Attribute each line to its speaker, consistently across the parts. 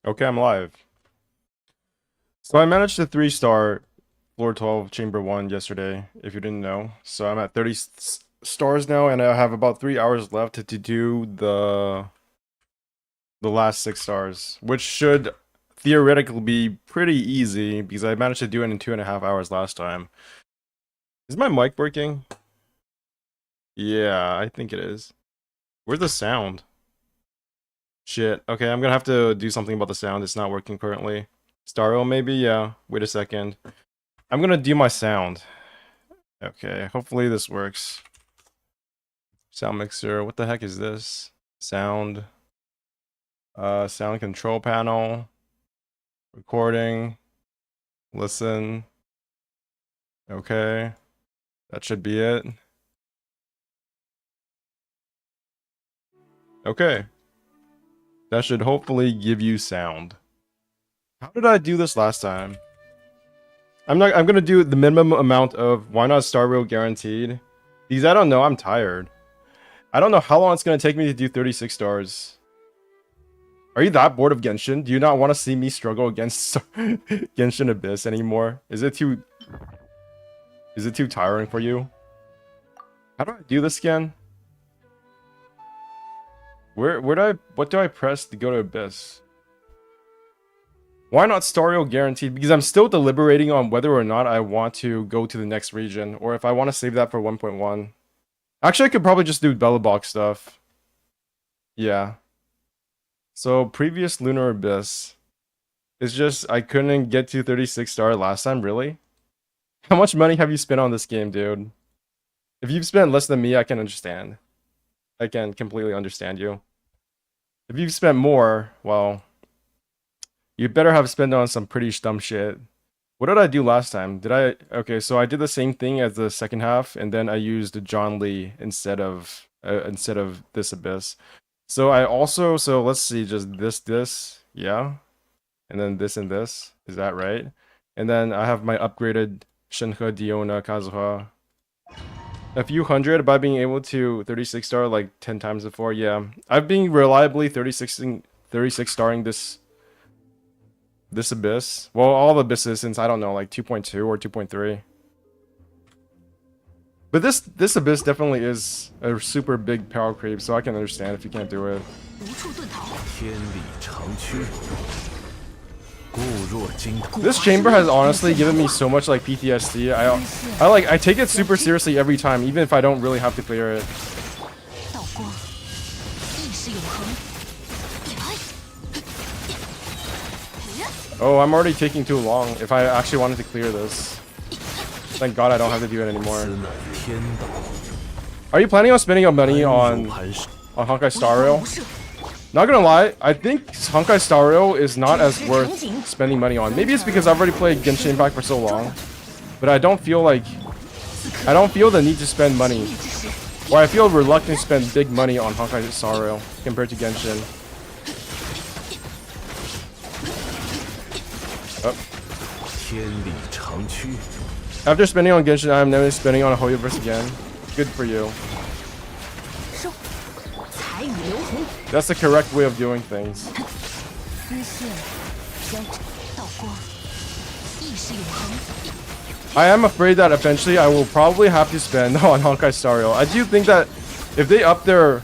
Speaker 1: Okay, I'm live. So I managed to 3-star floor 12 chamber 1 yesterday, if you didn't know. So I'm at 30 stars now, and I have about 3 hours left to do the last 6 stars, which should theoretically be pretty easy because I managed to do it in 2.5 hours last time. Is my mic working? Yeah, I think it is. Where's the sound? Shit. Okay, I'm gonna have to do something about the sound. It's not working currently. Stereo maybe? Yeah. Wait a second. I'm gonna do my sound. Okay, hopefully this works. Sound mixer. What the heck is this? Sound. Sound control panel. Recording. Listen. Okay. That should be it. Okay. That should hopefully give you sound. How did I do this last time? I'm gonna do the minimum amount of why not star reel guaranteed. Because I don't know, I'm tired. I don't know how long it's gonna take me to do 36 stars. Are you that bored of Genshin? Do you not want to see me struggle against Genshin Abyss anymore? Is it too tiring for you? How do I do this again? What do I press to go to Abyss? Why not Stario guaranteed? Because I'm still deliberating on whether or not I want to go to the next region, or if I want to save that for 1.1. Actually, I could probably just do Bella Box stuff. Yeah. So, previous Lunar Abyss. It's just, I couldn't get to 36 star last time, really? How much money have you spent on this game, dude? If you've spent less than me, I can understand. I can completely understand you. If you've spent more, well, you better have spent on some pretty dumb shit. What did I do last time? Okay, so I did the same thing as the second half, and then I used John Lee instead of this Abyss. So let's see, just this, yeah, and then this and this. Is that right? And then I have my upgraded Shenhe, Diona, Kazuha. A few hundred by being able to 36 star like 10 times before. Yeah, I've been reliably 36 starring this Abyss. Well, all the Abysses since, I don't know, like 2.2 or 2.3. But this Abyss definitely is a super big power creep, so I can understand if you can't do it. This chamber has honestly given me so much like PTSD. I take it super seriously every time, even if I don't really have to clear it. Oh, I'm already taking too long if I actually wanted to clear this. Thank God I don't have to do it anymore. Are you planning on spending your money on Honkai Star Rail? Not gonna lie, I think Honkai Star Rail is not as worth spending money on. Maybe it's because I've already played Genshin Impact for so long, but I don't feel the need to spend money. Or I feel reluctant to spend big money on Honkai Star Rail compared to Genshin. Oh. After spending on Genshin, I'm never spending on a Hoyoverse again. Good for you. That's the correct way of doing things. I am afraid that eventually I will probably have to spend on Honkai Star Rail. I do think that if they up their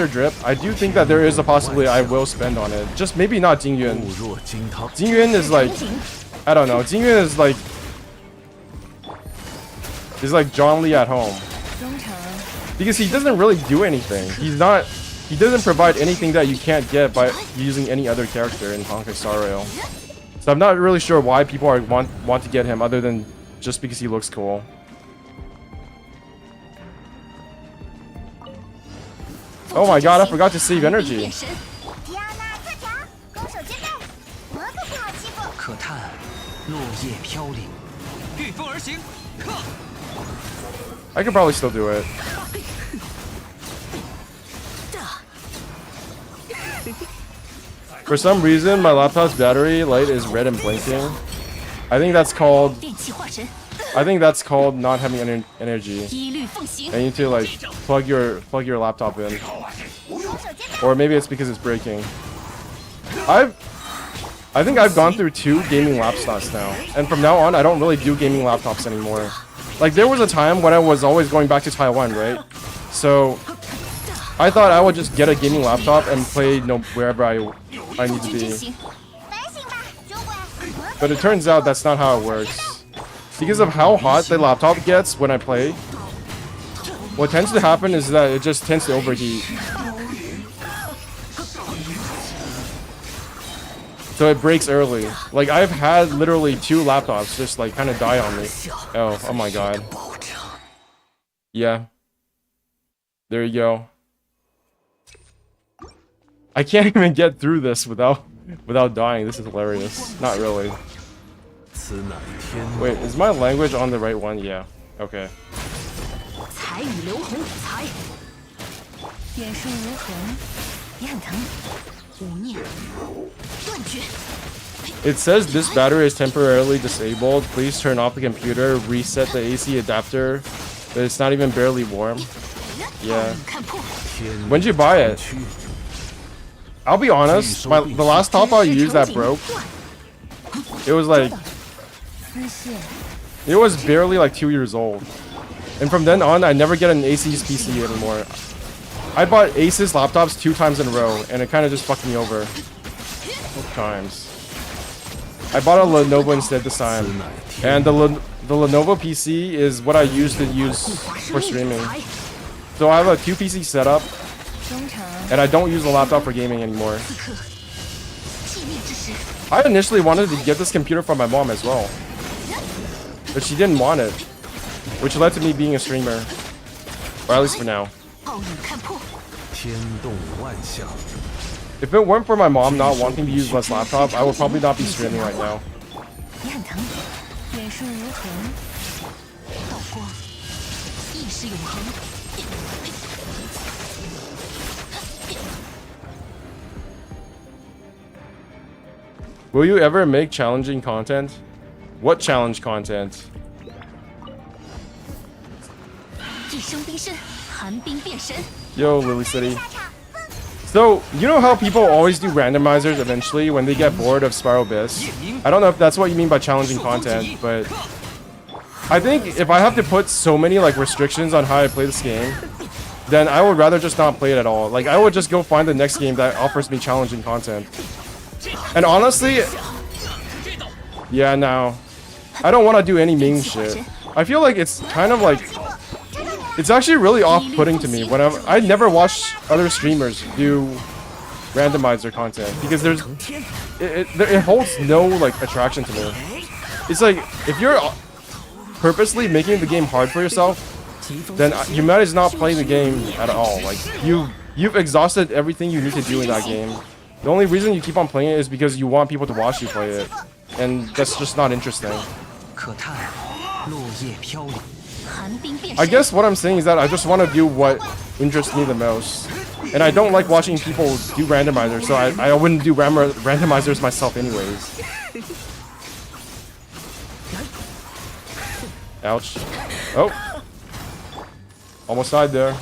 Speaker 1: drip, I do think that there is a possibility I will spend on it. Just maybe not Jingyun. Jingyun is like, I don't know. Jingyun is like John Lee at home. Because he doesn't really do anything. He doesn't provide anything that you can't get by using any other character in Honkai Star Rail. So I'm not really sure why people want to get him other than just because he looks cool. Oh my god, I forgot to save energy. I could probably still do it. For some reason, my laptop's battery light is red and blinking. I think that's called not having energy. I need to like plug your laptop in. Or maybe it's because it's breaking. I think I've gone through 2 gaming laptops now, and from now on I don't really do gaming laptops anymore. Like there was a time when I was always going back to Taiwan, right? So I thought I would just get a gaming laptop and play wherever I need to be. But it turns out that's not how it works. Because of how hot the laptop gets when I play, what tends to happen is that it just tends to overheat. So it breaks early. Like I've had literally 2 laptops just like kind of die on me. Oh my god. Yeah. There you go. I can't even get through this without dying. This is hilarious. Not really. Wait, is my language on the right one? Yeah. Okay. It says this battery is temporarily disabled. Please turn off the computer, reset the AC adapter. But it's not even barely warm. Yeah. When did you buy it? I'll be honest, the last top I used that broke, it was like, it was barely like 2 years old. And from then on, I never get an Asus PC anymore. I bought Asus laptops 2 times in a row, and it kind of just fucked me over. Both times. I bought a Lenovo instead this time. And the Lenovo PC is what I used to use for streaming. So I have a 2 PC setup. And I don't use the laptop for gaming anymore. I initially wanted to get this computer from my mom as well, but she didn't want it, which led to me being a streamer, or at least for now. If it weren't for my mom not wanting to use this laptop, I would probably not be streaming right now. Will you ever make challenging content? What challenge content? Yo, Lily City. So, you know how people always do randomizers eventually when they get bored of Spiral Abyss? I don't know if that's what you mean by challenging content, but I think if I have to put so many like restrictions on how I play this game, then I would rather just not play it at all. Like I would just go find the next game that offers me challenging content. And honestly, yeah, no, I don't want to do any Ming shit. I feel like it's kind of like, it's actually really off-putting to me whenever I never watch other streamers do randomizer content because it holds no like attraction to me. It's like if you're purposely making the game hard for yourself, then you might as well not play the game at all. Like you've exhausted everything you need to do in that game. The only reason you keep on playing it is because you want people to watch you play it. And that's just not interesting. I guess what I'm saying is that I just want to do what interests me the most. And I don't like watching people do randomizers, so I wouldn't do randomizers myself anyways. Ouch. Oh. Almost died there.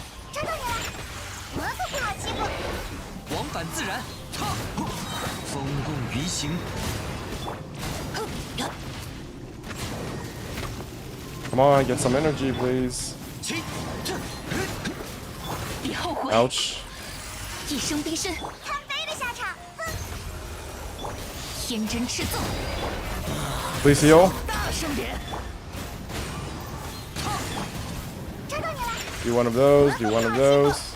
Speaker 1: Come on, get some energy, please. Ouch. Please heal. Do one of those, do one of those.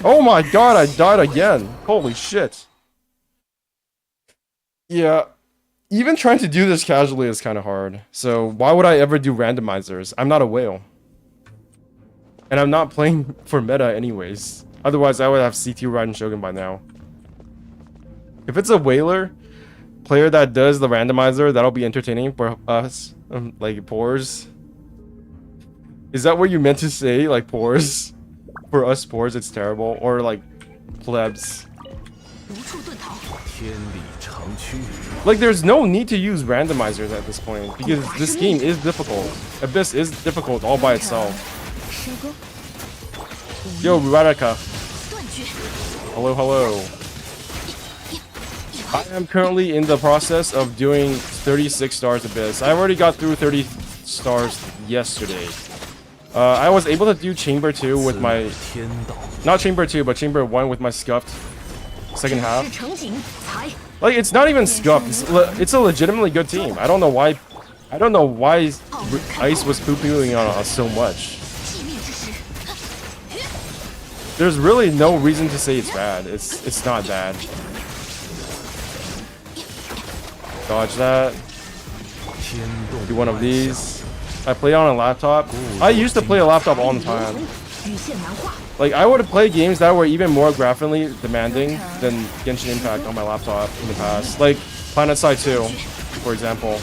Speaker 1: Oh my god, I died again. Holy shit. Yeah. Even trying to do this casually is kind of hard. So why would I ever do randomizers? I'm not a whale. And I'm not playing for meta anyways. Otherwise, I would have C2 Raiden Shogun by now. If it's a whaler player that does the randomizer, that'll be entertaining for us. Like pores. Is that what you meant to say? Like pores? For us pores, it's terrible. Or like plebs. Like there's no need to use randomizers at this point because this game is difficult. Abyss is difficult all by itself. Yo, Raraka. Hello, hello. I am currently in the process of doing 36 stars Abyss. I already got through 30 stars yesterday. I was able to do Chamber 2 with my... Not Chamber 2, but Chamber 1 with my scuffed second half. Like, it's not even scuffed. It's a legitimately good team. I don't know why... Ice was poo-pooing on us so much. There's really no reason to say it's bad. It's not bad. Dodge that. Do one of these. I play on a laptop. I used to play a laptop all the time. Like, I would play games that were even more graphically demanding than Genshin Impact on my laptop in the past. Like PlanetSide 2, for example.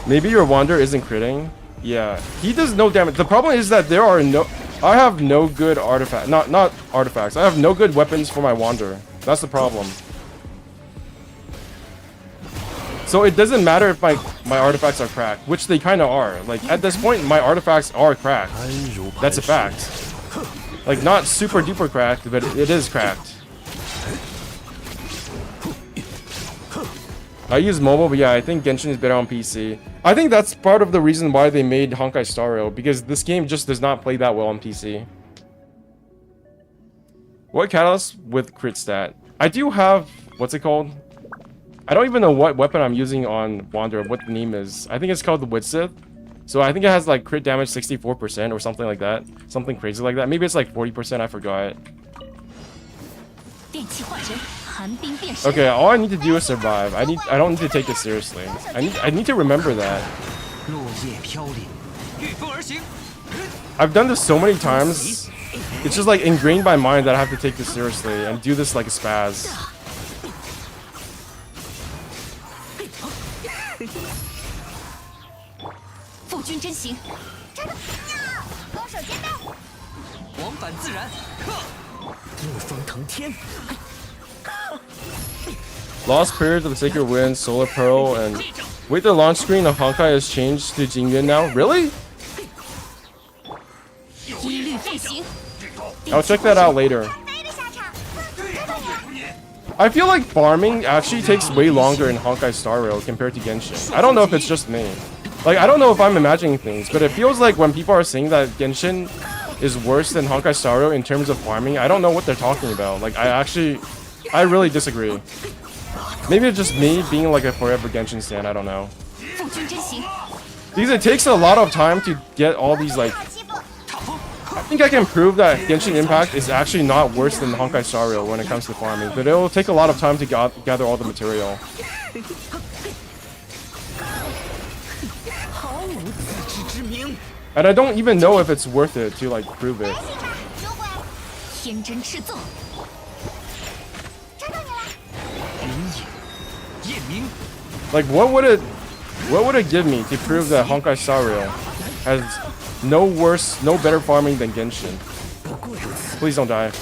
Speaker 1: Maybe your Wander isn't critting. Yeah, he does no damage. The problem is that there are no... I have no good artifact... Not artifacts. I have no good weapons for my Wander. That's the problem. So it doesn't matter if my artifacts are cracked, which they kind of are. Like, at this point, my artifacts are cracked. That's a fact. Like, not super duper cracked, but it is cracked. I use mobile, but yeah, I think Genshin is better on PC. I think that's part of the reason why they made Honkai Star Rail, because this game just does not play that well on PC. What catalyst with crit stat? I do have... What's it called? I don't even know what weapon I'm using on Wander, what the name is. I think it's called the Widsith. So I think it has like crit damage 64% or something like that. Something crazy like that. Maybe it's like 40%, I forgot. Okay, all I need to do is survive. I don't need to take it seriously. I need to remember that. I've done this so many times. It's just like ingrained by mind that I have to take this seriously and do this like a spaz. Lost Periods of the Sacred Wind, Solar Pearl, and... Wait, the launch screen of Honkai has changed to Jingyun now? Really? I'll check that out later. I feel like farming actually takes way longer in Honkai Star Rail compared to Genshin. I don't know if it's just me. Like, I don't know if I'm imagining things, but it feels like when people are saying that Genshin is worse than Honkai Star Rail in terms of farming, I don't know what they're talking about. Like, I really disagree. Maybe it's just me being like a forever Genshin stan, I don't know. Because it takes a lot of time to get all these like... I think I can prove that Genshin Impact is actually not worse than Honkai Star Rail when it comes to farming, but it will take a lot of time to gather all the material. And I don't even know if it's worth it to like prove it. Like, what would it give me to prove that Honkai Star Rail has no better farming than Genshin? Please don't die.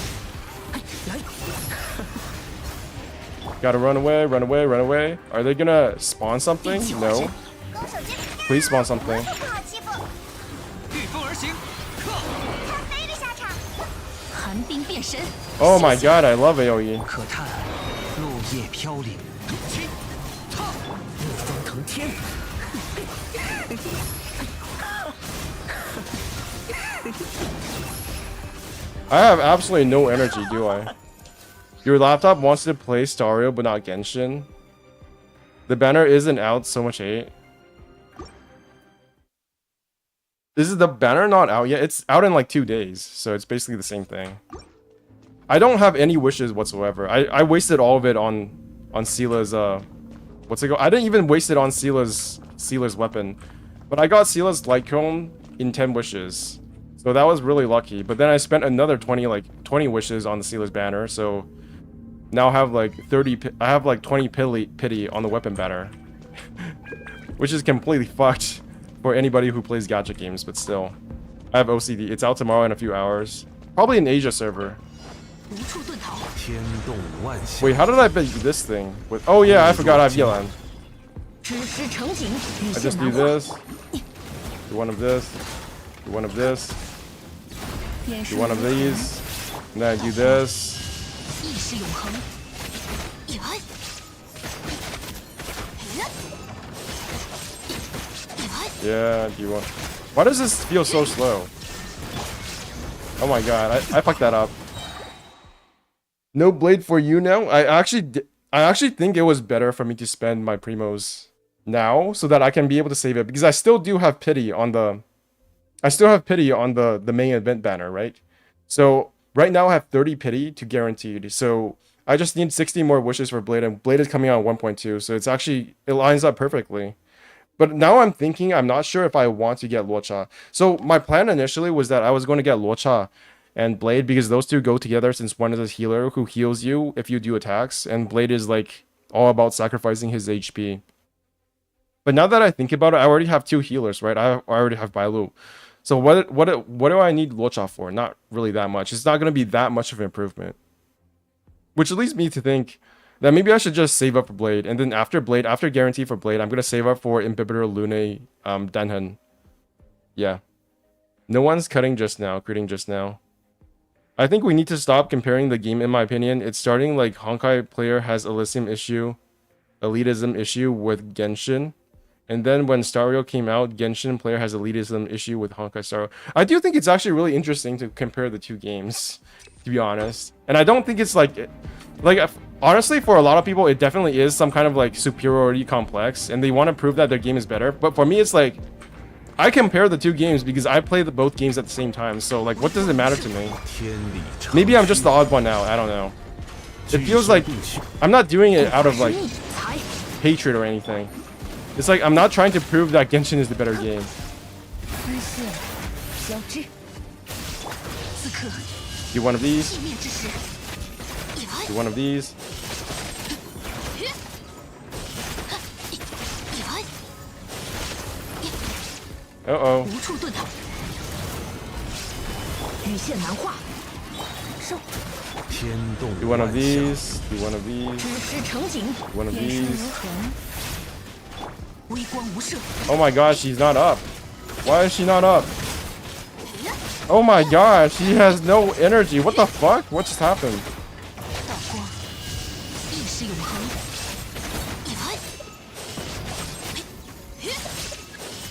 Speaker 1: Gotta run away, run away, run away. Are they gonna spawn something? No. Please spawn something. Oh my god, I love AoE. I have absolutely no energy, do I? Your laptop wants to play Star Rail but not Genshin. The banner isn't out, so much hate. Is the banner not out yet? It's out in like 2 days, so it's basically the same thing. I don't have any wishes whatsoever. I wasted all of it on Seela's what's it called? I didn't even waste it on Seela's weapon. But I got Seela's light cone in 10 wishes. So that was really lucky. But then I spent another 20 wishes on the Seela's banner, so now I have like 20 pity on the weapon banner. Which is completely fucked for anybody who plays gacha games, but still. I have OCD. It's out tomorrow in a few hours. Probably an Asia server. Wait, how did I beat this thing? Oh yeah, I forgot I have Yelan. I just do this. Do one of this. Do one of this. Do one of these. And then I do this. Yeah, do you want... Why does this feel so slow? Oh my god, I fucked that up. No blade for you now? I actually think it was better for me to spend my primos now so that I can be able to save it, because I still do have pity on the main event banner, right? So right now I have 30 pity to guaranteed. So I just need 60 more wishes for Blade, and Blade is coming out 1.2, so it lines up perfectly. But now I'm thinking, I'm not sure if I want to get Luocha. So my plan initially was that I was going to get Luocha and Blade, because those two go together, since one is a healer who heals you if you do attacks, and Blade is like all about sacrificing his HP. But now that I think about it, I already have two healers, right? I already have Bailu. So what do I need Luocha for? Not really that much. It's not going to be that much of an improvement. Which leads me to think that maybe I should just save up for Blade, and then after guarantee for Blade, I'm going to save up for Imbibitor Lune Denhen. Yeah. No one's cutting just now, critting just now. I think we need to stop comparing the game, in my opinion. It's starting like Honkai player has elitism issue with Genshin. And then when Stario came out, Genshin player has elitism issue with Honkai Stario. I do think it's actually really interesting to compare the two games, to be honest. And I don't think it's like honestly, for a lot of people, it definitely is some kind of like superiority complex, and they want to prove that their game is better. But for me, it's like, I compare the two games because I play both games at the same time. So like, what does it matter to me? Maybe I'm just the odd one out. I don't know. It feels like I'm not doing it out of like hatred or anything. It's like I'm not trying to prove that Genshin is the better game. Do one of these. Do one of these. Uh-oh. Do one of these. Do one of these. Do one of these. Oh my gosh, she's not up. Why is she not up? Oh my gosh, she has no energy. What the fuck? What just happened?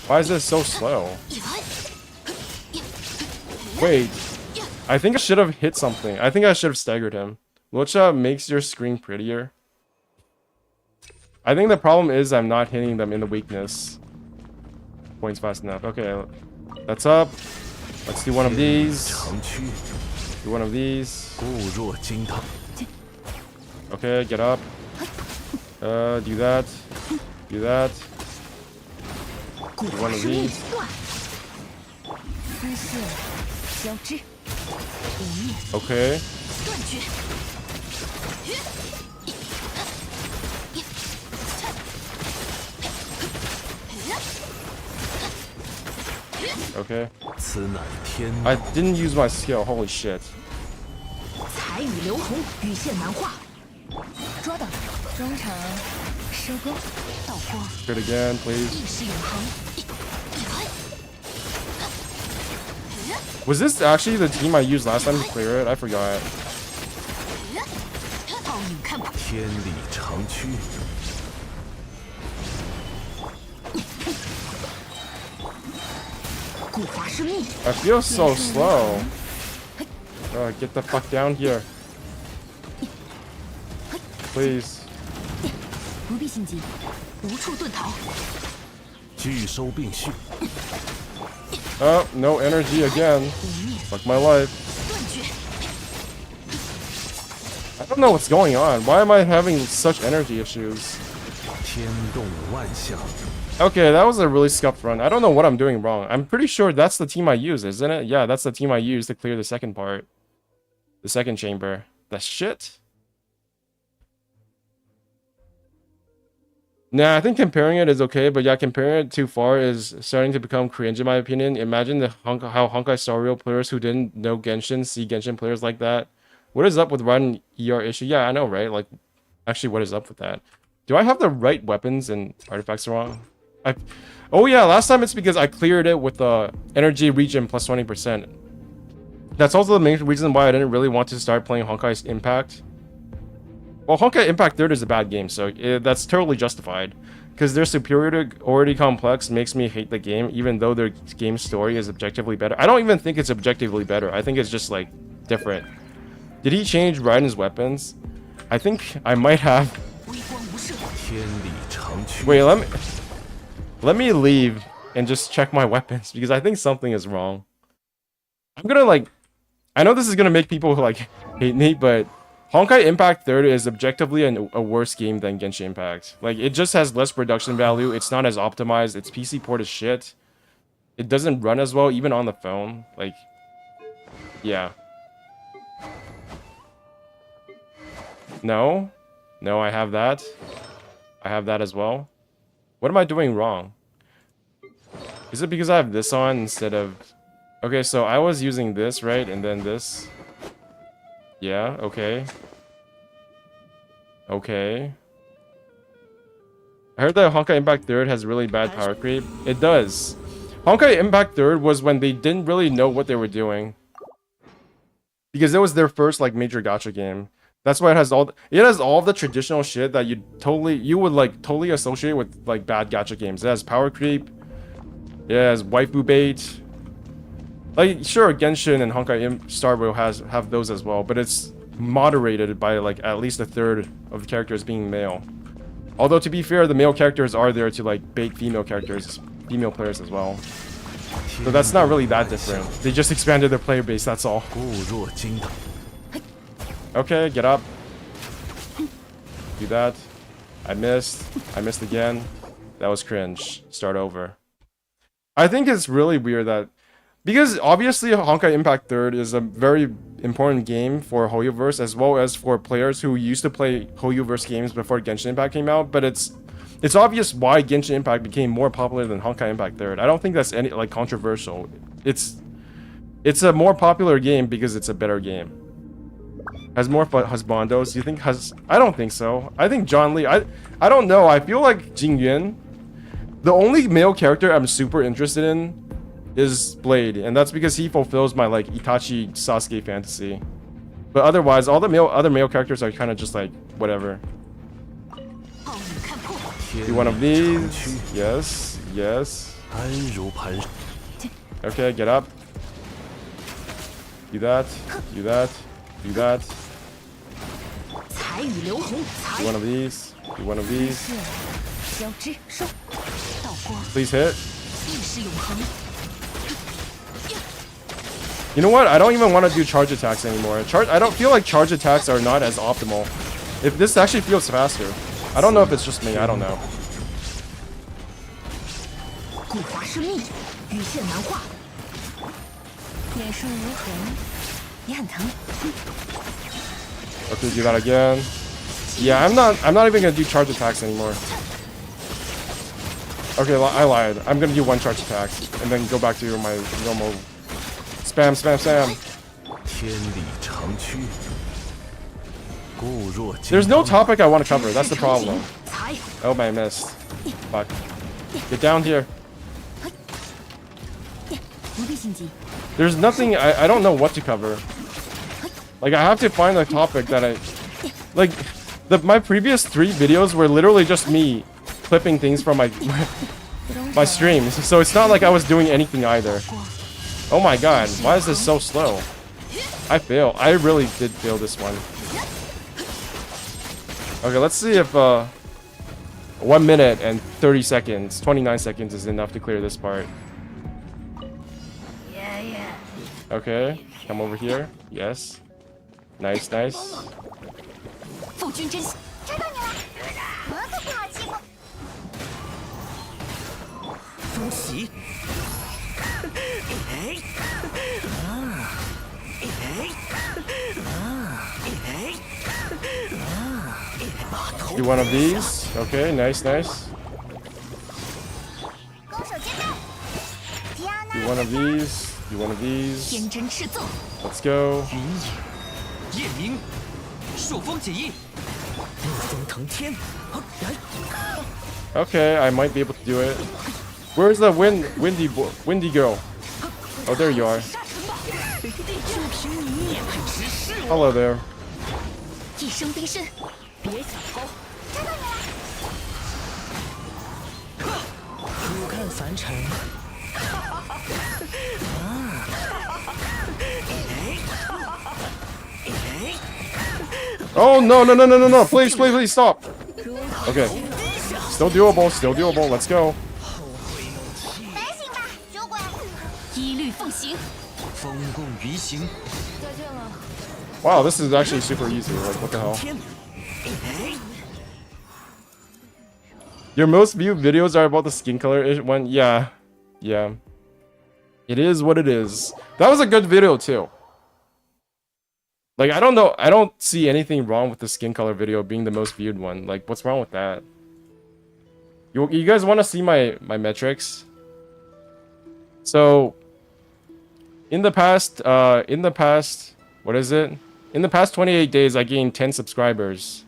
Speaker 1: Why is this so slow? Wait. I think I should have hit something. I think I should have staggered him. Luocha makes your screen prettier. I think the problem is I'm not hitting them in the weakness points fast enough. Okay, that's up. Let's do one of these. Do one of these. Okay, get up. Do that. Do that. Do one of these. Okay. Okay. I didn't use my skill. Holy shit. Good again, please. Was this actually the team I used last time to clear it? I forgot. I feel so slow. Get the fuck down here. Please. Oh, no energy again. Fuck my life. I don't know what's going on. Why am I having such energy issues? Okay, that was a really scuffed run. I don't know what I'm doing wrong. I'm pretty sure that's the team I use, isn't it? Yeah, that's the team I used to clear the second part. The second chamber. The shit? Nah, I think comparing it is okay, but yeah, comparing it too far is starting to become cringe in my opinion. Imagine how Honkai Star Rail players who didn't know Genshin see Genshin players like that. What is up with run ER issue? Yeah, I know, right? Like, actually, what is up with that? Do I have the right weapons and artifacts wrong? I, oh yeah, last time it's because I cleared it with the energy regen plus 20%. That's also the main reason why I didn't really want to start playing Honkai Impact. Well, Honkai Impact 3rd is a bad game, so that's totally justified. Because their superiority complex makes me hate the game, even though their game story is objectively better. I don't even think it's objectively better. I think it's just, like, different. Did he change Raiden's weapons? I think I might have. Wait, let me leave and just check my weapons, because I think something is wrong. I'm gonna, like... I know this is gonna make people, like, hate me, but... Honkai Impact 3rd is objectively a worse game than Genshin Impact. Like, it just has less production value, it's not as optimized, its PC port is shit. It doesn't run as well, even on the phone. Like, yeah. No? No, I have that. I have that as well. What am I doing wrong? Is it because I have this on instead of... Okay, so I was using this, right? And then this. Yeah, okay. Okay. I heard that Honkai Impact 3rd has really bad power creep. It does. Honkai Impact 3rd was when they didn't really know what they were doing. Because it was their first, like, major gacha game. That's why it has all the traditional shit that you would like totally associate with, like, bad gacha games. It has power creep. It has waifu bait. Like, sure, Genshin and Honkai Star Rail have those as well, but it's moderated by, like, at least a third of the characters being male. Although, to be fair, the male characters are there to, like, bait female players as well. So that's not really that different. They just expanded their player base, that's all. Okay, get up. Do that. I missed. I missed again. That was cringe. Start over. I think it's really weird that... Because obviously Honkai Impact 3rd is a very important game for Hoyoverse, as well as for players who used to play Hoyoverse games before Genshin Impact came out, but it's obvious why Genshin Impact became more popular than Honkai Impact 3rd. I don't think that's any, like, controversial. It's a more popular game because it's a better game. Has more husbandos. Do you think I don't think so. I think John Lee, I don't know. I feel like Jing Yuan, the only male character I'm super interested in is Blade, and that's because he fulfills my, like, Itachi Sasuke fantasy. But otherwise, all the other male characters are kind of just like whatever. Do one of these. Yes, yes. Okay, get up. Do that. Do that. Do that. Do one of these. Do one of these. Please hit. You know what? I don't even want to do charge attacks anymore. I don't feel like charge attacks are not as optimal. If this actually feels faster. I don't know if it's just me. I don't know. Okay, do that again. Yeah, I'm not even gonna do charge attacks anymore. Okay, I lied. I'm gonna do one charge attack and then go back to my normal spam, spam, spam. There's no topic I want to cover. That's the problem. Oh, I missed. Fuck. Get down here. There's nothing. I don't know what to cover. Like, I have to find a topic that I like. My previous 3 videos were literally just me clipping things from my streams, so it's not like I was doing anything either. Oh my god, why is this so slow? I fail. I really did fail this one. Okay, let's see if 1 minute and 30 seconds, 29 seconds is enough to clear this part. Okay, come over here. Yes. Nice, nice. Do one of these. Okay, nice, nice. Do one of these. Do one of these. Let's go. Okay, I might be able to do it. Where's the windy girl? Oh, there you are. Hello there. Oh no! Please stop. Okay. Still doable. Let's go. Wow, this is actually super easy. Like, what the hell? Your most viewed videos are about the skin color one. Yeah. It is what it is. That was a good video too. Like, I don't know. I don't see anything wrong with the skin color video being the most viewed one. Like, what's wrong with that? You guys want to see my metrics? So, in the past, what is it? In the past 28 days, I gained 10 subscribers.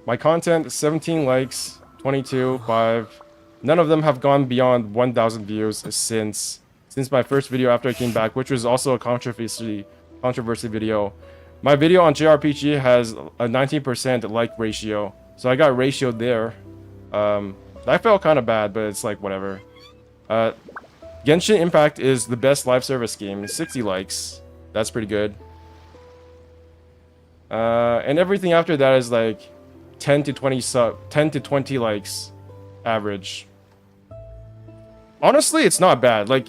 Speaker 1: My content, 17 likes, 22, 5. None of them have gone beyond 1,000 views since my first video after I came back, which was also a controversy video. My video on JRPG has a 19% like ratio, so I got ratioed there. I felt kind of bad, but it's like whatever. Genshin Impact is the best live service game. 60 likes. That's pretty good. And everything after that is like 10 to 20 likes average. Honestly, it's not bad. Like,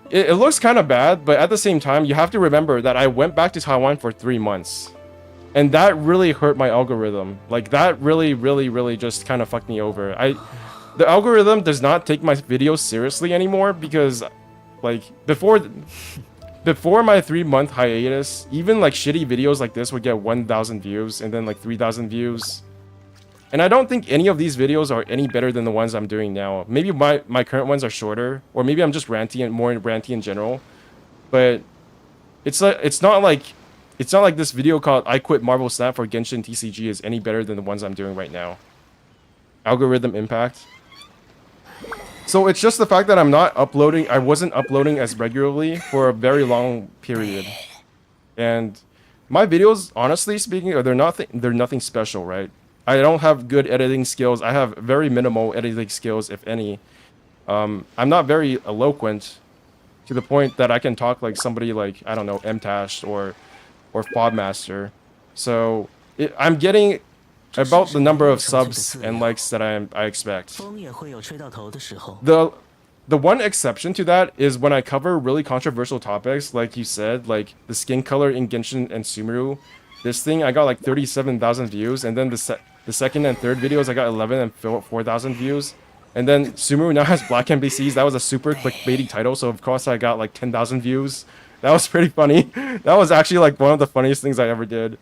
Speaker 1: it looks kind of bad, but at the same time, you have to remember that I went back to Taiwan for 3 months. And that really hurt my algorithm. Like, that really just kind of fucked me over. The algorithm does not take my videos seriously anymore because, like, before my 3-month hiatus, even like shitty videos like this would get 1,000 views and then like 3,000 views. And I don't think any of these videos are any better than the ones I'm doing now. Maybe my current ones are shorter, or maybe I'm just ranty and more ranty in general. But it's not like this video called "I Quit Marvel Snap for Genshin TCG" is any better than the ones I'm doing right now. Algorithm impact. So it's just the fact that I wasn't uploading as regularly for a very long period. And my videos, honestly speaking, they're nothing special, right? I don't have good editing skills. I have very minimal editing skills, if any. I'm not very eloquent to the point that I can talk like somebody like, I don't know, Mtash or Podmaster. So I'm getting about the number of subs and likes that I expect. The one exception to that is when I cover really controversial topics, like you said, like the skin color in Genshin and Sumeru. This thing, I got like 37,000 views, and then the second and third videos, I got 11 and 4,000 views. And then Sumeru now has Black NPCs. That was a super clickbaity title, so of course I got like 10,000 views. That was pretty funny. That was actually like one of the funniest things I ever did.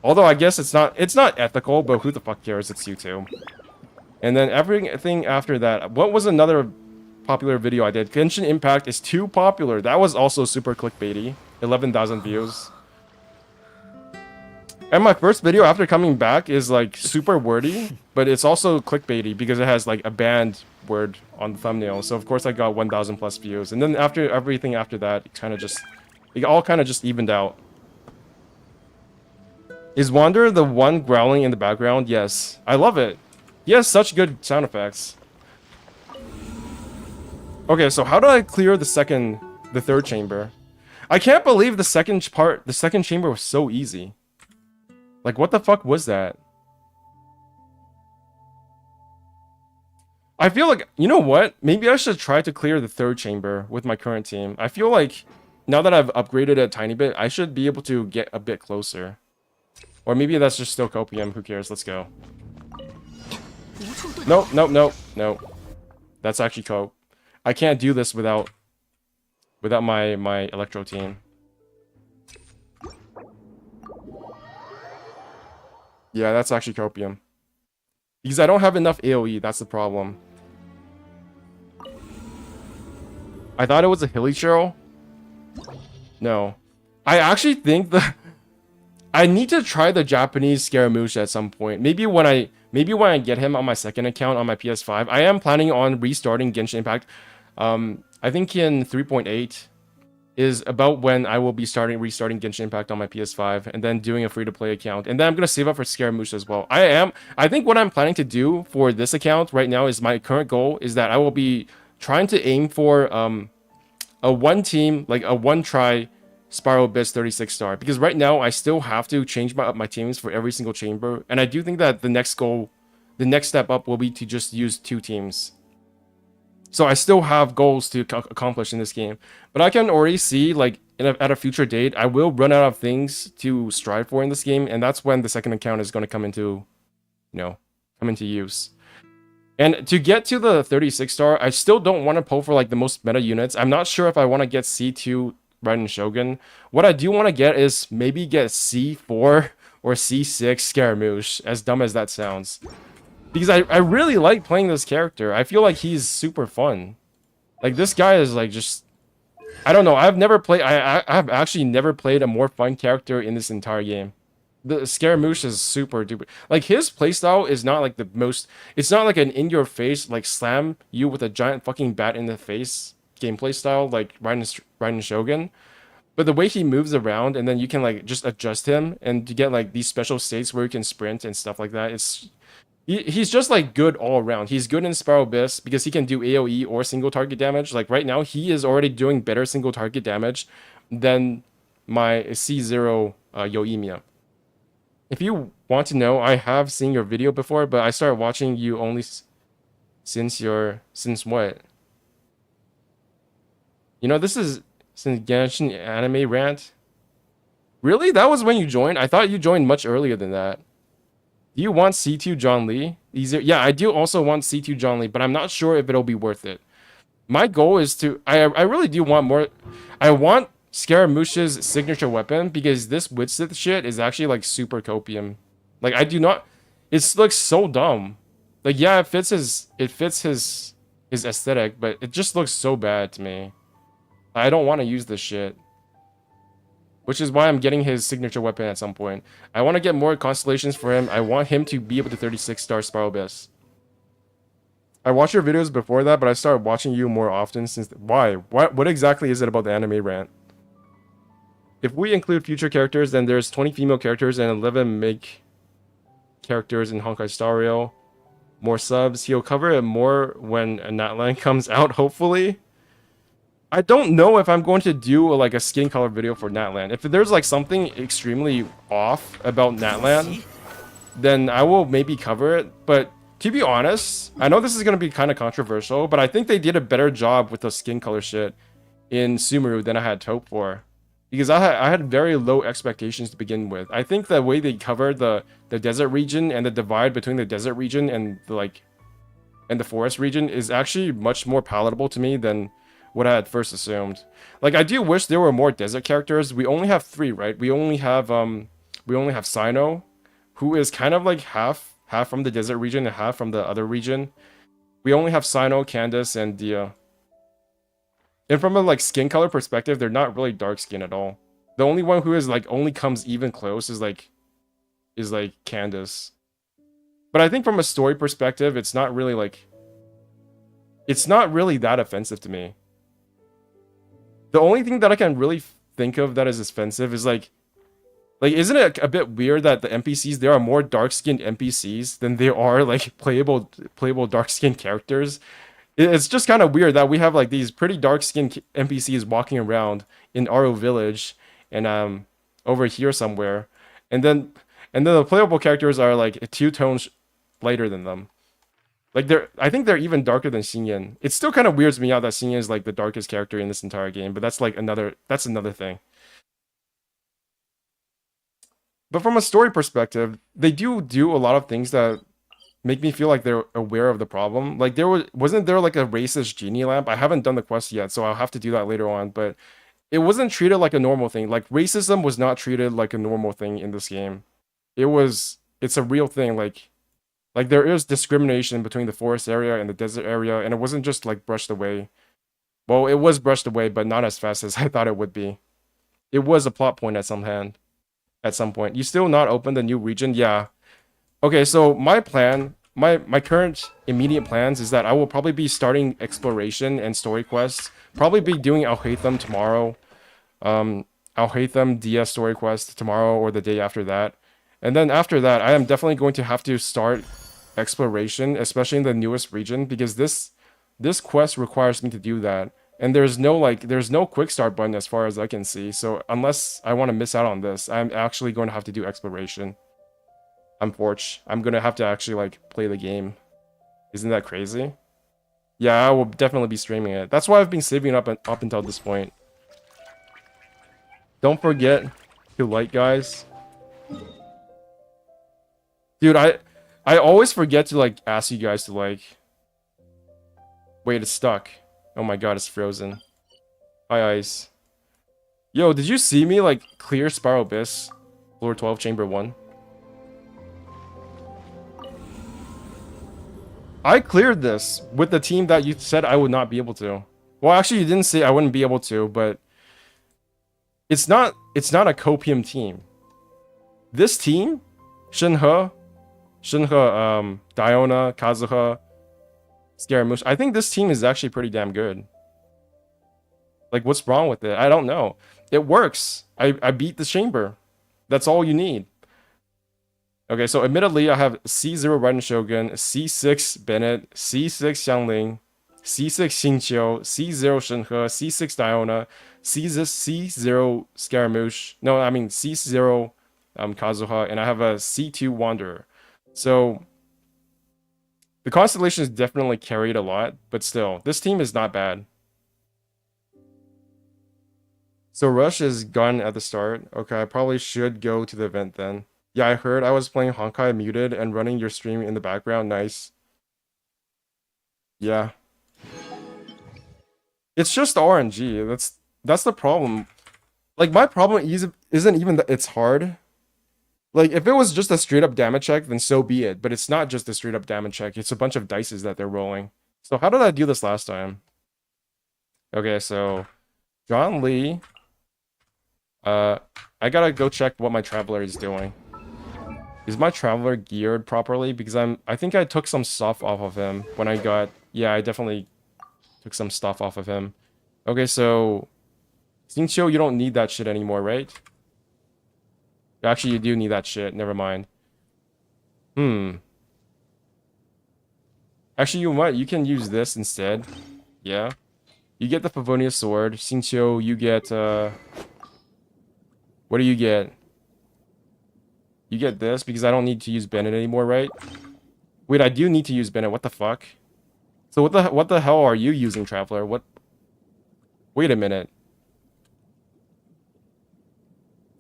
Speaker 1: Although I guess it's not ethical, but who the fuck cares? It's YouTube. And then everything after that. What was another popular video I did? Genshin Impact is too popular. That was also super clickbaity. 11,000 views. And my first video after coming back is like super wordy, but it's also clickbaity because it has like a banned word on the thumbnail. So of course I got 1,000 plus views. And then after everything after that, it all kind of just evened out. Is Wander the one growling in the background? Yes. I love it. He has such good sound effects. Okay, so how do I clear the third chamber? I can't believe the second chamber was so easy. Like, what the fuck was that? I feel like, you know what? Maybe I should try to clear the third chamber with my current team. I feel like now that I've upgraded a tiny bit, I should be able to get a bit closer. Or maybe that's just still copium. Who cares? Let's go. No. That's actually cope. I can't do this without my electro team. Yeah, that's actually copium. Because I don't have enough AoE, that's the problem. I thought it was a hilly Cheryl. No. I actually think I need to try the Japanese Scaramouche at some point. Maybe when I get him on my second account on my PS5. I am planning on restarting Genshin Impact. I think in 3.8 is about when I will be restarting Genshin Impact on my PS5 and then doing a free-to-play account. And then I'm gonna save up for Scaramouche as well. I think what I'm planning to do for this account right now is my current goal is that I will be trying to aim for a one team, like a one try Spiral Abyss 36 star, because right now I still have to change my teams for every single chamber, and I do think that the next step up will be to just use 2 teams. So I still have goals to accomplish in this game, but I can already see like at a future date I will run out of things to strive for in this game, and that's when the second account is going to come into, come into use. And to get to the 36 star, I still don't want to pull for like the most meta units. I'm not sure if I want to get C2 Raiden Shogun. What I do want to get is maybe get C4 or C6 Scaramouche, as dumb as that sounds. Because I really like playing this character. I feel like he's super fun. Like, this guy is like just... I don't know, I've actually never played a more fun character in this entire game. The Scaramouche is super duper. Like, his playstyle is not like the most... It's not like an in-your-face, like, slam you with a giant fucking bat in the face gameplay style, like Raiden Shogun. But the way he moves around, and then you can, like, just adjust him, and to get, like, these special states where you can sprint and stuff like that, it's... He's just, like, good all around. He's good in Spiral Abyss because he can do AoE or single target damage. Like, right now, he is already doing better single target damage than my C0 Yoimiya. If you want to know, I have seen your video before, but I started watching you only since what? You know, this is since Genshin anime rant. Really? That was when you joined? I thought you joined much earlier than that. Do you want C2 John Lee? Yeah, I do also want C2 John Lee, but I'm not sure if it'll be worth it. My goal is to... I really do want more... I want Scaramouche's signature weapon, because this Witsith shit is actually, like, super copium. Like, I do not... It looks so dumb. Like, yeah, it fits his aesthetic, but it just looks so bad to me. I don't want to use this shit. Which is why I'm getting his signature weapon at some point. I want to get more constellations for him. I want him to be able to 36 star Spiral Abyss. I watched your videos before that, but I started watching you more often since... Why? What exactly is it about the anime rant? If we include future characters, then there's 20 female characters and 11 make characters in Honkai Star Rail. More subs. He'll cover it more when Natlan comes out, hopefully. I don't know if I'm going to do like a skin color video for Natlan. If there's like something extremely off about Natlan, then I will maybe cover it. But to be honest, I know this is going to be kind of controversial, but I think they did a better job with the skin color shit in Sumeru than I had hoped for. Because I had very low expectations to begin with. I think the way they covered the desert region and the divide between the desert region and the forest region is actually much more palatable to me than what I had first assumed. Like, I do wish there were more desert characters. We only have 3, right? We only have Sino, who is kind of like half from the desert region and half from the other region. We only have Sino, Candace, and Dia. And from a like skin color perspective, they're not really dark skin at all. The only one who is like only comes even close is like Candace. But I think from a story perspective, it's not really that offensive to me. The only thing that I can really think of that is offensive is like isn't it a bit weird that the NPCs, there are more dark-skinned NPCs than there are like playable dark-skinned characters? It's just kind of weird that we have like these pretty dark-skinned NPCs walking around in Aro Village and over here somewhere, and then the playable characters are like 2 tones lighter than them. Like, I think they're even darker than Xingyan. It still kind of weirds me out that Xingyan is like the darkest character in this entire game, but that's another thing. But from a story perspective, they do a lot of things that make me feel like they're aware of the problem. Like, wasn't there like a racist genie lamp? I haven't done the quest yet, so I'll have to do that later on, but it wasn't treated like a normal thing. Like, racism was not treated like a normal thing in this game. It's a real thing. Like, there is discrimination between the forest area and the desert area, and it wasn't just, like, brushed away. Well, it was brushed away, but not as fast as I thought it would be. It was a plot point at some hand. at some point. You still not open the new region? Yeah. Okay, so my plan, my current immediate plans is that I will probably be starting exploration and story quests. Probably be doing Al-Haytham tomorrow. Al-Haytham DS story quest tomorrow or the day after that. And then after that, I am definitely going to have to start exploration, especially in the newest region, because this quest requires me to do that. And there's no quick start button as far as I can see. So unless I want to miss out on this, I'm actually going to have to do exploration. Unfortunately, I'm gonna have to actually like play the game. Isn't that crazy? Yeah, I will definitely be streaming it. That's why I've been saving up until this point. Don't forget to like, guys. Dude, I always forget to like ask you guys to like. Wait, it's stuck. Oh my god, it's frozen. Hi, Ice. Yo, did you see me like clear Spiral Abyss, floor 12, chamber 1? I cleared this with the team that you said I would not be able to. Well, actually, you didn't say I wouldn't be able to, but it's not a copium team. This team, Shinhe, Diona, Kazuha, Scaramouche. I think this team is actually pretty damn good. Like, what's wrong with it? I don't know. It works. I beat the chamber. That's all you need. Okay, so admittedly, I have C0 Raiden Shogun, C6 Bennett, C6 Xiangling, C6 Xingqiu, C0 Shinhe, C6 Diona, C0 Scaramouche. No, I mean C0 Kazuha, and I have a C2 Wanderer. So the constellation is definitely carried a lot, but still, this team is not bad. So Rush is gone at the start. Okay, I probably should go to the event then. Yeah, I heard. I was playing Honkai muted and running your stream in the background. Nice. Yeah. It's just RNG. That's the problem. Like, my problem isn't even that it's hard. Like, if it was just a straight up damage check, then so be it. But it's not just a straight up damage check. It's a bunch of dices that they're rolling. So how did I do this last time? Okay, so John Lee. I gotta go check what my Traveler is doing. Is my Traveler geared properly? Because I think I took some stuff off of him when I got... Yeah, I definitely took some stuff off of him. Okay, so... Xingqiu, you don't need that shit anymore, right? Actually, you do need that shit. Never mind. Actually, you know what? You can use this instead. Yeah. You get the Favonius Sword. Xingqiu, you get... What do you get? You get this because I don't need to use Bennett anymore, right? Wait, I do need to use Bennett. What the fuck? So what the hell are you using, Traveler? What? Wait a minute.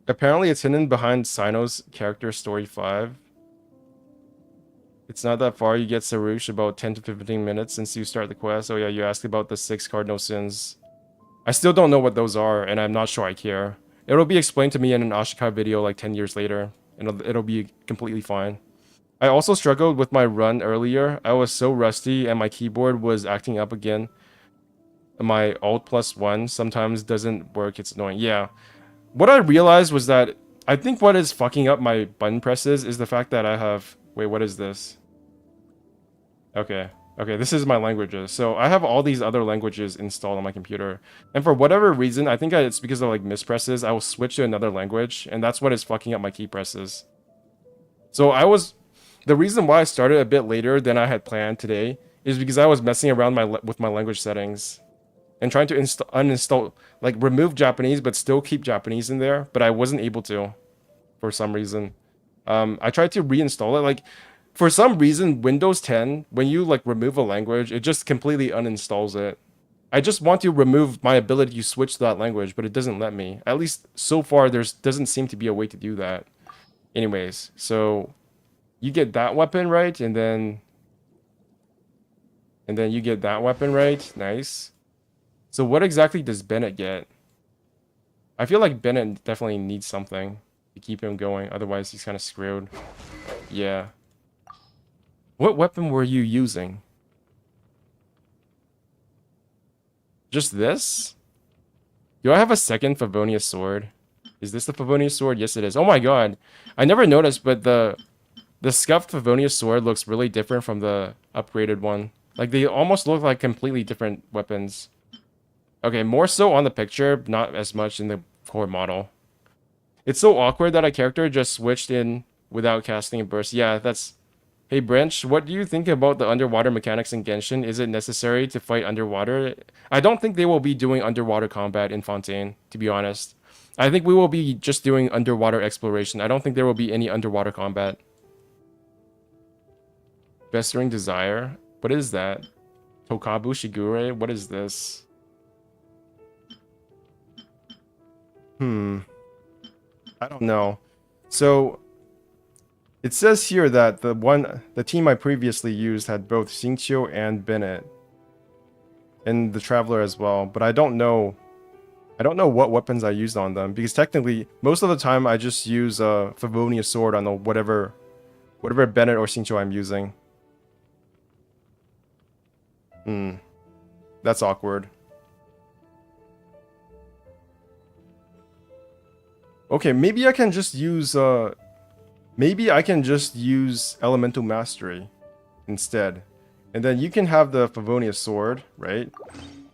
Speaker 1: Apparently it's hidden behind Sino's character story 5. It's not that far. You get Sarouche about 10 to 15 minutes since you start the quest. Oh yeah, you asked about the 6 cardinal sins. I still don't know what those are, and I'm not sure I care. It'll be explained to me in an Ashikai video like 10 years later. And it'll be completely fine. I also struggled with my run earlier. I was so rusty and my keyboard was acting up again. My Alt+1 sometimes doesn't work. It's annoying. Yeah. What I realized was that I think what is fucking up my button presses is the fact that I have... Wait, what is this? Okay. Okay, this is my languages. So I have all these other languages installed on my computer. And for whatever reason, I think it's because of like mispresses, I will switch to another language. And that's what is fucking up my key presses. So the reason why I started a bit later than I had planned today is because I was messing around with my language settings. And trying to uninstall, like remove Japanese, but still keep Japanese in there. But I wasn't able to, for some reason. I tried to reinstall it, like... For some reason, Windows 10, when you like remove a language, it just completely uninstalls it. I just want to remove my ability to switch to that language, but it doesn't let me. At least so far, doesn't seem to be a way to do that. Anyways, so you get that weapon right, and then you get that weapon right. Nice. So what exactly does Bennett get? I feel like Bennett definitely needs something to keep him going. Otherwise, he's kind of screwed. Yeah. What weapon were you using? Just this? Do I have a second Favonius sword? Is this the Favonius sword? Yes, it is. Oh my god. I never noticed, but the scuffed Favonius sword looks really different from the upgraded one. Like, they almost look like completely different weapons. Okay, more so on the picture, not as much in the core model. It's so awkward that a character just switched in without casting a burst. Yeah, that's... Hey, Branch, what do you think about the underwater mechanics in Genshin? Is it necessary to fight underwater? I don't think they will be doing underwater combat in Fontaine, to be honest. I think we will be just doing underwater exploration. I don't think there will be any underwater combat. Festering Desire? What is that? Tokabu Shigure? What is this? I don't know. So... It says here that the team I previously used had both Xingqiu and Bennett. And the Traveler as well, but I don't know what weapons I used on them, because technically most of the time I just use a Favonius sword on the whatever Bennett or Xingqiu I'm using. That's awkward. Okay, maybe I can just use Elemental Mastery instead. And then you can have the Favonius sword, right?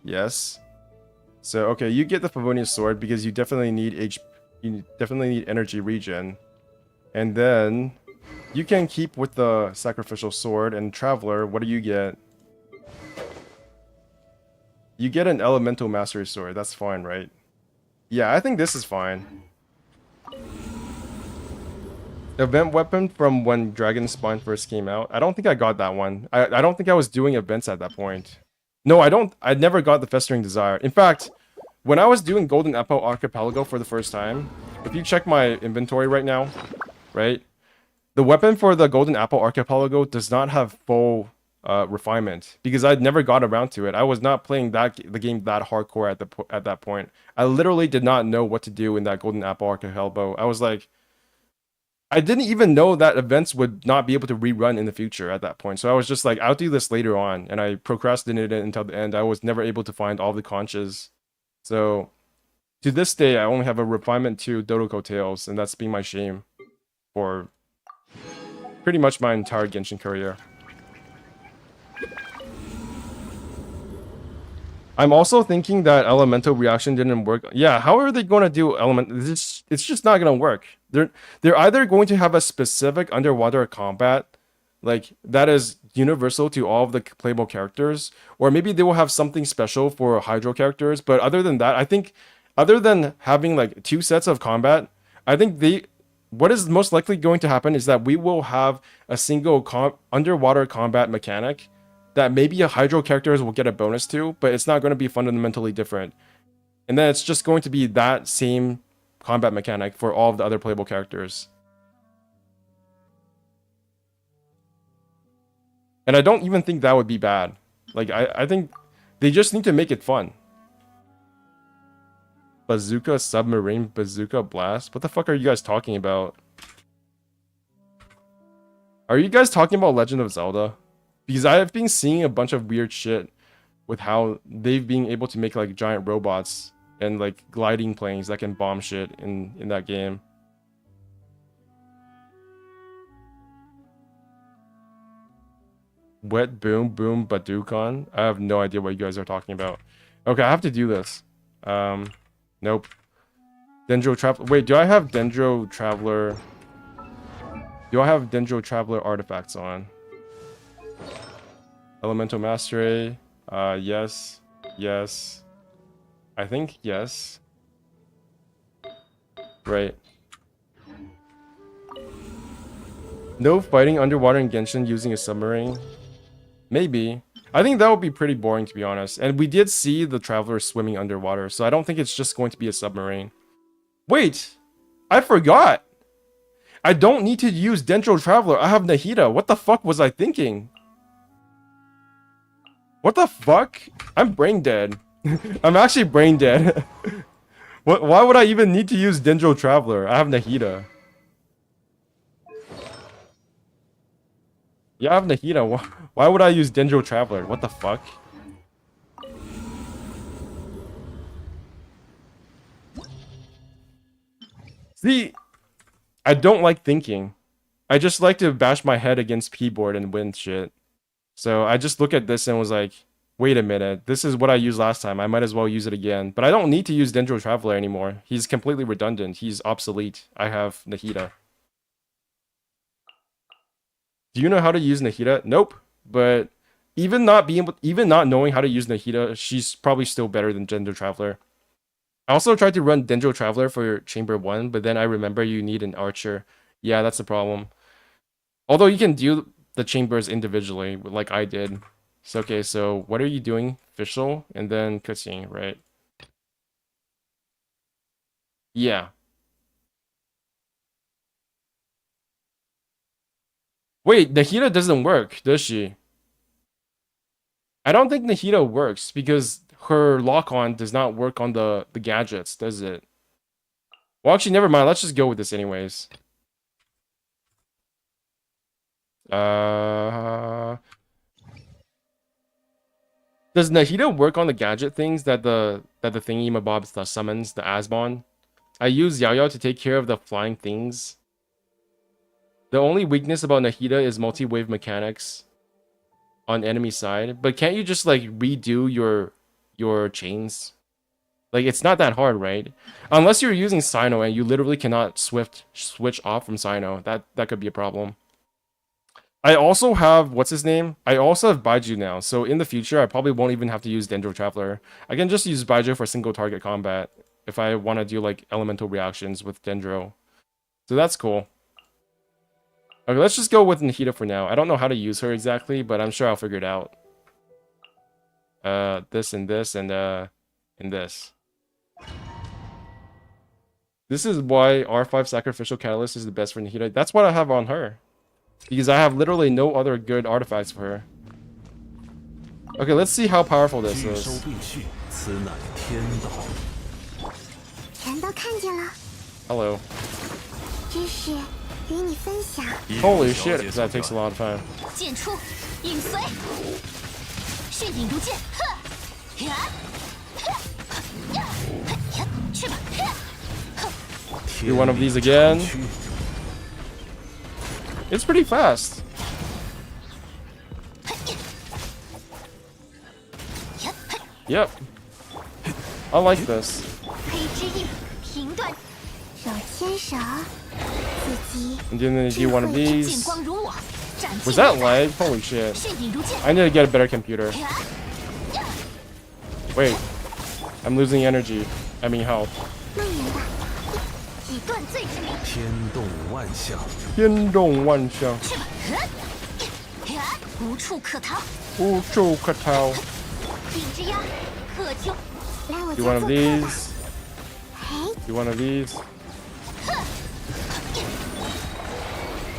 Speaker 1: Yes. So, okay, you get the Favonius sword because you definitely need energy regen. And then you can keep with the Sacrificial Sword and Traveler. What do you get? You get an Elemental Mastery sword. That's fine, right? Yeah, I think this is fine. Event weapon from when Dragon Spawn first came out. I don't think I got that one. I don't think I was doing events at that point. No, I never got the Festering Desire. In fact, when I was doing Golden Apple Archipelago for the first time, if you check my inventory right now, right? The weapon for the Golden Apple Archipelago does not have full refinement because I'd never got around to it. I was not playing the game that hardcore at that point. I literally did not know what to do in that Golden Apple Archipelago. I was like, I didn't even know that events would not be able to rerun in the future at that point. So I was just like, I'll do this later on. And I procrastinated it until the end. I was never able to find all the conches. So to this day, I only have a refinement 2 Dodoko Tails. And that's been my shame for pretty much my entire Genshin career. I'm also thinking that elemental reaction didn't work. Yeah, how are they going to do it's just not going to work. They're either going to have a specific underwater combat, like that is universal to all of the playable characters, or maybe they will have something special for hydro characters. But other than that, I think other than having like 2 sets of combat, I think what is most likely going to happen is that we will have a single underwater combat mechanic that maybe a hydro characters will get a bonus to, but it's not going to be fundamentally different. And then it's just going to be that same combat mechanic for all of the other playable characters. And I don't even think that would be bad. Like, I think they just need to make it fun. Bazooka, submarine, bazooka, blast? What the fuck are you guys talking about? Are you guys talking about Legend of Zelda? Because I have been seeing a bunch of weird shit with how they've been able to make like giant robots and like gliding planes that can bomb shit in that game. Wet boom boom Badukon? I have no idea what you guys are talking about. Okay, I have to do this. Nope. Dendro Traveler. Wait, do I have Dendro Traveler? Do I have Dendro Traveler artifacts on? Elemental Mastery. Yes. Yes. I think yes. Right. No fighting underwater in Genshin using a submarine? Maybe. I think that would be pretty boring, to be honest. And we did see the Traveler swimming underwater, so I don't think it's just going to be a submarine. Wait! I forgot! I don't need to use Dendro Traveler. I have Nahida. What the fuck was I thinking? What the fuck? I'm brain dead. I'm actually brain dead. Why would I even need to use Dendro Traveler? I have Nahida. Yeah, I have Nahida. Why would I use Dendro Traveler? What the fuck? See, I don't like thinking. I just like to bash my head against keyboard and win shit. So I just look at this and was like, wait a minute, this is what I used last time. I might as well use it again. But I don't need to use Dendro Traveler anymore. He's completely redundant. He's obsolete. I have Nahida. Do you know how to use Nahida? Nope. But even not knowing how to use Nahida, she's probably still better than Dendro Traveler. I also tried to run Dendro Traveler for Chamber 1, but then I remember you need an archer. Yeah, that's the problem. Although you can do the chambers individually, like I did. So, okay, so what are you doing? Official, and then cutscene, right? Yeah. Wait, Nahida doesn't work, does she? I don't think Nahida works because her lock-on does not work on the gadgets, does it? Well, actually, never mind. Let's just go with this anyways. Does Nahida work on the gadget things that the thingy mabob summons, the Asbon? I use Yao to take care of the flying things. The only weakness about Nahida is multi-wave mechanics on enemy side. But can't you just like redo your chains? Like it's not that hard, right? Unless you're using Sino and you literally cannot switch off from Sino. That could be a problem. I also have, what's his name? I also have Baiju now, so in the future, I probably won't even have to use Dendro Traveler. I can just use Baiju for single target combat if I want to do, like, elemental reactions with Dendro. So that's cool. Okay, let's just go with Nahida for now. I don't know how to use her exactly, but I'm sure I'll figure it out. This and this and this. This is why R5 Sacrificial Catalyst is the best for Nahida. That's what I have on her. Because I have literally no other good artifacts for her. Okay, let's see how powerful this is. Hello. Holy shit, that takes a lot of time. Do one of these again. It's pretty fast. Yep. I like this. And then they do one of these. Was that lag? Holy shit. I need to get a better computer. Wait. I'm losing energy. I mean health. 天动万象，天动万象，无处可逃，无处可逃。Do one of these. Do one of these.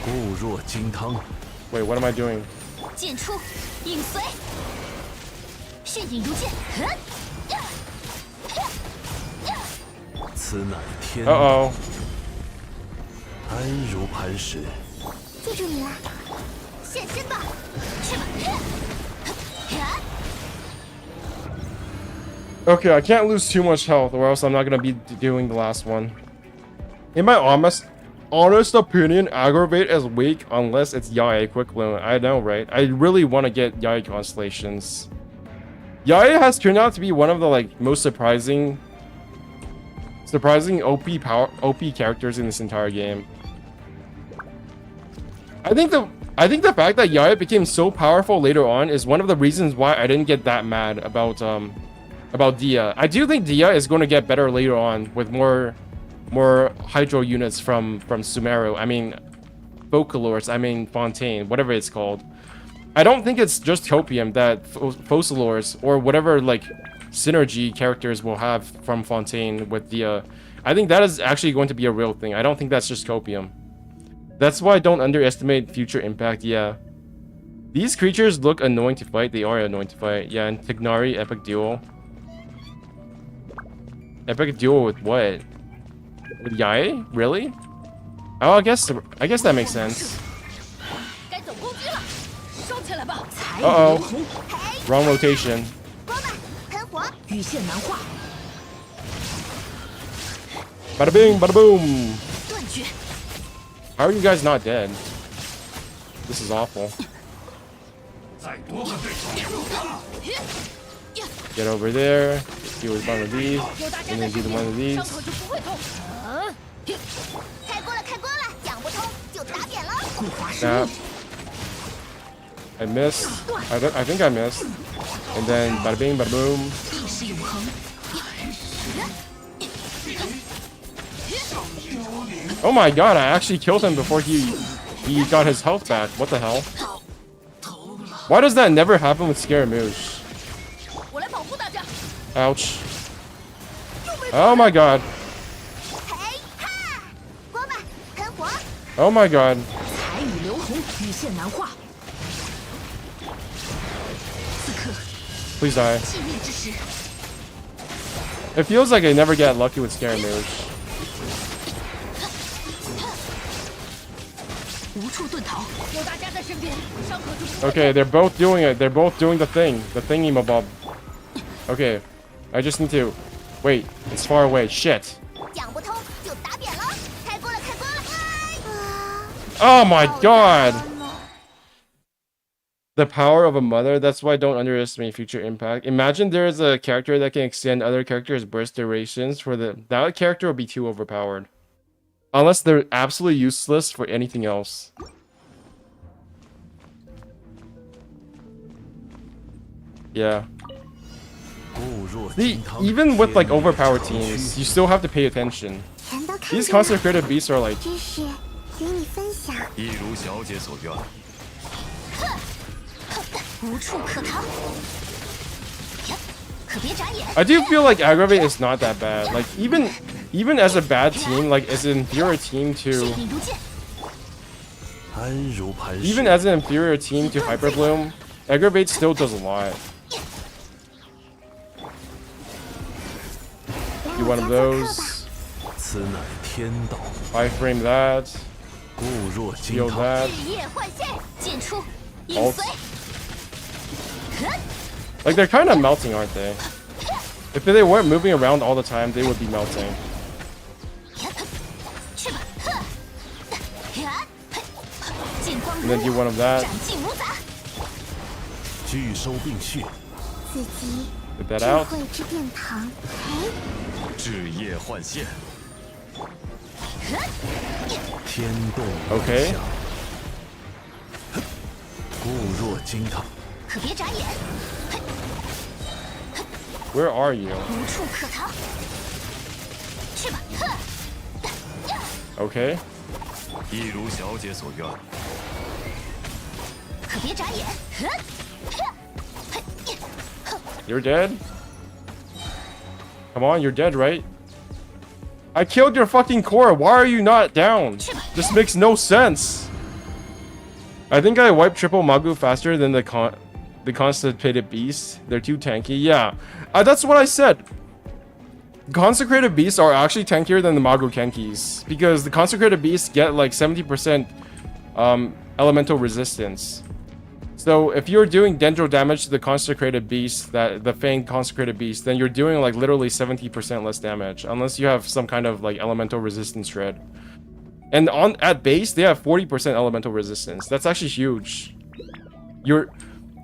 Speaker 1: 固若金汤。Wait, what am I doing? 剑出，影随，迅影如剑。此乃天。Uh-oh. 安如磐石。记住你了，现身吧，去吧。Okay, I can't lose too much health, or else I'm not gonna be doing the last one. In my honest opinion, Aggravate is weak unless it's Yae equivalent. I know, right? I really want to get Yae constellations. Yae has turned out to be one of the like most surprising OP characters in this entire game. I think the fact that Yae became so powerful later on is one of the reasons why I didn't get that mad about Dia. I do think Dia is going to get better later on with more hydro units from Sumeru. I mean Focalors, I mean Fontaine, whatever it's called. I don't think it's just Copium that Focalors or whatever like synergy characters will have from Fontaine with Dia. I think that is actually going to be a real thing. I don't think that's just Copium. That's why I don't underestimate future impact. Yeah. These creatures look annoying to fight. They are annoying to fight. Yeah, and Tignari, Epic Duel. Epic Duel with what? With Yae? Really? Oh, I guess that makes sense. Uh-oh. Wrong rotation. Bada bing, bada boom. How are you guys not dead? This is awful. Get over there. Do one of these, and then do one of these. Snap. I missed. I think I missed. And then bada bing, bada boom. Oh my god, I actually killed him before he got his health back. What the hell? Why does that never happen with Scaramouche? Ouch. Oh my god. Oh my god. Please die. It feels like I never get lucky with Scaramouche. Okay, they're both doing it. They're both doing the thing. The thingy-mabob. Okay. I just need to... Wait, it's far away. Shit. Oh my god! The power of a mother. That's why I don't underestimate future impact. Imagine there is a character that can extend other characters' burst durations for the... That character will be too overpowered. Unless they're absolutely useless for anything else. Yeah. Even with like overpowered teams, you still have to pay attention. These consecrated beasts are like... I do feel like Aggravate is not that bad. Like even as a bad team, like as an inferior team to... Even as an inferior team to Hyper Bloom, Aggravate still does a lot. Do one of those. Iframe that. Heal that. Ult. Like they're kind of melting, aren't they? If they weren't moving around all the time, they would be melting. And then do one of that. Get that out. Okay. Where are you? Okay. You're dead? Come on, you're dead, right? I killed your fucking core. Why are you not down? This makes no sense. I think I wiped triple Magu faster than the constipated beast. They're too tanky. Yeah, that's what I said. Consecrated beasts are actually tankier than the Magu Kenkis because the consecrated beasts get like 70% elemental resistance. So if you're doing dendro damage to the consecrated beast, the fanged consecrated beast, then you're doing like literally 70% less damage, unless you have some kind of like elemental resistance shred. And at base, they have 40% elemental resistance. That's actually huge.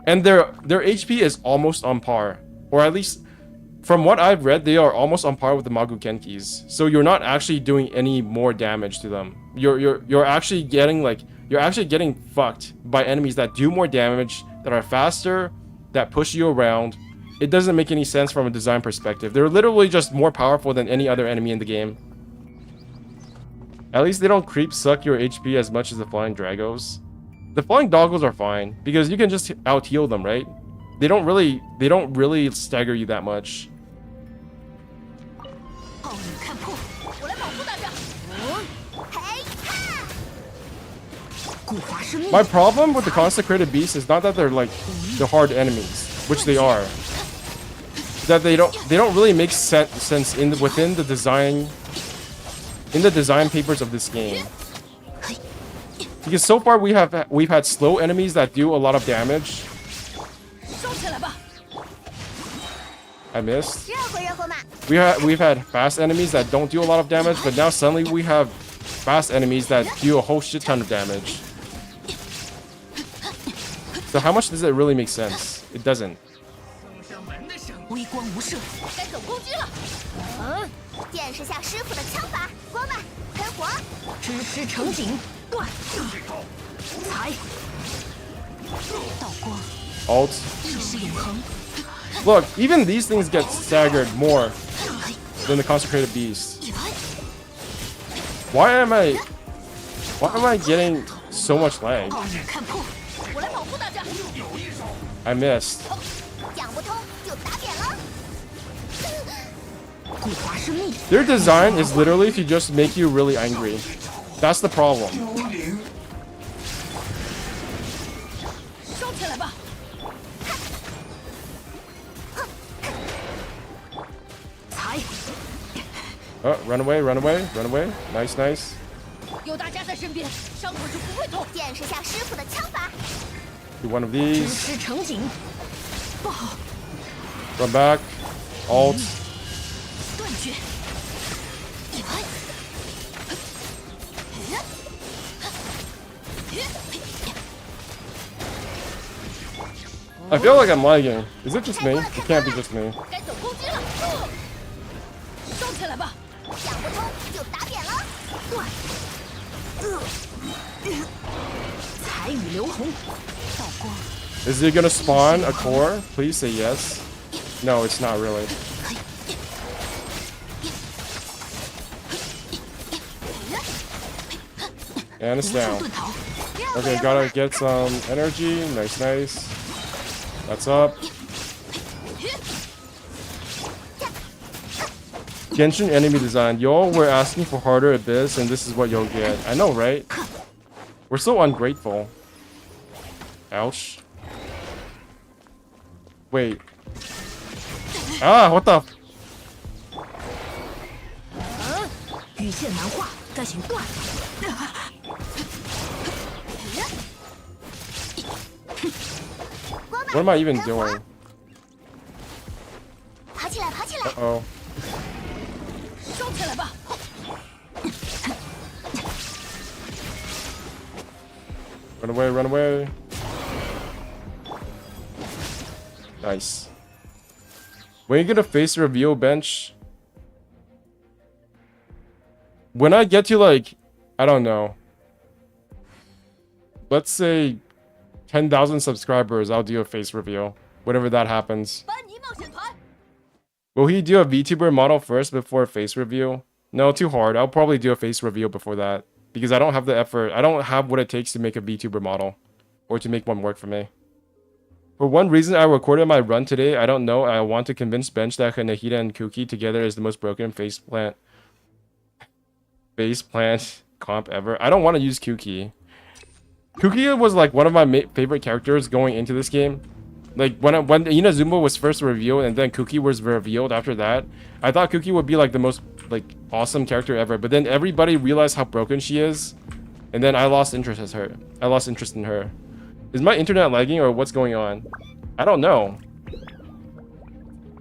Speaker 1: And their HP is almost on par, or at least from what I've read, they are almost on par with the Magu Kenkis. So you're not actually doing any more damage to them. You're actually getting like fucked by enemies that do more damage, that are faster, that push you around. It doesn't make any sense from a design perspective. They're literally just more powerful than any other enemy in the game. At least they don't creep suck your HP as much as the flying Dragos. The flying Doggos are fine because you can just out heal them, right? They don't really stagger you that much. My problem with the consecrated beasts is not that they're like the hard enemies, which they are. That they don't really make sense within the design papers of this game. Because so far we've had slow enemies that do a lot of damage. I missed. We've had fast enemies that don't do a lot of damage, but now suddenly we have fast enemies that do a whole shit ton of damage. So how much does it really make sense? It doesn't.
Speaker 2: 微光无射，该走攻击了。见识下师傅的枪法，光吧，喷火，知识成景，断，财，道光，
Speaker 1: Alt.
Speaker 2: 意识永恒。
Speaker 1: Look, even these things get staggered more than the consecrated beast. Why am I getting so much lag?
Speaker 2: 暴雨看破，我来保护大家。
Speaker 1: I missed.
Speaker 2: 讲不通就打扁了。固化生命，
Speaker 1: Their design is literally to just make you really angry. That's the problem.
Speaker 2: 收起来吧。 财，
Speaker 1: Oh, run away, run away, run away. Nice, nice.
Speaker 2: 有大家在身边，伤口就不会痛。见识下师傅的枪法，
Speaker 1: Do one of
Speaker 2: 知
Speaker 1: these.
Speaker 2: 识成景，不好，
Speaker 1: Run back. Alt.
Speaker 2: 断绝。
Speaker 1: I feel like I'm lagging. Is it just me? It can't be just me.
Speaker 2: 该走攻击了，收起来吧。讲不通就打扁了，断。彩雨流红，道光。
Speaker 1: Is it gonna spawn a core? Please say yes. No, it's not really. And it's down. Okay, gotta get some energy. Nice, nice. That's up. Genshin enemy design. Y'all were asking for harder abyss, and this is what you'll get. I know, right? We're so ungrateful. Ouch. Wait. Ah, what the?
Speaker 2: 羽线难画，该行断。
Speaker 1: What am I even doing?
Speaker 2: 爬起来，爬起来，
Speaker 1: Oh.
Speaker 2: 收起来吧。
Speaker 1: Run away, run away. Nice. When you get a face reveal bench, when I get to like, I don't know, let's say 10,000 subscribers, I'll do a face reveal. Whenever that happens.
Speaker 2: 班尼冒险团，
Speaker 1: Will he do a VTuber model first before a face reveal? No, too hard. I'll probably do a face reveal before that. Because I don't have the effort. I don't have what it takes to make a VTuber model. Or to make one work for me. For one reason I recorded my run today, I don't know. I want to convince Bench that Nahida and Kuki together is the most broken faceplant comp ever. I don't want to use Kuki. Kuki was like one of my favorite characters going into this game. Like when Inazuma was first revealed and then Kuki was revealed after that, I thought Kuki would be like the most like awesome character ever. But then everybody realized how broken she is, and then I lost interest in her. Is my internet lagging or what's going on? I don't know.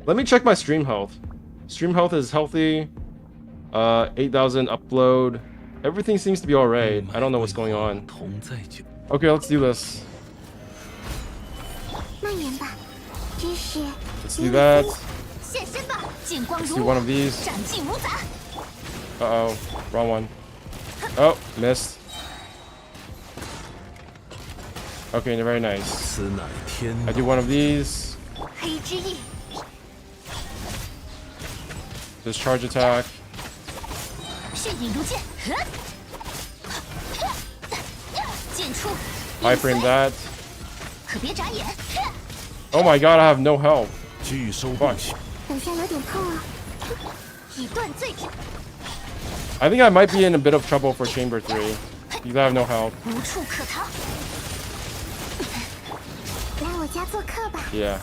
Speaker 1: Let me check my stream health. Stream health is healthy. 8,000 upload. Everything seems to be alright. I don't know what's going on. Okay, let's do this. Let's do that. Let's do one of these. Uh-oh. Wrong one. Oh, missed. Okay, very nice. I do one of these. Discharge attack. I frame that. Oh my god, I have no health. Fuck. I think I might be in a bit of trouble for Chamber 3. Because I have no health. Yeah.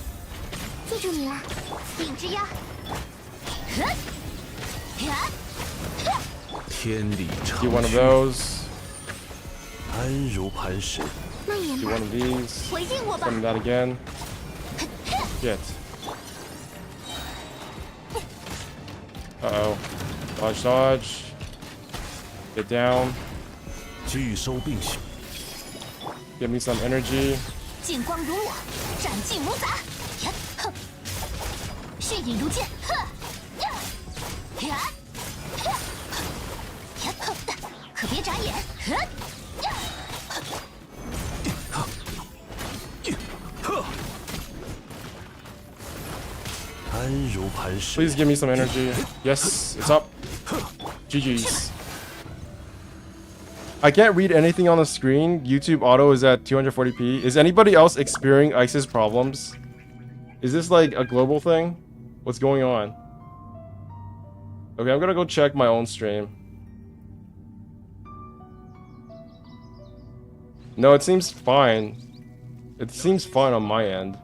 Speaker 1: Do one of those. Do one of these. From that again. Shit. Uh-oh. Dodge, dodge. Get down.
Speaker 3: 聚收并蓄。
Speaker 1: Give me some energy.
Speaker 2: 劲光如我，斩尽无杂。哼，血影如剑。哼，呀，可别眨眼。
Speaker 3: 安如磐石。
Speaker 1: Please give me some energy. Yes, it's up. GG's. I can't read anything on the screen. YouTube auto is at 240p. Is anybody else experiencing ISIS problems? Is this like a global thing? What's going on? Okay, I'm gonna go check my own stream. No, it seems fine. It seems fine on my end.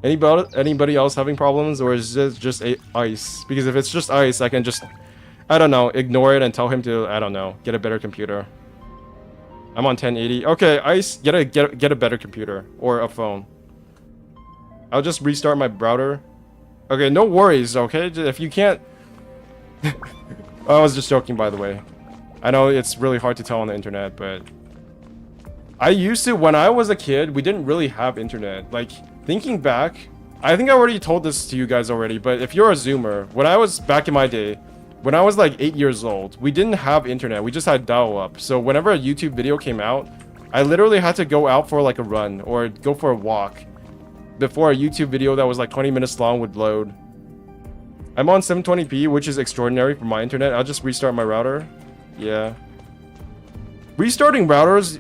Speaker 1: Anybody else having problems, or is it just ice? Because if it's just ice, I can just, I don't know, ignore it and tell him to, I don't know, get a better computer. I'm on 1080. Okay, ice, get a better computer or a phone. I'll just restart my router. Okay, no worries. Okay, if you can't. I was just joking, by the way. I know it's really hard to tell on the internet, but I used to, when I was a kid, we didn't really have internet. Like, thinking back, I think I already told this to you guys already, but if you're a Zoomer, when I was back in my day, when I was like 8 years old, we didn't have internet. We just had dial-up. So whenever a YouTube video came out, I literally had to go out for like a run or go for a walk before a YouTube video that was like 20 minutes long would load. I'm on 720p, which is extraordinary for my internet. I'll just restart my router. Yeah. Restarting routers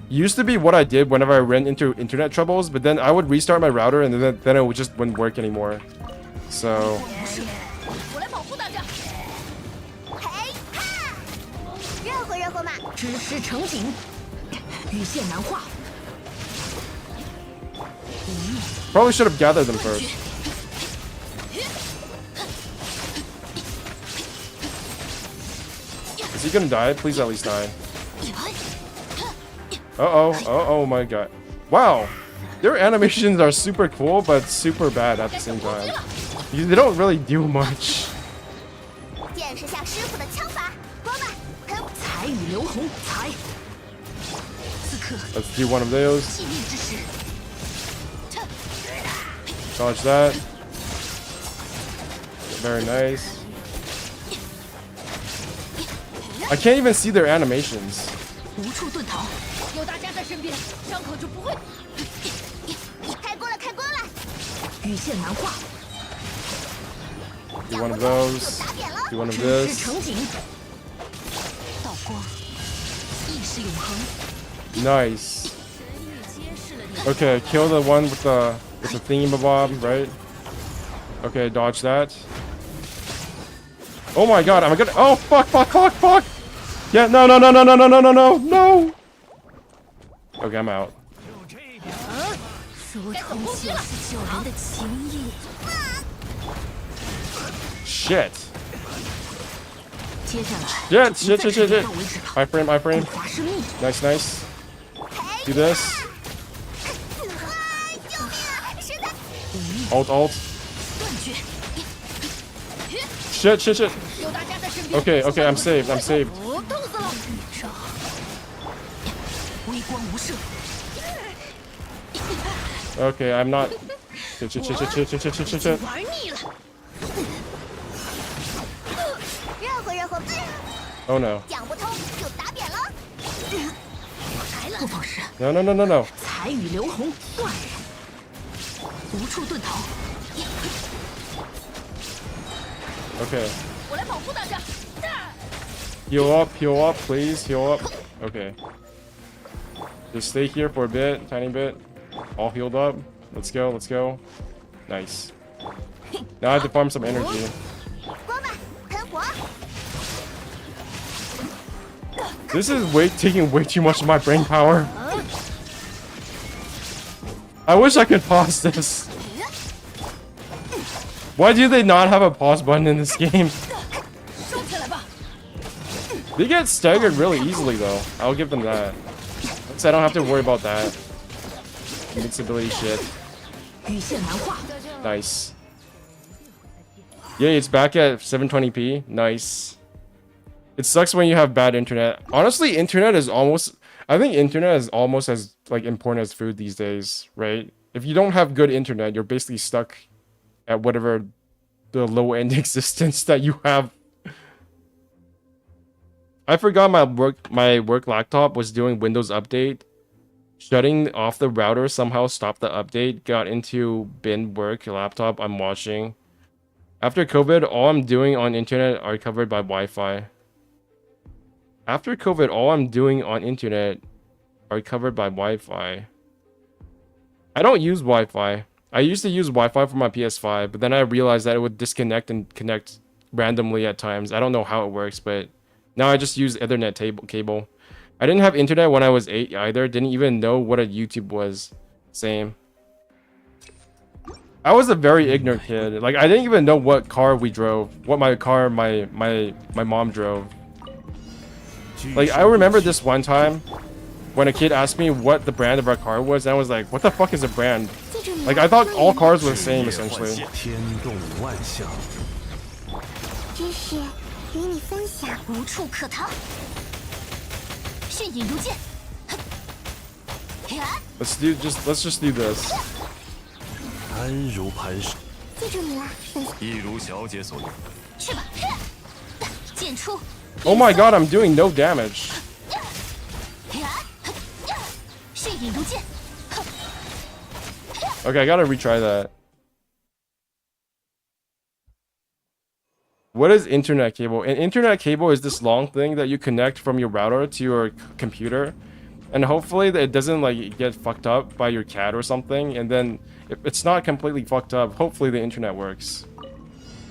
Speaker 1: used to be what I did whenever I ran into internet troubles, but then I would restart my router and then it just wouldn't work anymore. So... Probably should have gathered them first. Is he gonna die? Please at least die. Oh my god. Wow! Their animations are super cool, but super bad at the same time. They don't really do much. Let's do one of those. Dodge that. Very nice. I can't even see their animations. Do one of those. Do one of this. Nice. Okay, kill the one with the thingamabob, right? Okay, dodge that. Oh my god, am I gonna? Oh fuck! Yeah, no. Okay, I'm out. Shit. Shit. High frame. Nice. Do this. Alt. Shit. Okay, I'm saved. Okay, I'm not. Shit. Oh no. No. Okay. Heal up, please. Heal up. Okay. Just stay here for a bit, tiny bit. All healed up. Let's go. Nice. Now I have to farm some energy. This is taking way too much of my brain power. I wish I could pause this. Why do they not have a pause button in this game? They get staggered really easily though. I'll give them that. So I don't have to worry about that. Invincibility shit. Nice. Yay, it's back at 720p. Nice. It sucks when you have bad internet. Honestly, internet is almost... I think internet is almost as like important as food these days, right? If you don't have good internet, you're basically stuck at whatever the low-end existence that you have. I forgot my work laptop was doing Windows Update. Shutting off the router somehow stopped the update. Got into bin work laptop I'm watching. After COVID, all I'm doing on internet are covered by Wi-Fi. After COVID, all I'm doing on internet are covered by Wi-Fi. I don't use Wi-Fi. I used to use Wi-Fi for my PS5, but then I realized that it would disconnect and connect randomly at times. I don't know how it works, but now I just use Ethernet cable. I didn't have internet when I was 8 either. Didn't even know what a YouTube was. Same. I was a very ignorant kid. Like, I didn't even know what car we drove. What my mom drove. Like, I remember this one time when a kid asked me what the brand of our car was, and I was like, what the fuck is a brand? Like, I thought all cars were the same, essentially.
Speaker 2: 知识与你分享，无处可逃。迅影如剑。
Speaker 1: Let's just do this.
Speaker 3: 安如磐石。
Speaker 2: 记住你了，
Speaker 3: 一如小姐所言。
Speaker 2: 去吧，剑出。
Speaker 1: Oh my god, I'm doing no damage.
Speaker 2: 迅影如剑。
Speaker 1: Okay, I gotta retry that. What is internet cable? An internet cable is this long thing that you connect from your router to your computer, and hopefully that it doesn't like get fucked up by your cat or something. And then if it's not completely fucked up, hopefully the internet works.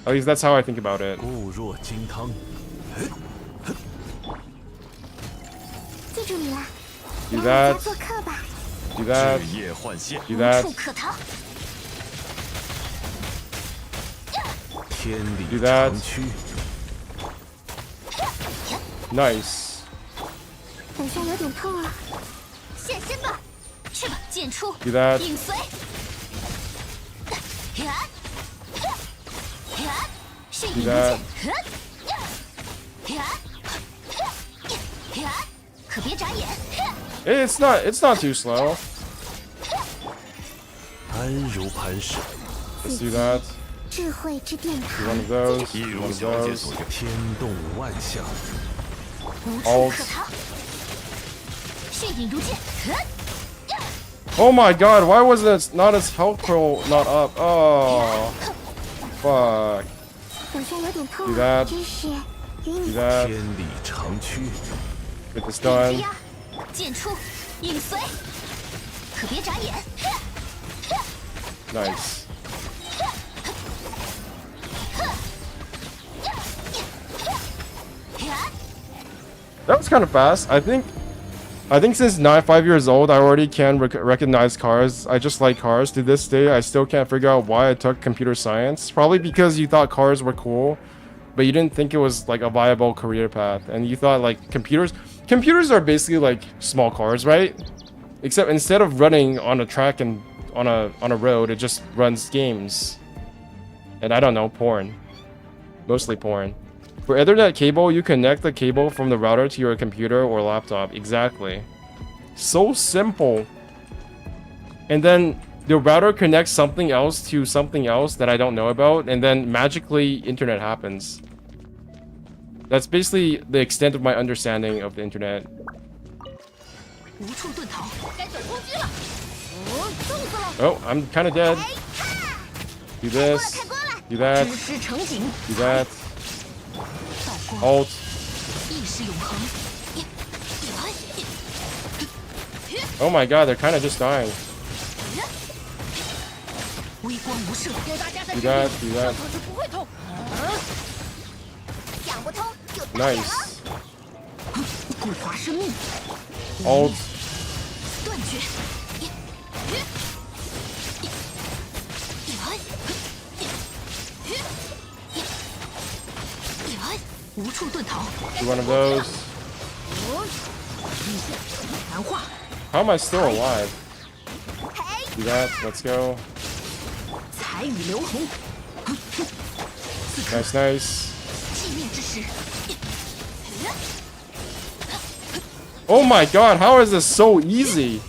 Speaker 1: At least that's how I think about it.
Speaker 3: 固若金汤。
Speaker 2: 记住你了，
Speaker 1: Do
Speaker 2: 来我
Speaker 1: that.
Speaker 2: 家做客吧。
Speaker 1: Do that.
Speaker 3: 日夜换线，
Speaker 1: Do
Speaker 2: 无
Speaker 1: that.
Speaker 2: 处可逃。
Speaker 3: 天理
Speaker 1: Do that.
Speaker 3: 长驱。
Speaker 1: Nice.
Speaker 2: 好像有点痛啊。现身吧，去吧，剑出。
Speaker 1: Do that.
Speaker 2: 影随。迅影如剑。可别眨眼。
Speaker 1: It's not too slow.
Speaker 3: 安如磐石。
Speaker 1: Let's do that.
Speaker 2: 智慧之殿
Speaker 1: Do
Speaker 2: 堂
Speaker 1: one，of those.
Speaker 3: 一
Speaker 1: Do
Speaker 3: 如
Speaker 1: one of
Speaker 3: 小姐
Speaker 1: those.
Speaker 3: 所言，天动万象。
Speaker 2: 无处可逃。迅影如剑。
Speaker 1: Oh my god, why was it not its health curl not up? Oh. Fuck.
Speaker 2: 好像有点痛
Speaker 1: Do
Speaker 2: 啊。
Speaker 1: that.
Speaker 2: 知识与
Speaker 1: Do
Speaker 2: 你
Speaker 1: that.
Speaker 3: 天理长驱。
Speaker 1: Get this
Speaker 2: 这
Speaker 1: done.
Speaker 2: 样，剑出，影随，可别眨眼。
Speaker 1: Nice. That was kind of fast. I think since 5 years old, I already can recognize cars. I just like cars. To this day, I still can't figure out why I took computer science. Probably because you thought cars were cool, but you didn't think it was like a viable career path. And you thought like computers are basically like small cars, right? Except instead of running on a track and on a road, it just runs games. And I don't know, porn. Mostly porn. For Ethernet cable, you connect the cable from the router to your computer or laptop. Exactly. So simple. And then the router connects something else to something else that I don't know about, and then magically internet happens. That's basically the extent of my understanding of the internet.
Speaker 2: 无处遁逃，该走空狙了。冻死了。
Speaker 1: Oh, I'm kind of dead. Do this. Do that.
Speaker 2: 知识成景，
Speaker 1: Do that.
Speaker 2: 道光
Speaker 1: Alt.
Speaker 2: 意识永恒。
Speaker 1: Oh my god, they're kind of just dying.
Speaker 2: 微光无射，给大家
Speaker 1: Do that. Do that.
Speaker 2: 是不会痛。想不通就打脸了。
Speaker 1: Nice.
Speaker 2: 鬼华生命，
Speaker 1: Alt.
Speaker 2: 断绝。无处遁逃。
Speaker 1: Do one of those.
Speaker 2: 谈话。
Speaker 1: How am I still alive? Do that. Let's go.
Speaker 2: 彩雨流红。
Speaker 1: Nice, nice.
Speaker 2: 寂灭之时。
Speaker 1: Oh my god, how is this so easy?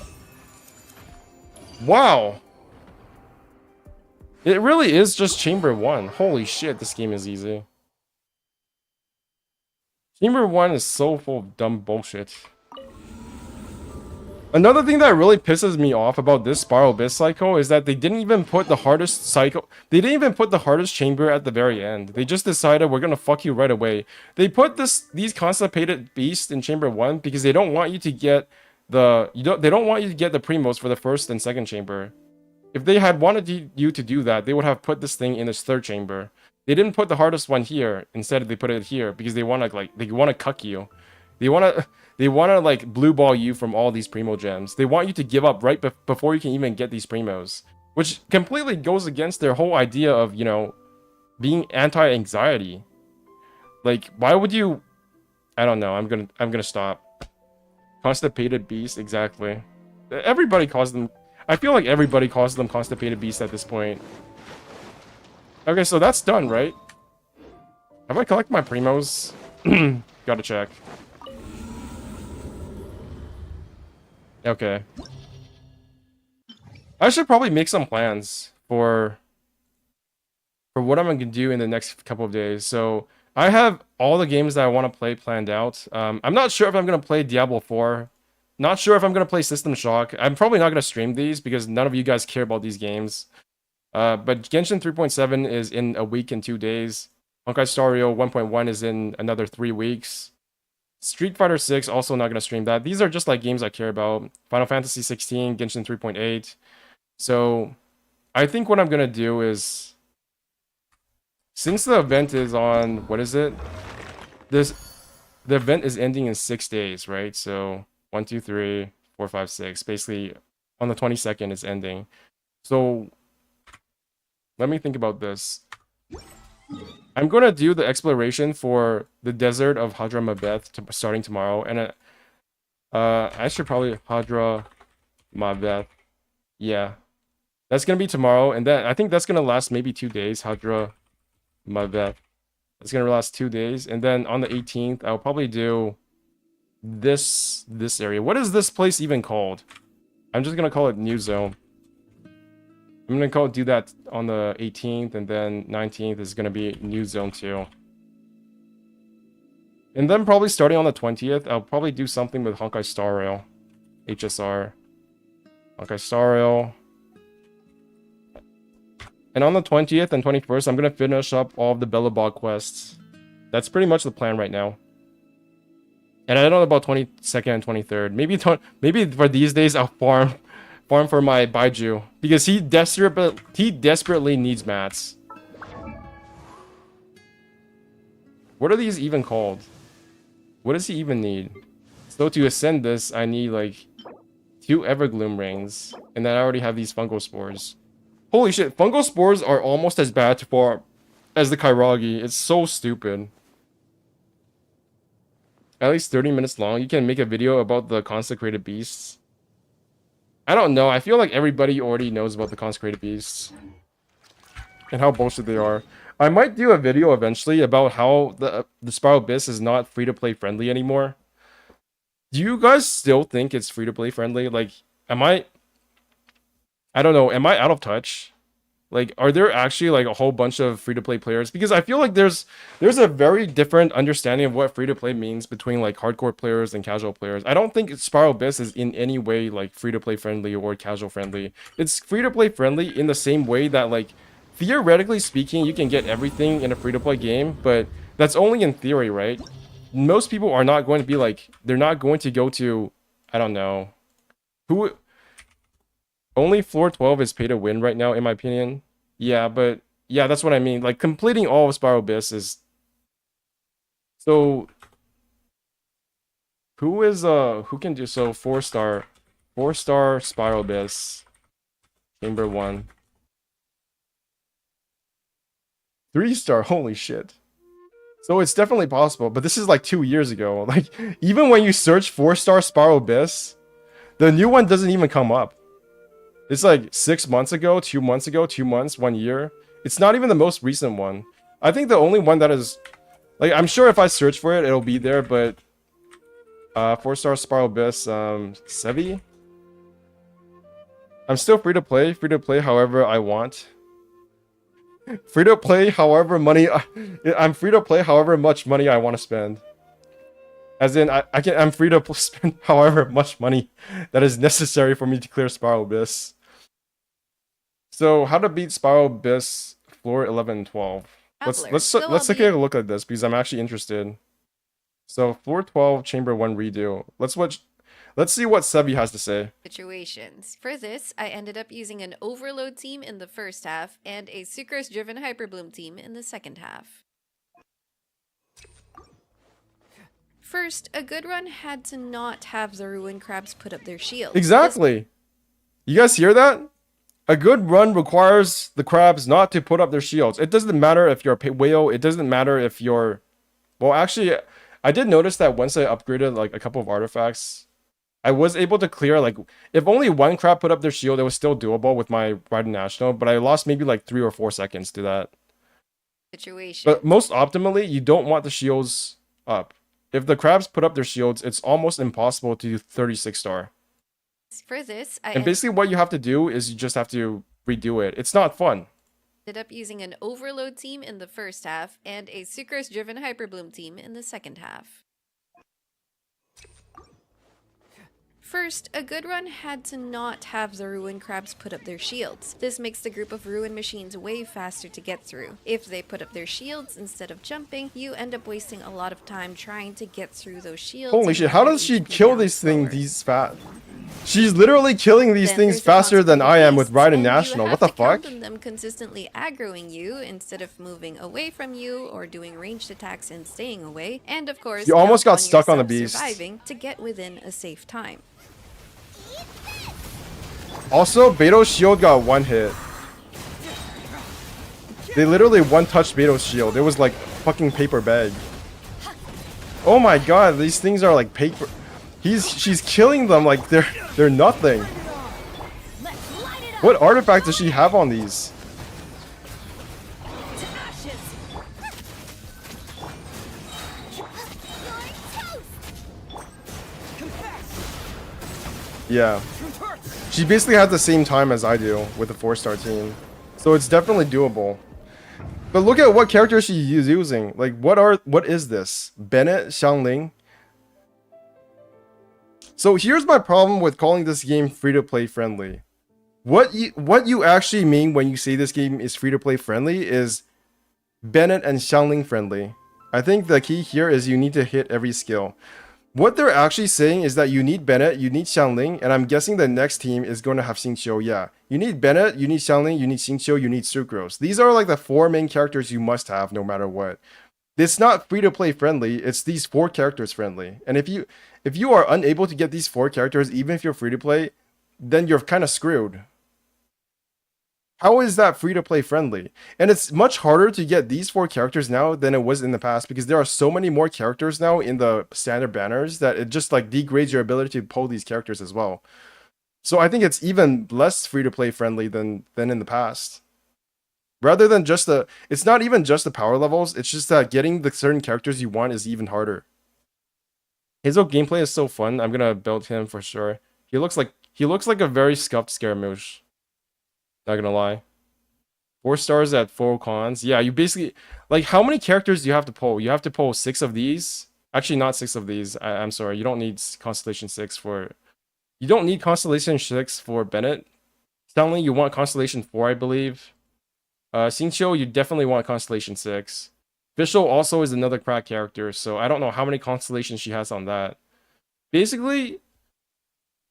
Speaker 1: Wow. It really is just chamber 1. Holy shit, this game is easy. Chamber 1 is so full of dumb bullshit. Another thing that really pisses me off about this Spiral Abyss cycle is that they didn't even put the hardest cycle. They didn't even put the hardest chamber at the very end. They just decided we're gonna fuck you right away. They put these constipated beasts in chamber 1 because they don't want you to get they don't want you to get the primos for the first and second chamber. If they had wanted you to do that, they would have put this thing in its third chamber. They didn't put the hardest one here. Instead, they put it here because they want to cuck you. They want to like blue ball you from all these primo gems. They want you to give up right before you can even get these primos, which completely goes against their whole idea of, you know, being anti-anxiety. Like, why would you? I don't know. I'm gonna stop. Constipated beast, exactly. Everybody calls them. I feel like everybody calls them constipated beasts at this point. Okay, so that's done, right? Have I collected my primos? Gotta check. Okay. I should probably make some plans for what I'm gonna do in the next couple of days. So I have all the games that I want to play planned out. I'm not sure if I'm gonna play Diablo 4. Not sure if I'm gonna play System Shock. I'm probably not gonna stream these because none of you guys care about these games. But Genshin 3.7 is in a week and 2 days. Honkai Star Rail 1.1 is in another 3 weeks. Street Fighter 6, also not going to stream that. These are just like games I care about. Final Fantasy 16, Genshin 3.8. So I think what I'm going to do is, since the event is on, what is it? The event is ending in 6 days, right? So 1, 2, 3, 4, 5, 6. Basically, on the 22nd, it's ending. So let me think about this. I'm going to do the exploration for the desert of Hadra Mabeth starting tomorrow. And I should probably Hadra Mabeth. Yeah. That's going to be tomorrow. And then I think that's going to last maybe 2 days. Hadra Mabeth. It's going to last 2 days. And then on the 18th, I'll probably do this area. What is this place even called? I'm just going to call it New Zone. I'm going to do that on the 18th, and then 19th is going to be New Zone 2. And then probably starting on the 20th, I'll probably do something with Honkai Star Rail. HSR. Honkai Star Rail. And on the 20th and 21st, I'm going to finish up all of the Bellabog quests. That's pretty much the plan right now. And I don't know about 22nd and 23rd. Maybe for these days, I'll farm for my Baiju, because he desperately needs mats. What are these even called? What does he even need? So to ascend this, I need like 2 Evergloom rings, and then I already have these fungal spores. Holy shit, fungal spores are almost as bad to farm as the Kairagi. It's so stupid. At least 30 minutes long. You can make a video about the consecrated beasts. I don't know. I feel like everybody already knows about the consecrated beasts and how bullshit they are. I might do a video eventually about how the Spiral Abyss is not free-to-play friendly anymore. Do you guys still think it's free-to-play friendly? Like, I don't know. Am I out of touch? Like, are there actually like a whole bunch of free-to-play players? Because I feel like there's a very different understanding of what free-to-play means between like hardcore players and casual players. I don't think Spiral Abyss is in any way like free-to-play friendly or casual friendly. It's free-to-play friendly in the same way that, like, theoretically speaking, you can get everything in a free-to-play game, but that's only in theory, right? Most people are not going to be like, they're not going to go to, I don't know, only floor 12 is pay to win right now, in my opinion. Yeah, but yeah, that's what I mean. Like, completing all of Spiral Abyss is... So, who can do... So, 4-star Spiral Abyss. Chamber 1. 3-star, holy shit. So it's definitely possible, but this is like 2 years ago. Like, even when you search 4-star Spiral Abyss, the new one doesn't even come up. It's like 6 months ago, 2 months ago, 2 months, 1 year. It's not even the most recent one. I think the only one that is... Like, I'm sure if I search for it, it'll be there, but... 4-star Spiral Abyss, Sevi. I'm still free to play however I want. Free to play however money I'm free to play however much money I want to spend. As in, I'm free to spend however much money that is necessary for me to clear Spiral Abyss. So, how to beat Spiral Abyss floor 11 and 12. Let's take a look at this because I'm actually interested. So, floor 12, chamber 1 redo. Let's see what Sevi has to say.
Speaker 4: Situations. For this, I ended up using an overload team in the first half and a sucrose-driven hyperbloom team in the second half. First, a good run had to not have the ruin crabs put up their shields.
Speaker 1: Exactly. You guys hear that? A good run requires the crabs not to put up their shields. It doesn't matter if you're a whale. It doesn't matter if you're... Well, actually, I did notice that once I upgraded like a couple of artifacts, I was able to clear, like, if only one crab put up their shield, it was still doable with my Raiden National, but I lost maybe like 3 or 4 seconds to that.
Speaker 4: Situation.
Speaker 1: But most optimally, you don't want the shields up. If the crabs put up their shields, it's almost impossible to do 36-star.
Speaker 4: For this,
Speaker 1: And basically what you have to do is you just have to redo it. It's not fun.
Speaker 4: Ended up using an overload team in the first half and a sucrose-driven hyperbloom team in the second half. First, a good run had to not have the ruin crabs put up their shields. This makes the group of ruin machines way faster to get through. If they put up their shields instead of jumping, you end up wasting a lot of time trying to get through those shields.
Speaker 1: Holy shit, how does she kill these things fast? She's literally killing these things faster than I am with Raiden National. What the fuck?
Speaker 4: Them consistently aggroing you instead of moving away from you or doing ranged attacks and staying away. And of course,
Speaker 1: you almost got stuck on the beast.
Speaker 4: Surviving to get within a safe time.
Speaker 1: Also, Beto's shield got one hit. They literally one-touched Beto's shield. It was like fucking paper bag. Oh my god, these things are like paper. She's killing them like they're nothing. What artifact does she have on these? Yeah. She basically has the same time as I do with the 4-star team. So it's definitely doable. But look at what characters she's using. Like, what is this? Bennett, Xiangling. So here's my problem with calling this game free-to-play friendly. What you actually mean when you say this game is free-to-play friendly is Bennett and Xiangling friendly. I think the key here is you need to hit every skill. What they're actually saying is that you need Bennett, you need Xiangling, and I'm guessing the next team is going to have Xingqiu. Yeah, you need Bennett, you need Xiangling, you need Xingqiu, you need Sucrose. These are like the 4 main characters you must have no matter what. It's not free-to-play friendly, it's these 4 characters friendly. And if you are unable to get these 4 characters, even if you're free-to-play, then you're kind of screwed. How is that free-to-play friendly? And it's much harder to get these 4 characters now than it was in the past because there are so many more characters now in the standard banners that it just like degrades your ability to pull these characters as well. So I think it's even less free-to-play friendly than in the past. Rather than just it's not even just the power levels, it's just that getting the certain characters you want is even harder. Hazel gameplay is so fun. I'm gonna build him for sure. He looks like a very scuffed Scaramouche. Not gonna lie. 4 stars at 4 cons. Yeah, you basically like how many characters do you have to pull? You have to pull 6 of these. Actually, not 6 of these. I'm sorry. You don't need Constellation 6 for. You don't need Constellation 6 for Bennett. Stanley, you want Constellation 4, I believe. Xingqiu, you definitely want Constellation 6. Fischl also is another crack character, so I don't know how many constellations she has on that. Basically,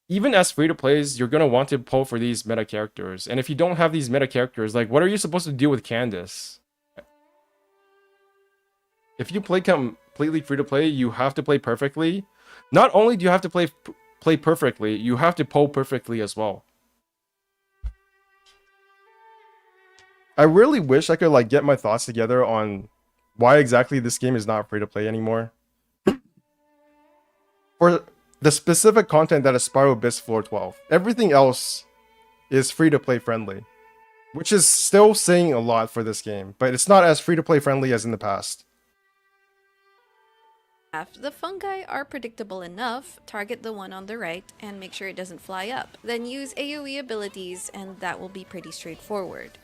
Speaker 1: even as free-to-plays, you're going to want to pull for these meta characters. And if you don't have these meta characters, like, what are you supposed to do with Candace? If you play completely free-to-play, you have to play perfectly. Not only do you have to play perfectly, you have to pull perfectly as well. I really wish I could, like, get my thoughts together on why exactly this game is not free-to-play anymore. For the specific content that is Spiral Abyss Floor 12. Everything else is free-to-play friendly. Which is still saying a lot for this game. But it's not as free-to-play friendly as in the past.
Speaker 4: The fungi are predictable enough. Target the one on the right and make sure it doesn't fly up. Then use AoE abilities and that will be pretty straightforward.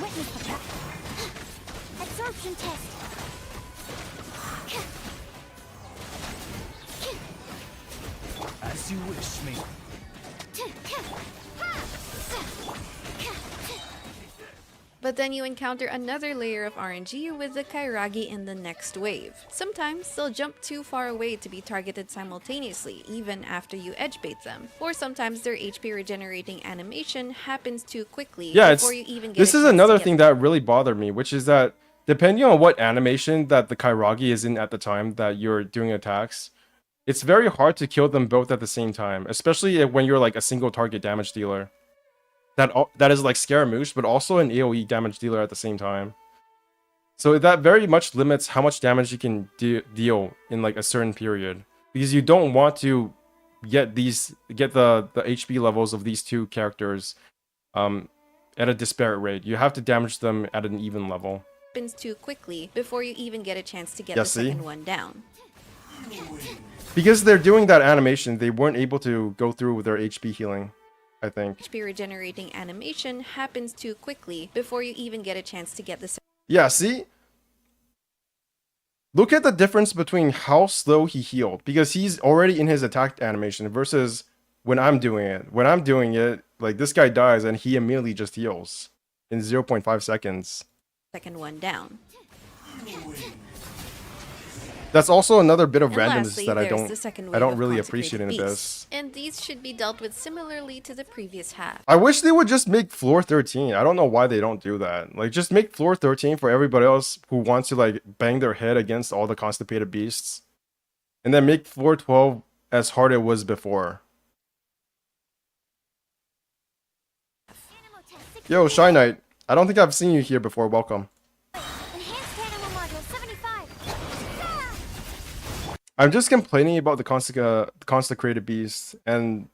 Speaker 2: Witness the absorption test.
Speaker 5: As you wish, me.
Speaker 4: But then you encounter another layer of RNG with the Kairagi in the next wave. Sometimes they'll jump too far away to be targeted simultaneously, even after you edge bait them. Or sometimes their HP regenerating animation happens too quickly before you even get
Speaker 1: this
Speaker 4: a
Speaker 1: is
Speaker 4: chance
Speaker 1: another
Speaker 4: to
Speaker 1: thing that really bothered me, which is that depending on what animation that the Kairagi is in at the time that you're doing attacks, it's very hard to kill them both at the same time, especially when you're like a single target damage dealer. That is like Scaramouche, but also an AoE damage dealer at the same time. So that very much limits how much damage you can deal in like a certain period, because you don't want to get the HP levels of these two characters at a disparate rate. You have to damage them at an even level.
Speaker 4: happens too quickly before you even get a chance to get the second one down.
Speaker 1: Because they're doing that animation, they weren't able to go through with their HP healing, I think.
Speaker 4: HP regenerating animation happens too quickly before you even get a chance to get the
Speaker 1: Yeah, see? Look at the difference between how slow he healed, because he's already in his attack animation, versus when I'm doing it. When I'm doing it, like, this guy dies and he immediately just heals in 0.5 seconds.
Speaker 4: second one down.
Speaker 1: That's also another bit of
Speaker 4: And
Speaker 1: randomness
Speaker 4: lastly,
Speaker 1: that I
Speaker 4: there's the second
Speaker 1: don't
Speaker 4: wave of
Speaker 1: really
Speaker 4: consecrated
Speaker 1: appreciate in
Speaker 4: beasts.
Speaker 1: Abyss.
Speaker 4: And these should be dealt with similarly to the previous half.
Speaker 1: I wish they would just make floor 13. I don't know why they don't do that. Like, just make floor 13 for everybody else who wants to, like, bang their head against all the constipated beasts. And then make floor 12 as hard it was before. Yo, Shy Knight. I don't think I've seen you here before. Welcome.
Speaker 2: Enhanced animal module 75.
Speaker 1: I'm just complaining about the consecrated beasts and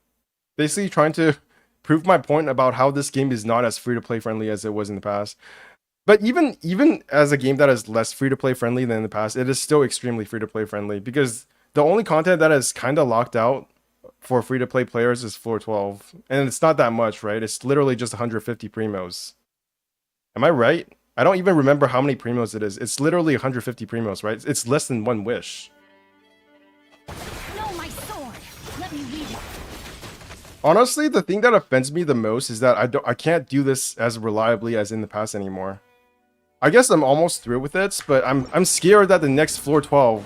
Speaker 1: basically trying to prove my point about how this game is not as free-to-play friendly as it was in the past. But even as a game that is less free-to-play friendly than in the past, it is still extremely free-to-play friendly, because the only content that is kind of locked out for free-to-play players is floor 12. And it's not that much, right? It's literally just 150 primos. Am I right? I don't even remember how many primos it is. It's literally 150 primos, right? It's less than one wish.
Speaker 2: No, my sword. Let me read it.
Speaker 1: Honestly, the thing that offends me the most is that I can't do this as reliably as in the past anymore. I guess I'm almost through with it, but I'm scared that the next floor 12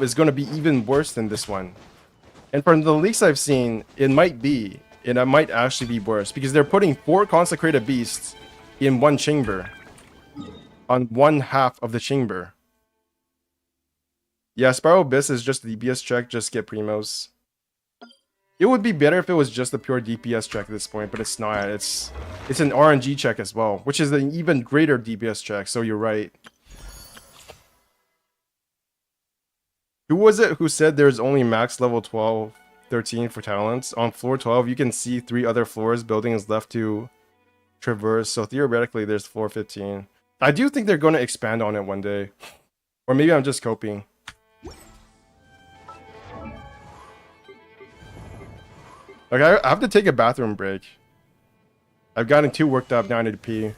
Speaker 1: is going to be even worse than this one. And from the leaks I've seen, it might be, and it might actually be worse, because they're putting 4 consecrated beasts in one chamber, on one half of the chamber. Yeah, Spiral Abyss is just a DPS check, just get primos. It would be better if it was just a pure DPS check at this point, but it's not. It's an RNG check as well, which is an even greater DPS check, so you're right. Who was it who said there's only max level 12, 13 for talents? On floor 12, you can see 3 other floors, buildings left to traverse, so theoretically there's floor 15. I do think they're going to expand on it one day. Or maybe I'm just coping. Like, I have to take a bathroom break. I've gotten too worked up, now I need to pee.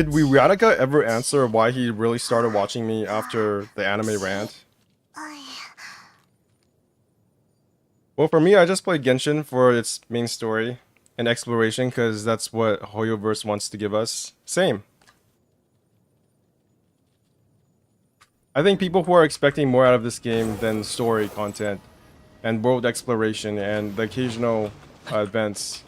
Speaker 1: Did Wiatica ever answer why he really started watching me after the anime rant? Well, for me, I just played Genshin for its main story and exploration because that's what Hoyoverse wants to give us. Same. I think people who are expecting more out of this game than story content and world exploration and the occasional events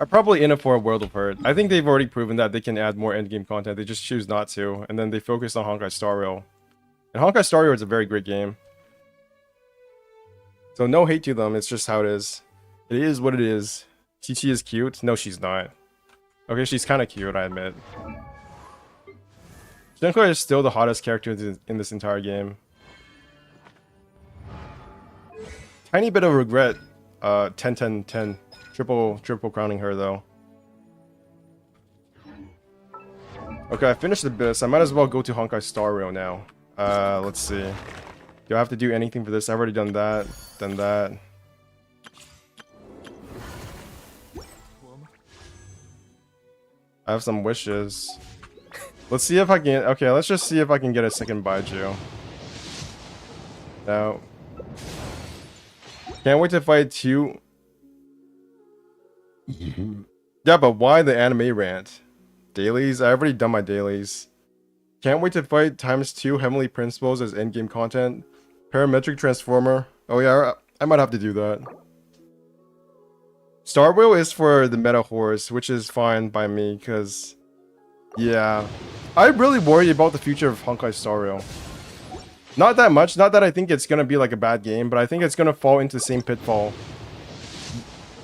Speaker 1: are probably in it for a world of hurt. I think they've already proven that they can add more endgame content. They just choose not to, and then they focus on Honkai Star Rail. And Honkai Star Rail is a very great game. So no hate to them, it's just how it is. It is what it is. Chi-Chi is cute? No, she's not. Okay, she's kind of cute, I admit. Junko is still the hottest character in this entire game. Tiny bit of regret, 10-10-10. Triple crowning her, though. Okay, I finished the Abyss. I might as well go to Honkai Star Rail now. Let's see. Do I have to do anything for this? I've already done that. Done that. I have some wishes. Let's see if I can... Okay, let's just see if I can get a second Baiju. No. Can't wait to fight 2... Yeah, but why the anime rant? Dailies? I already done my dailies. Can't wait to fight ×2 Heavenly Principles as endgame content. Parametric Transformer. Oh yeah, I might have to do that. Star Wheel is for the meta horse, which is fine by me, because... Yeah. I really worry about the future of Honkai Star Rail. Not that much, not that I think it's gonna be like a bad game, but I think it's gonna fall into the same pitfall.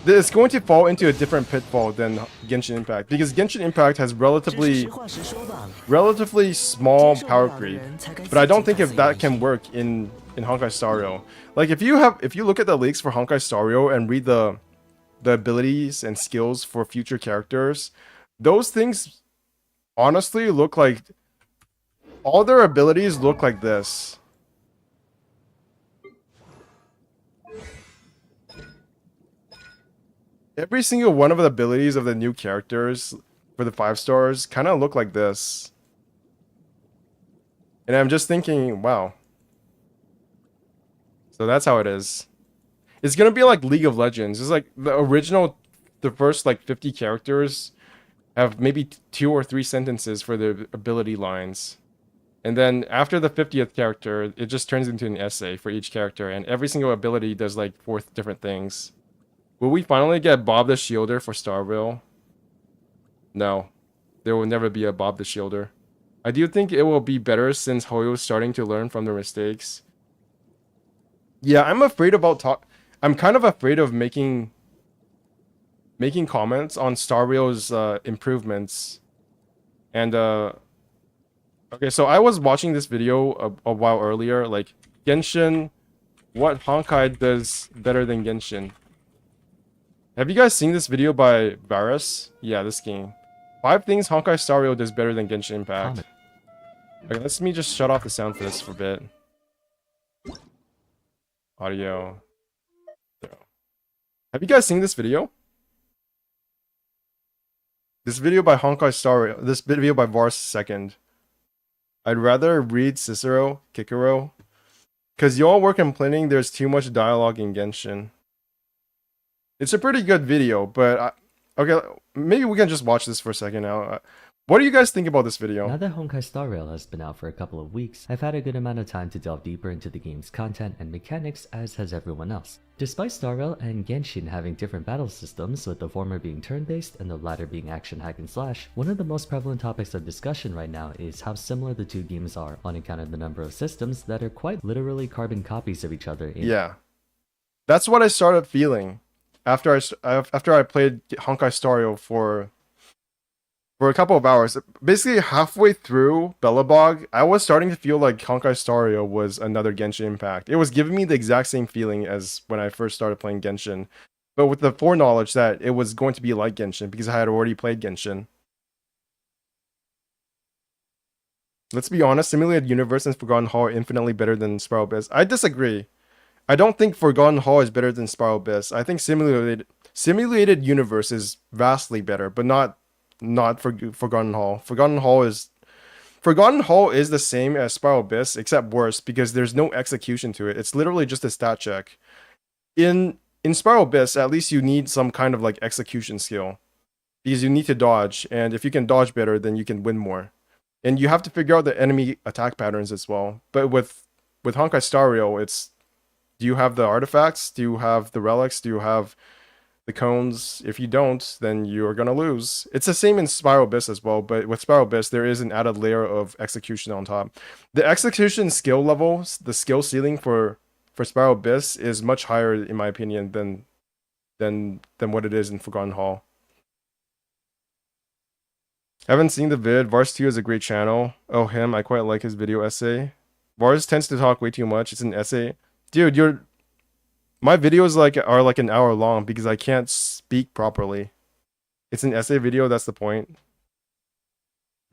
Speaker 1: It's going to fall into a different pitfall than Genshin Impact, because Genshin Impact has relatively small power creep, but I don't think if that can work in Honkai Star Rail. Like if you look at the leaks for Honkai Star Rail and read the abilities and skills for future characters, those things honestly look like all their abilities look like this. Every single one of the abilities of the new characters for the 5 stars kind of look like this. And I'm just thinking, wow. So that's how it is. It's gonna be like League of Legends. It's like the first like 50 characters have maybe 2 or 3 sentences for their ability lines. And then after the 50th character, it just turns into an essay for each character. And every single ability does like 4 different things. Will we finally get Bob the Shielder for Star Rail? No. There will never be a Bob the Shielder. I do think it will be better since Hoyo is starting to learn from their mistakes. Yeah, I'm afraid about I'm kind of afraid of making comments on Star Rail's improvements. And okay, so I was watching this video a while earlier, like Genshin, what Honkai does better than Genshin. Have you guys seen this video by Varus? Yeah, this game. 5 things Honkai Star Rail does better than Genshin Impact. Okay, let me just shut off the sound for this for a bit. Audio. Have you guys seen this video? This video by Honkai Star Rail. This video by Varus 2nd. I'd rather read Cicero, Kikero. Because y'all were complaining there's too much dialogue in Genshin. It's a pretty good video, but okay, maybe we can just watch this for a second now. What do you guys think about this video?
Speaker 5: Now that Honkai Star Rail has been out for a couple of weeks, I've had a good amount of time to delve deeper into the game's content and mechanics, as has everyone else. Despite Star Rail and Genshin having different battle systems, with the former being turn-based and the latter being action hack and slash, one of the most prevalent topics of discussion right now is how similar the two games are, on account of the number of systems that are quite literally carbon copies of each other.
Speaker 1: Yeah, that's what I started feeling after I played Honkai Star Rail for a couple of hours. Basically halfway through Belobog, I was starting to feel like Honkai Star Rail was another Genshin Impact. It was giving me the exact same feeling as when I first started playing Genshin, but with the foreknowledge that it was going to be like Genshin because I had already played Genshin. Let's be honest, Simulated Universe and Forgotten Hall are infinitely better than Spiral Abyss. I disagree. I don't think Forgotten Hall is better than Spiral Abyss. I think Simulated Universe is vastly better, but not not for Forgotten Hall. Forgotten Hall is the same as Spiral Abyss, except worse because there's no execution to it. It's literally just a stat check. In Spiral Abyss, at least you need some kind of like execution skill because you need to dodge, and if you can dodge better, then you can win more. And you have to figure out the enemy attack patterns as well. But with Honkai Star Rail, it's, do you have the artifacts? Do you have the relics? Do you have the cones? If you don't, then you're gonna lose. It's the same in Spiral Abyss as well, but with Spiral Abyss, there is an added layer of execution on top. The execution skill levels, the skill ceiling for Spiral Abyss is much higher, in my opinion, than what it is in Forgotten Hall. Haven't seen the vid. Vars2 is a great channel. Oh, him. I quite like his video essay. Vars tends to talk way too much. It's an essay. Dude, my videos are like an hour long because I can't speak properly. It's an essay video, that's the point.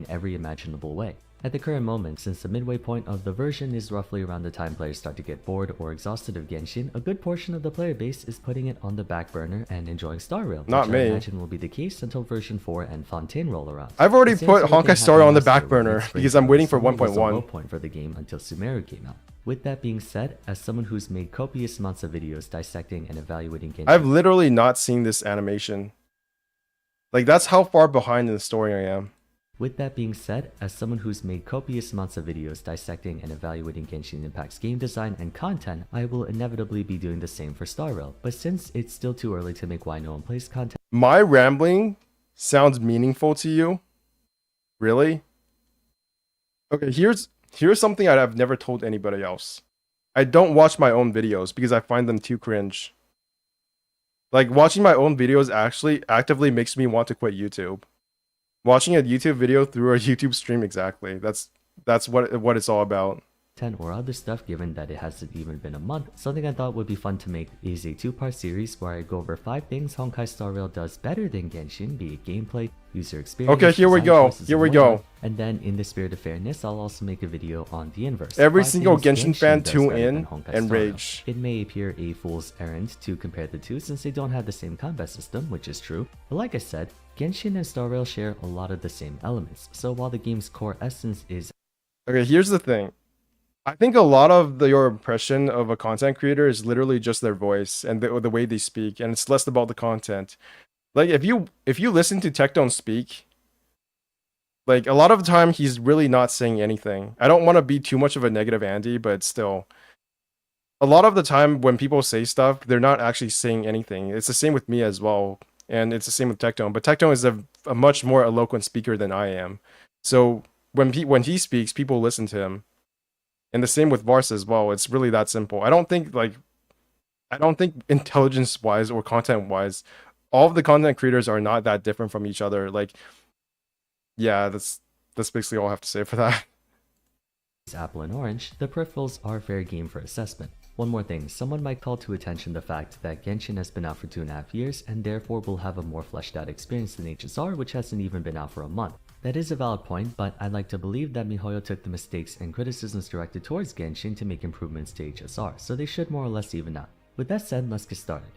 Speaker 5: In every imaginable way. At the current moment, since the midway point of the version is roughly around the time players start to get bored or exhausted of Genshin, a good portion of the player base is putting it on the back burner and enjoying Star Rail,
Speaker 1: Not
Speaker 5: which
Speaker 1: me.
Speaker 5: I imagine will be the case until version 4 and Fontaine roll around.
Speaker 1: I've already
Speaker 5: The same
Speaker 1: put
Speaker 5: sort of thing
Speaker 1: Honkai Star Rail on the
Speaker 5: happened last
Speaker 1: back
Speaker 5: year when
Speaker 1: burner
Speaker 5: Spring
Speaker 1: because I'm waiting for
Speaker 5: Summer was the
Speaker 1: 1.1.
Speaker 5: low point for the game until Sumeru came out. With that being said, as someone who's made copious amounts of videos dissecting and evaluating Genshin,
Speaker 1: I've literally not seen this animation. Like, that's how far behind in the story I am.
Speaker 5: With that being said, as someone who's made copious amounts of videos dissecting and evaluating Genshin Impact's game design and content, I will inevitably be doing the same for Star Rail, but since it's still too early to make why no one plays content,
Speaker 1: My rambling sounds meaningful to you? Really? Okay, here's something I've never told anybody else. I don't watch my own videos because I find them too cringe. Like, watching my own videos actually actively makes me want to quit YouTube. Watching a YouTube video through a YouTube stream, exactly. That's what it's all about.
Speaker 5: or other stuff, given that it hasn't even been a month, something I thought would be fun to make is a 2-part series where I go over 5 things Honkai Star Rail does better than Genshin, be it gameplay, user experience,
Speaker 1: Okay, here we
Speaker 5: design
Speaker 1: go.
Speaker 5: choices,
Speaker 1: Here
Speaker 5: and
Speaker 1: we
Speaker 5: whatnot.
Speaker 1: go.
Speaker 5: And then, in the spirit of fairness, I'll also make a video on the inverse.
Speaker 1: Every
Speaker 5: 5
Speaker 1: single
Speaker 5: things
Speaker 1: Genshin fan
Speaker 5: does
Speaker 1: tune
Speaker 5: better
Speaker 1: in
Speaker 5: than Honkai
Speaker 1: and
Speaker 5: Star Rail.
Speaker 1: rage.
Speaker 5: It may appear a fool's errand to compare the two since they don't have the same combat system, which is true, but like I said, Genshin and Star Rail share a lot of the same elements, so while the game's core essence is
Speaker 1: Okay, here's the thing. I think a lot of your impression of a content creator is literally just their voice and the way they speak, and it's less about the content. Like, if you listen to Tectone speak, like, a lot of the time he's really not saying anything. I don't want to be too much of a negative Andy, but still, a lot of the time when people say stuff, they're not actually saying anything. It's the same with me as well, and it's the same with Tectone. But Tectone is a much more eloquent speaker than I am. So when he speaks, people listen to him. And the same with Vars as well. It's really that simple. I don't think intelligence-wise or content-wise, all of the content creators are not that different from each other. Like, yeah, that's basically all I have to say for that.
Speaker 5: apple and orange, the peripherals are fair game for assessment. One more thing, someone might call to attention the fact that Genshin has been out for 2.5 years and therefore will have a more fleshed out experience than HSR, which hasn't even been out for a month. That is a valid point, but I'd like to believe that MiHoYo took the mistakes and criticisms directed towards Genshin to make improvements to HSR, so they should more or less even out. With that said, let's get started.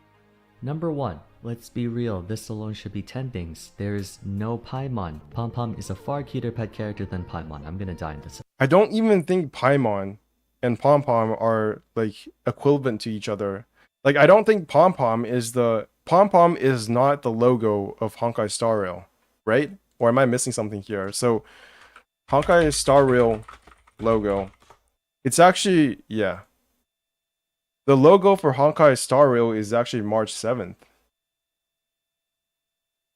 Speaker 5: Number 1. Let's be real, this alone should be 10 things. There's no Paimon. Pom-Pom is a far cuter pet character than Paimon. I'm gonna die in this.
Speaker 1: I don't even think Paimon and Pom-Pom are, like, equivalent to each other. Like, I don't think Pom-Pom is not the logo of Honkai Star Rail, right? Or am I missing something here? So, Honkai Star Rail logo. It's actually, yeah. The logo for Honkai Star Rail is actually March 7th.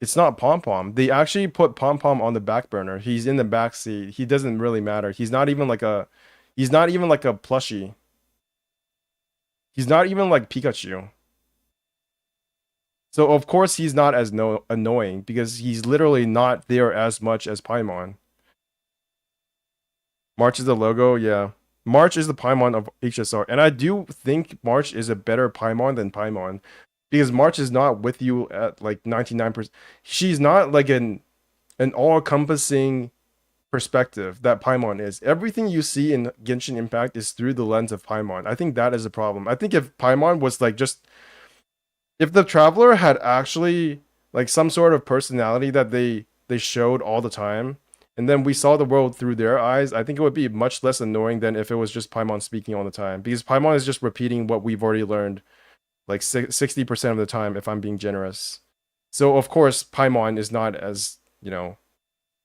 Speaker 1: It's not Pom-Pom. They actually put Pom-Pom on the back burner. He's in the back seat. He doesn't really matter. He's not even like a plushie. He's not even like Pikachu. So of course he's not as annoying because he's literally not there as much as Paimon. March is the logo, yeah. March is the Paimon of HSR. And I do think March is a better Paimon than Paimon. Because March is not with you at like 99%. She's not like an all-encompassing perspective that Paimon is. Everything you see in Genshin Impact is through the lens of Paimon. I think that is a problem. I think if Paimon was like just... If the Traveler had actually like some sort of personality that they they showed all the time, and then we saw the world through their eyes, I think it would be much less annoying than if it was just Paimon speaking all the time. Because Paimon is just repeating what we've already learned like 60% of the time, if I'm being generous. So of course, Paimon is not as,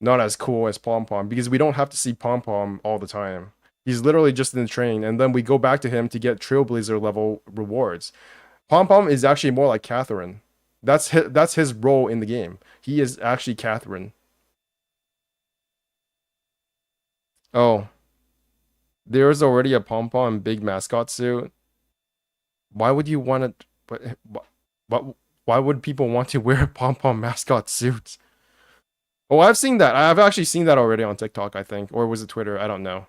Speaker 1: not as cool as Pom Pom, because we don't have to see Pom Pom all the time. He's literally just in the train, and then we go back to him to get Trailblazer level rewards. Pom Pom is actually more like Catherine. That's his role in the game. He is actually Catherine. Oh, there's already a Pom Pom big mascot suit. Why would you want to? Why would people want to wear Pom Pom mascot suits? Oh, I've seen that. I've actually seen that already on TikTok, I think, or was it Twitter? I don't know.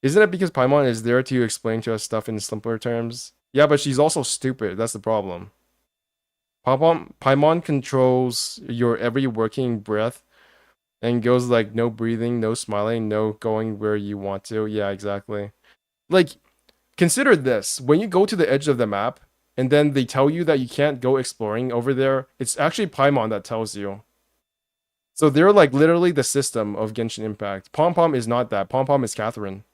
Speaker 1: Isn't it because Paimon is there to explain to us stuff in simpler terms? Yeah, but she's also stupid. That's the problem. Paimon controls your every working breath and goes like no breathing, no smiling, no going where you want to. Yeah, exactly. Like, consider this. When you go to the edge of the map and then they tell you that you can't go exploring over there, it's actually Paimon that tells you. So they're like literally the system of Genshin Impact. Pom Pom is not that. Pom Pom is Catherine.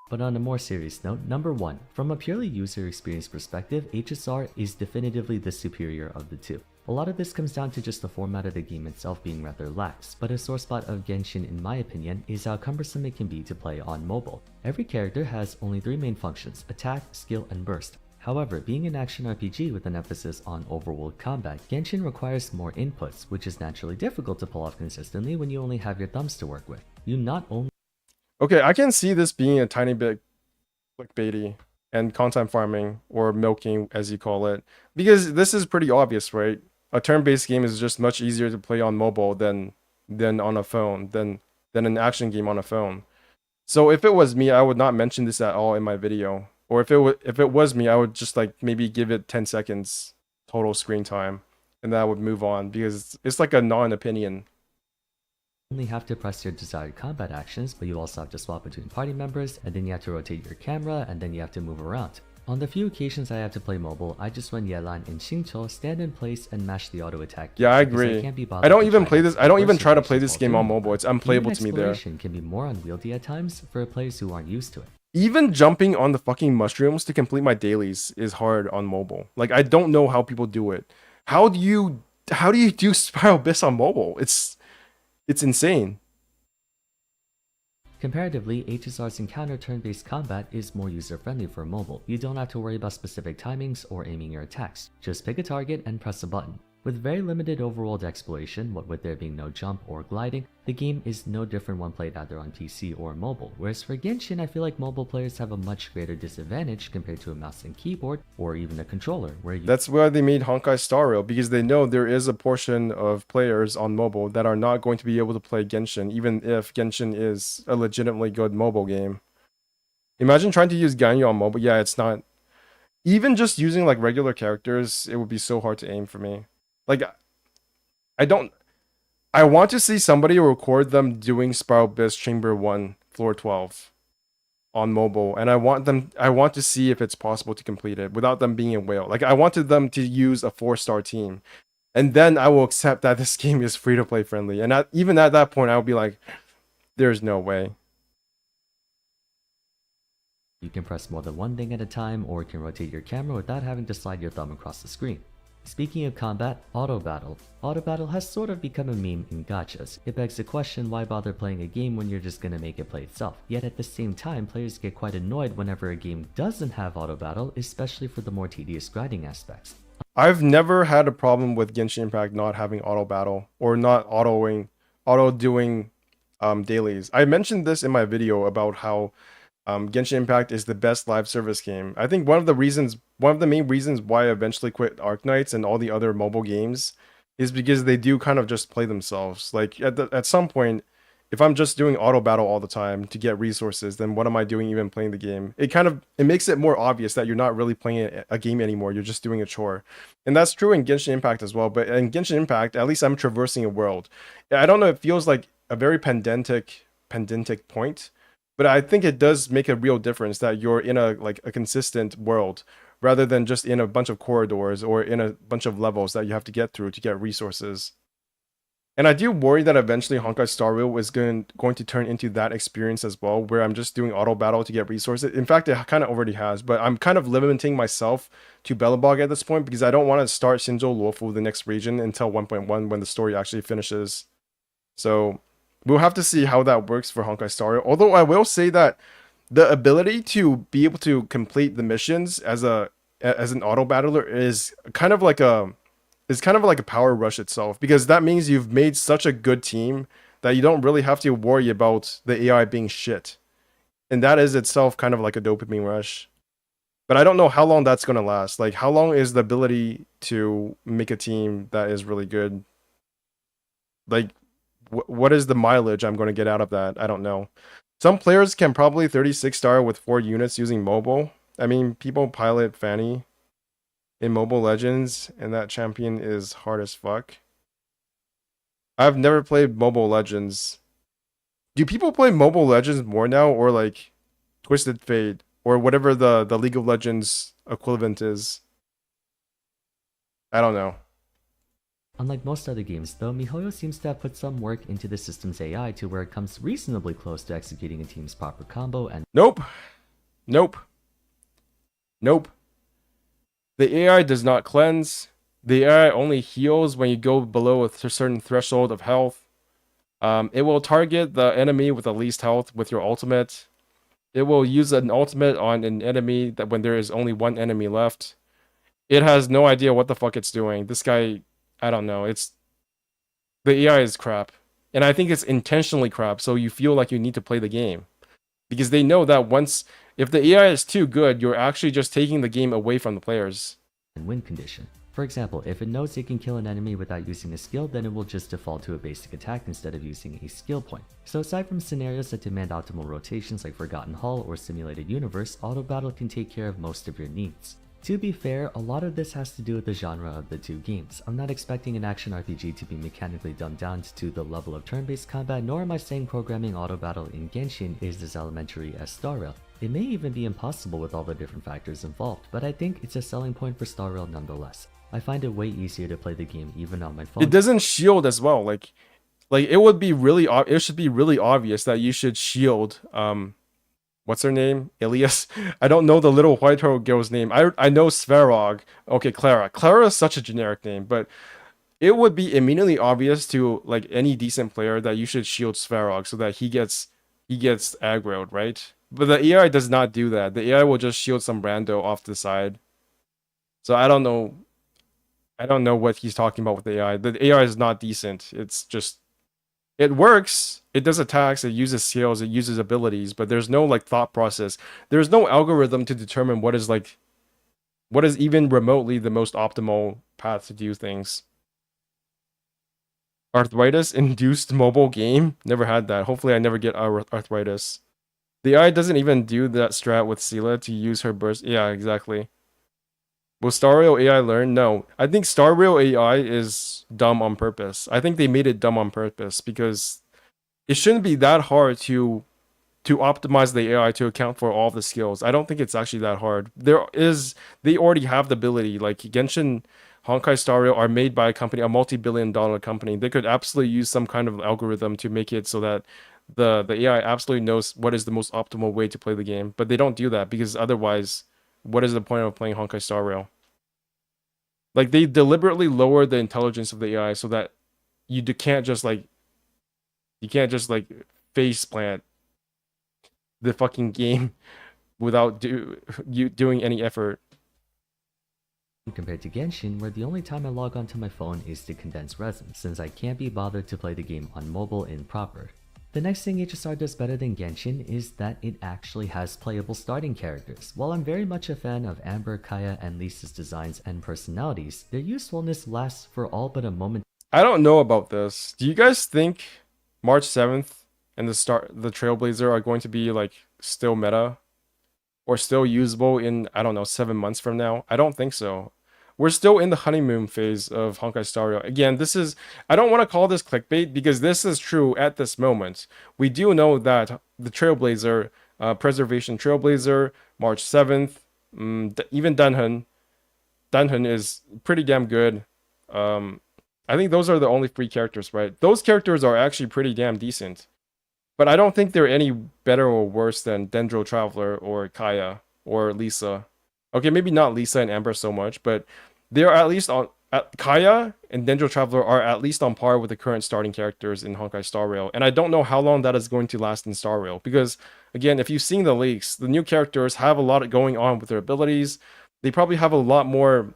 Speaker 5: But on a more serious note, number 1, from a purely user experience perspective, HSR is definitively the superior of the two. A lot of this comes down to just the format of the game itself being rather lax, but a sore spot of Genshin in my opinion is how cumbersome it can be to play on mobile. Every character has only 3 main functions: attack, skill, and burst. However, being an action RPG with an emphasis on overworld combat, Genshin requires more inputs, which is naturally difficult to pull off consistently when you only have your thumbs to work with. You not only
Speaker 1: Okay, I can see this being a tiny bit clickbaity and content farming, or milking as you call it, because this is pretty obvious, right? A turn-based game is just much easier to play on mobile than on a phone, than an action game on a phone. So if it was me, I would not mention this at all in my video. Or if it was me, I would just like maybe give it 10 seconds total screen time, and then I would move on, because it's like a non-opinion.
Speaker 5: only have to press your desired combat actions, but you also have to swap between party members, and then you have to rotate your camera, and then you have to move around. On the few occasions I have to play mobile, I just run Yelan in Xingqiu, stand in place, and mash the auto attack.
Speaker 1: Yeah, I agree. I don't even play this. I don't even try to play this game on mobile. It's unplayable to me there.
Speaker 5: Exploration can be more unwieldy at times for players who aren't used to it.
Speaker 1: Even jumping on the fucking mushrooms to complete my dailies is hard on mobile. Like, I don't know how people do it. How do you do Spiral Abyss on mobile? It's insane.
Speaker 5: Comparatively, HSR's encounter turn-based combat is more user-friendly for mobile. You don't have to worry about specific timings or aiming your attacks. Just pick a target and press a button. With very limited overworld exploration, what with there being no jump or gliding, the game is no different when played either on PC or mobile. Whereas for Genshin, I feel like mobile players have a much greater disadvantage compared to a mouse and keyboard, or even a controller, where you—
Speaker 1: That's why they made Honkai Star Rail, because they know there is a portion of players on mobile that are not going to be able to play Genshin, even if Genshin is a legitimately good mobile game. Imagine trying to use Ganyu on mobile. Yeah, it's not. Even just using like regular characters, it would be so hard to aim for me. Like, I want to see somebody record them doing Spiral Abyss Chamber 1, Floor 12 on mobile, and I want to see if it's possible to complete it without them being a whale. Like, I wanted them to use a 4-star team, and then I will accept that this game is free-to-play friendly. And even at that point, I will be like, there's no way.
Speaker 5: you can press more than one thing at a time, or can rotate your camera without having to slide your thumb across the screen. Speaking of combat, Auto Battle. Auto Battle has sort of become a meme in gachas. It begs the question, why bother playing a game when you're just gonna make it play itself? Yet at the same time, players get quite annoyed whenever a game doesn't have Auto Battle, especially for the more tedious grinding aspects.
Speaker 1: I've never had a problem with Genshin Impact not having Auto Battle, or not auto doing dailies. I mentioned this in my video about how Genshin Impact is the best live service game. I think one of the main reasons why I eventually quit Arknights and all the other mobile games is because they do kind of just play themselves. Like at some point, if I'm just doing auto battle all the time to get resources, then what am I doing even playing the game? It makes it more obvious that you're not really playing a game anymore. You're just doing a chore. And that's true in Genshin Impact as well. But in Genshin Impact, at least I'm traversing a world. I don't know, it feels like a very pedantic point. But I think it does make a real difference that you're in a consistent world rather than just in a bunch of corridors or in a bunch of levels that you have to get through to get resources. And I do worry that eventually Honkai Star Rail is going to turn into that experience as well, where I'm just doing auto battle to get resources. In fact, it kind of already has, but I'm kind of limiting myself to Belobog at this point because I don't want to start Shinjo Luofu the next region until 1.1 when the story actually finishes. So we'll have to see how that works for Honkai Star Rail. Although I will say that the ability to be able to complete the missions as an auto battler is kind of like a power rush itself, because that means you've made such a good team that you don't really have to worry about the AI being shit. And that is itself kind of like a dopamine rush. But I don't know how long that's going to last. Like, how long is the ability to make a team that is really good? Like, what is the mileage I'm going to get out of that? I don't know. Some players can probably 36 star with 4 units using mobile. I mean, people pilot Fanny in Mobile Legends, and that champion is hard as fuck. I've never played Mobile Legends. Do people play Mobile Legends more now, or like Twisted Fate, or whatever the League of Legends equivalent is? I don't know.
Speaker 5: Unlike most other games though, MiHoYo seems to have put some work into the system's AI to where it comes reasonably close to executing a team's proper combo and
Speaker 1: Nope. The AI does not cleanse. The AI only heals when you go below a certain threshold of health. It will target the enemy with the least health with your ultimate. It will use an ultimate on an enemy that when there is only one enemy left. It has no idea what the fuck it's doing. This guy, I don't know. The AI is crap. And I think it's intentionally crap, so you feel like you need to play the game. Because they know that if the AI is too good, you're actually just taking the game away from the players.
Speaker 5: win condition. For example, if it knows it can kill an enemy without using a skill, then it will just default to a basic attack instead of using a skill point. So aside from scenarios that demand optimal rotations like Forgotten Hall or Simulated Universe, auto battle can take care of most of your needs. To be fair, a lot of this has to do with the genre of the two games. I'm not expecting an action RPG to be mechanically dumbed down to the level of turn-based combat, nor am I saying programming auto battle in Genshin is as elementary as Star Rail. It may even be impossible with all the different factors involved, but I think it's a selling point for Star Rail nonetheless. I find it way easier to play the game even on my phone.
Speaker 1: It doesn't shield as well. Like it would be really it should be really obvious that you should shield what's her name? Ilias? I don't know the little white-haired girl's name. I know Svarog. Okay, Clara. Clara is such a generic name, but it would be immediately obvious to like any decent player that you should shield Svarog so that he gets aggroed, right? But the AI does not do that. The AI will just shield some rando off the side. So I don't know what he's talking about with the AI. The AI is not decent. It's just, it works. It does attacks. It uses skills. It uses abilities. But there's no like thought process. There's no algorithm to determine what is even remotely the most optimal path to do things. Arthritis-induced mobile game? Never had that. Hopefully I never get arthritis. The AI doesn't even do that strat with Sela to use her burst. Yeah, exactly. Will Star Rail AI learn? No. I think Star Rail AI is dumb on purpose. I think they made it dumb on purpose because it shouldn't be that hard to optimize the AI to account for all the skills. I don't think it's actually that hard. They already have the ability. Like Genshin, Honkai Star Rail are made by a multi-billion-dollar company. They could absolutely use some kind of algorithm to make it so that the AI absolutely knows what is the most optimal way to play the game. But they don't do that because otherwise, what is the point of playing Honkai Star Rail? Like, they deliberately lower the intelligence of the AI so that you can't just face plant the fucking game without doing any effort.
Speaker 5: Compared to Genshin, where the only time I log onto my phone is to condense resin, since I can't be bothered to play the game on mobile in proper. The next thing HSR does better than Genshin is that it actually has playable starting characters. While I'm very much a fan of Amber, Kaya, and Lisa's designs and personalities, their usefulness lasts for all but a moment.
Speaker 1: I don't know about this. Do you guys think March 7th and the Trailblazer are going to be like still meta? Or still usable in, I don't know, 7 months from now? I don't think so. We're still in the honeymoon phase of Honkai Star Rail. Again, I don't want to call this clickbait because this is true at this moment. We do know that the Trailblazer, Preservation Trailblazer, March 7th, Even Danhun. Danhun is pretty damn good. I think those are the only 3 characters, right? Those characters are actually pretty damn decent. But I don't think they're any better or worse than Dendro Traveler or Kaya or Lisa. Okay, maybe not Lisa and Amber so much, but they are at least on... Kaya and Dendro Traveler are at least on par with the current starting characters in Honkai Star Rail. And I don't know how long that is going to last in Star Rail. Because, again, if you've seen the leaks, the new characters have a lot going on with their abilities. They probably have a lot more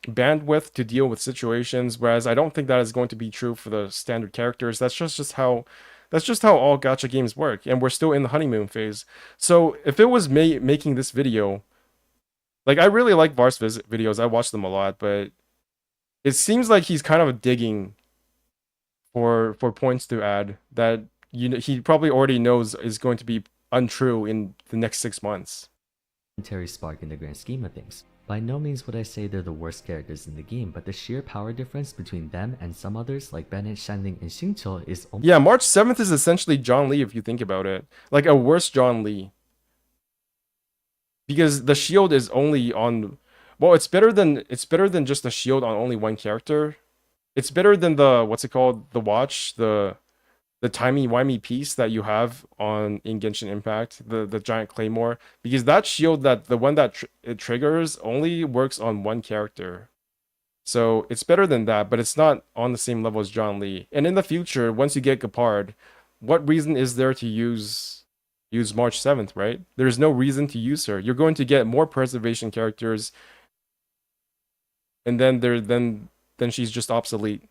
Speaker 1: bandwidth to deal with situations, whereas I don't think that is going to be true for the standard characters. That's just how all gacha games work, and we're still in the honeymoon phase. So if it was making this video, like, I really like Vars visit videos, I watch them a lot, but it seems like he's kind of digging for points to add that, you know, he probably already knows is going to be untrue in the next 6 months.
Speaker 5: Momentary spark in the grand scheme of things. By no means would I say they're the worst characters in the game, but the sheer power difference between them and some others like Bennett, Shanling, and Xingqiu is
Speaker 1: Yeah, March 7th is essentially John Lee if you think about it. Like a worse John Lee. Because the shield is only on... Well, it's better than just a shield on only one character. It's better than the, what's it called? The watch, the timey-wimey piece that you have in Genshin Impact, the giant claymore, because that shield, the one that it triggers, only works on one character. So it's better than that, but it's not on the same level as John Lee. And in the future, once you get Gepard, what reason is there to use March 7th, right? There's no reason to use her. You're going to get more preservation characters, and then she's just obsolete.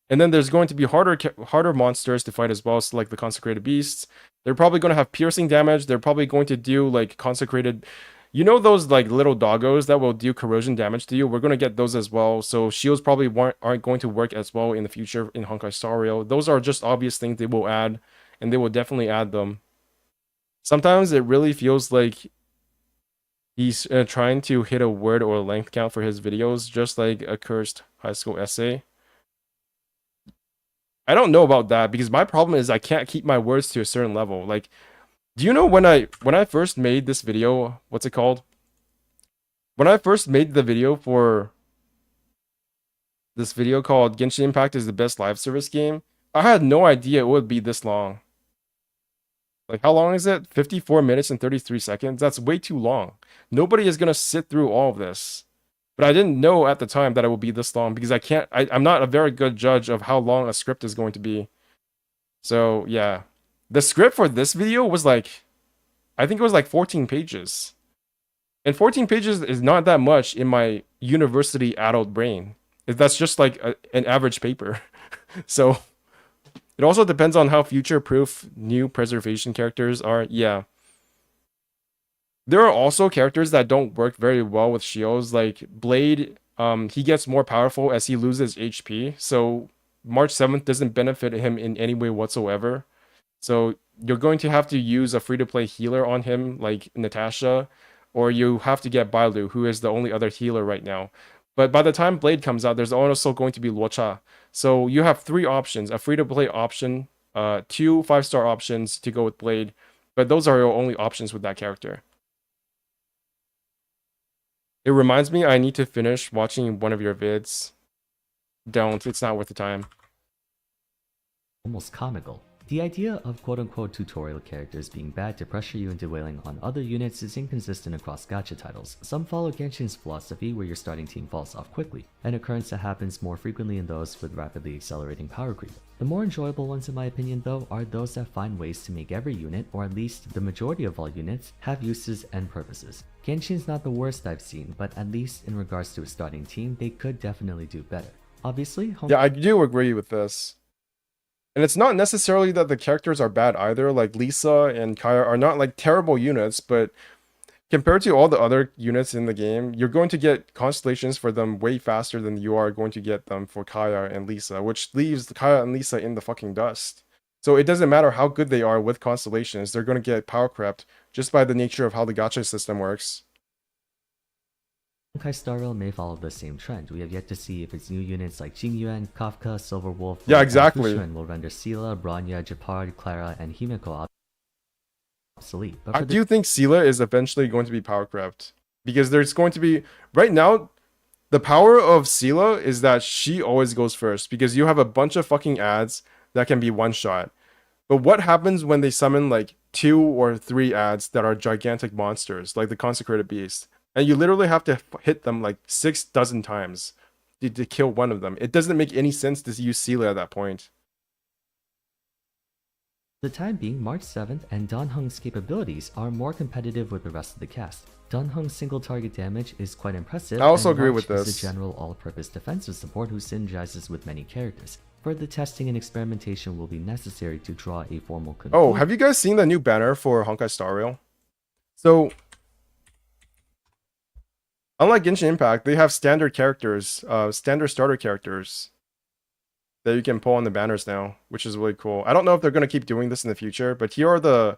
Speaker 1: And then there's going to be harder monsters to fight as well, so like the Consecrated Beasts. They're probably going to have piercing damage. They're probably going to do like consecrated... You know those like little doggos that will do corrosion damage to you? We're going to get those as well. So shields probably aren't going to work as well in the future in Honkai Star Rail. Those are just obvious things they will add, and they will definitely add them. Sometimes it really feels like he's trying to hit a word or a length count for his videos, just like a cursed high school essay. I don't know about that, because my problem is I can't keep my words to a certain level. Like, do you know when I first made this video, what's it called? When I first made the video for this video called Genshin Impact is the best live service game, I had no idea it would be this long. Like, how long is it? 54 minutes and 33 seconds? That's way too long. Nobody is going to sit through all of this. But I didn't know at the time that it would be this long, because I'm not a very good judge of how long a script is going to be. So, yeah. The script for this video was like, I think it was like 14 pages. And 14 pages is not that much in my university adult brain. That's just like an average paper. So, it also depends on how future-proof new preservation characters are. Yeah. There are also characters that don't work very well with shields, like Blade. He gets more powerful as he loses HP, so March 7th doesn't benefit him in any way whatsoever. So you're going to have to use a free-to-play healer on him, like Natasha, or you have to get Bailu, who is the only other healer right now. But by the time Blade comes out, there's also going to be Luocha. So you have 3 options: a free-to-play option, 2 5-star options to go with Blade, but those are your only options with that character. It reminds me I need to finish watching one of your vids. Don't, it's not worth the time.
Speaker 5: almost comical. The idea of quote-unquote tutorial characters being bad to pressure you into wailing on other units is inconsistent across gacha titles. Some follow Genshin's philosophy where your starting team falls off quickly, an occurrence that happens more frequently in those with rapidly accelerating power creep. The more enjoyable ones in my opinion though are those that find ways to make every unit, or at least the majority of all units, have uses and purposes. Genshin's not the worst I've seen, but at least in regards to a starting team, they could definitely do better. Obviously,
Speaker 1: yeah, I do agree with this. And it's not necessarily that the characters are bad either. Like Lisa and Kaya are not like terrible units, but compared to all the other units in the game, you're going to get constellations for them way faster than you are going to get them for Kaya and Lisa, which leaves Kaya and Lisa in the fucking dust. So it doesn't matter how good they are with constellations, they're going to get power crept just by the nature of how the gacha system works.
Speaker 5: Honkai Star Rail may follow the same trend. We have yet to see if its new units like Jingyuan, Kafka, Silver Wolf,
Speaker 1: yeah, exactly,
Speaker 5: and will render Sela, Bronya, Gepard, Clara, and Himeko obsolete. But
Speaker 1: I
Speaker 5: for the
Speaker 1: do think Sela is eventually going to be power crept because there's going to be right now. The power of Sela is that she always goes first because you have a bunch of fucking ads that can be one shot. But what happens when they summon like 2 or 3 ads that are gigantic monsters, like the Consecrated Beast, and you literally have to hit them like 6 dozen times to kill one of them? It doesn't make any sense to use Sela at that point.
Speaker 5: the time being, March 7th and Dan Heng's capabilities are more competitive with the rest of the cast. Dan Heng's single target damage is quite impressive.
Speaker 1: I also
Speaker 5: and
Speaker 1: agree
Speaker 5: March
Speaker 1: with
Speaker 5: is
Speaker 1: this.
Speaker 5: a general all-purpose defensive support who synergizes with many characters. Further testing and experimentation will be necessary to draw a formal conclusion.
Speaker 1: Oh, have you guys seen the new banner for Honkai Star Rail? So, unlike Genshin Impact, they have standard characters, standard starter characters that you can pull on the banners now, which is really cool. I don't know if they're going to keep doing this in the future, but here are the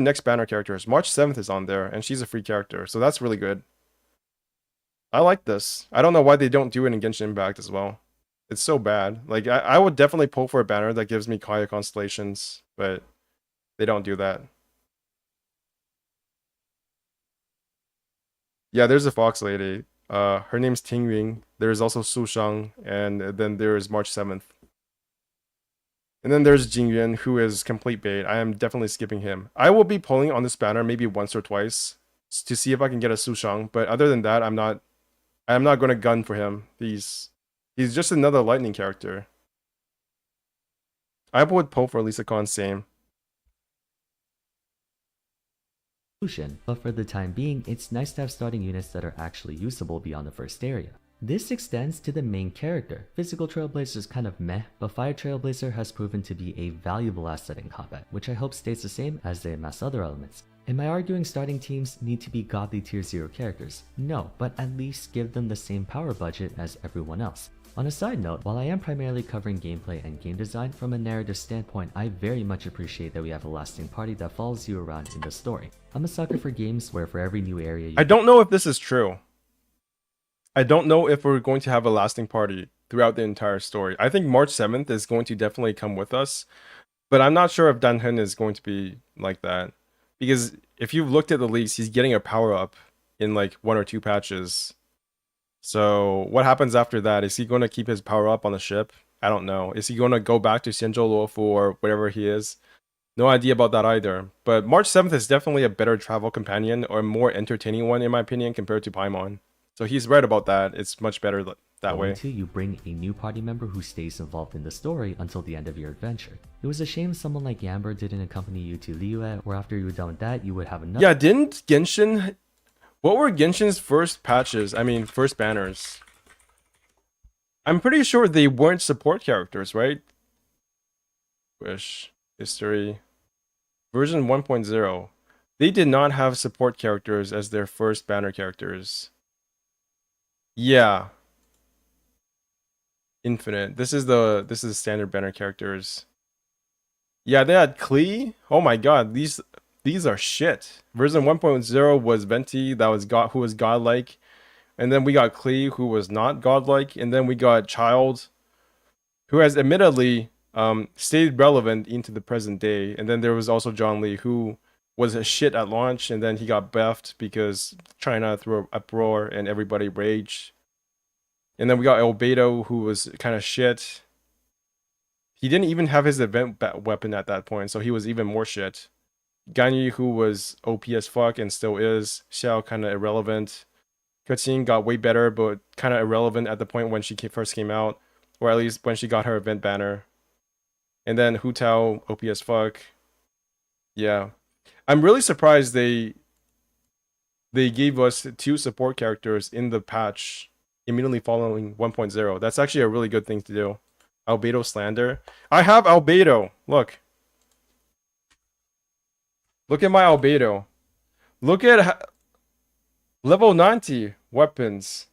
Speaker 1: next banner characters. March 7th is on there, and she's a free character, so that's really good. I like this. I don't know why they don't do it in Genshin Impact as well. It's so bad. Like, I would definitely pull for a banner that gives me Kaya Constellations, but they don't do that. Yeah, there's a fox lady. Her name's Tingying. There's also Su Shang, and then there's March 7th. And then there's Jingyuan, who is complete bait. I am definitely skipping him. I will be pulling on this banner maybe once or twice to see if I can get a Su Shang, but other than that, I'm not going to gun for him. He's just another lightning character. I would pull for Lisa Khan, same.
Speaker 5: But for the time being, it's nice to have starting units that are actually usable beyond the first area. This extends to the main character. Physical Trailblazer is kind of meh, but Fire Trailblazer has proven to be a valuable asset in combat, which I hope stays the same as they amass other elements. Am I arguing starting teams need to be godly tier 0 characters? No, but at least give them the same power budget as everyone else. On a side note, while I am primarily covering gameplay and game design, from a narrative standpoint, I very much appreciate that we have a lasting party that follows you around in the story. I'm a sucker for games where for every new area
Speaker 1: I don't know if this is true. I don't know if we're going to have a lasting party throughout the entire story. I think March 7th is going to definitely come with us, but I'm not sure if Dan Heng is going to be like that. Because if you've looked at the leaks, he's getting a power up in like 1 or 2 patches. So what happens after that? Is he going to keep his power up on the ship? I don't know. Is he going to go back to Xianzhou Luofu or whatever he is? No idea about that either. But March 7th is definitely a better travel companion, or a more entertaining one in my opinion, compared to Paimon. So he's right about that. It's much better that way.
Speaker 5: You bring a new party member who stays involved in the story until the end of your adventure. It was a shame someone like Yamber didn't accompany you to Liyue, or after you were done with that, you would have another.
Speaker 1: Yeah, didn't Genshin... What were Genshin's first patches? I mean, first banners? I'm pretty sure they weren't support characters, right? Wish. History. Version 1.0. They did not have support characters as their first banner characters. Yeah. Infinite. This is standard banner characters. Yeah, they had Klee. Oh my god, these are shit. Version 1.0 was Venti, who was godlike. And then we got Klee, who was not godlike. And then we got Child, who has admittedly stayed relevant into the present day. And then there was also John Lee, who was a shit at launch, and then he got buffed because China threw an uproar and everybody raged. And then we got Albedo, who was kind of shit. He didn't even have his event weapon at that point, so he was even more shit. Ganyu, who was OP as fuck and still is. Xiao, kind of irrelevant. Kuqin got way better, but kind of irrelevant at the point when she first came out. Or at least when she got her event banner. And then Hu Tao, OP as fuck. Yeah. I'm really surprised they gave us 2 support characters in the patch immediately following 1.0. That's actually a really good thing to do. Albedo Slander. I have Albedo. Look. Look at my Albedo. Look at level 90 weapons.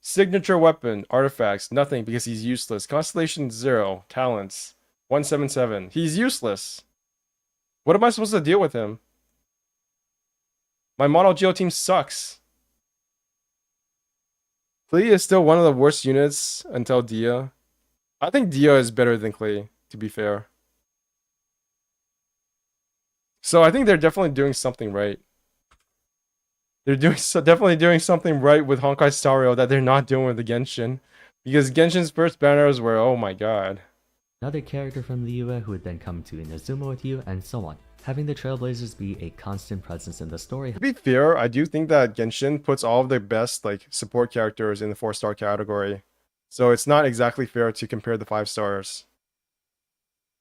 Speaker 1: Signature weapon, artifacts, nothing because he's useless. Constellation 0, talents, 177. He's useless. What am I supposed to deal with him? My Mono Geo team sucks. Klee is still one of the worst units until Dia. I think Dia is better than Klee, to be fair. So I think they're definitely doing something right. They're definitely doing something right with Honkai Star Rail that they're not doing with the Genshin. Because Genshin's first banners were, oh my god.
Speaker 5: Another character from Liyue who would then come to Inazuma with you, and so on. Having the Trailblazers be a constant presence in the story.
Speaker 1: To be fair, I do think that Genshin puts all of the best like support characters in the 4-star category. So it's not exactly fair to compare the 5 stars.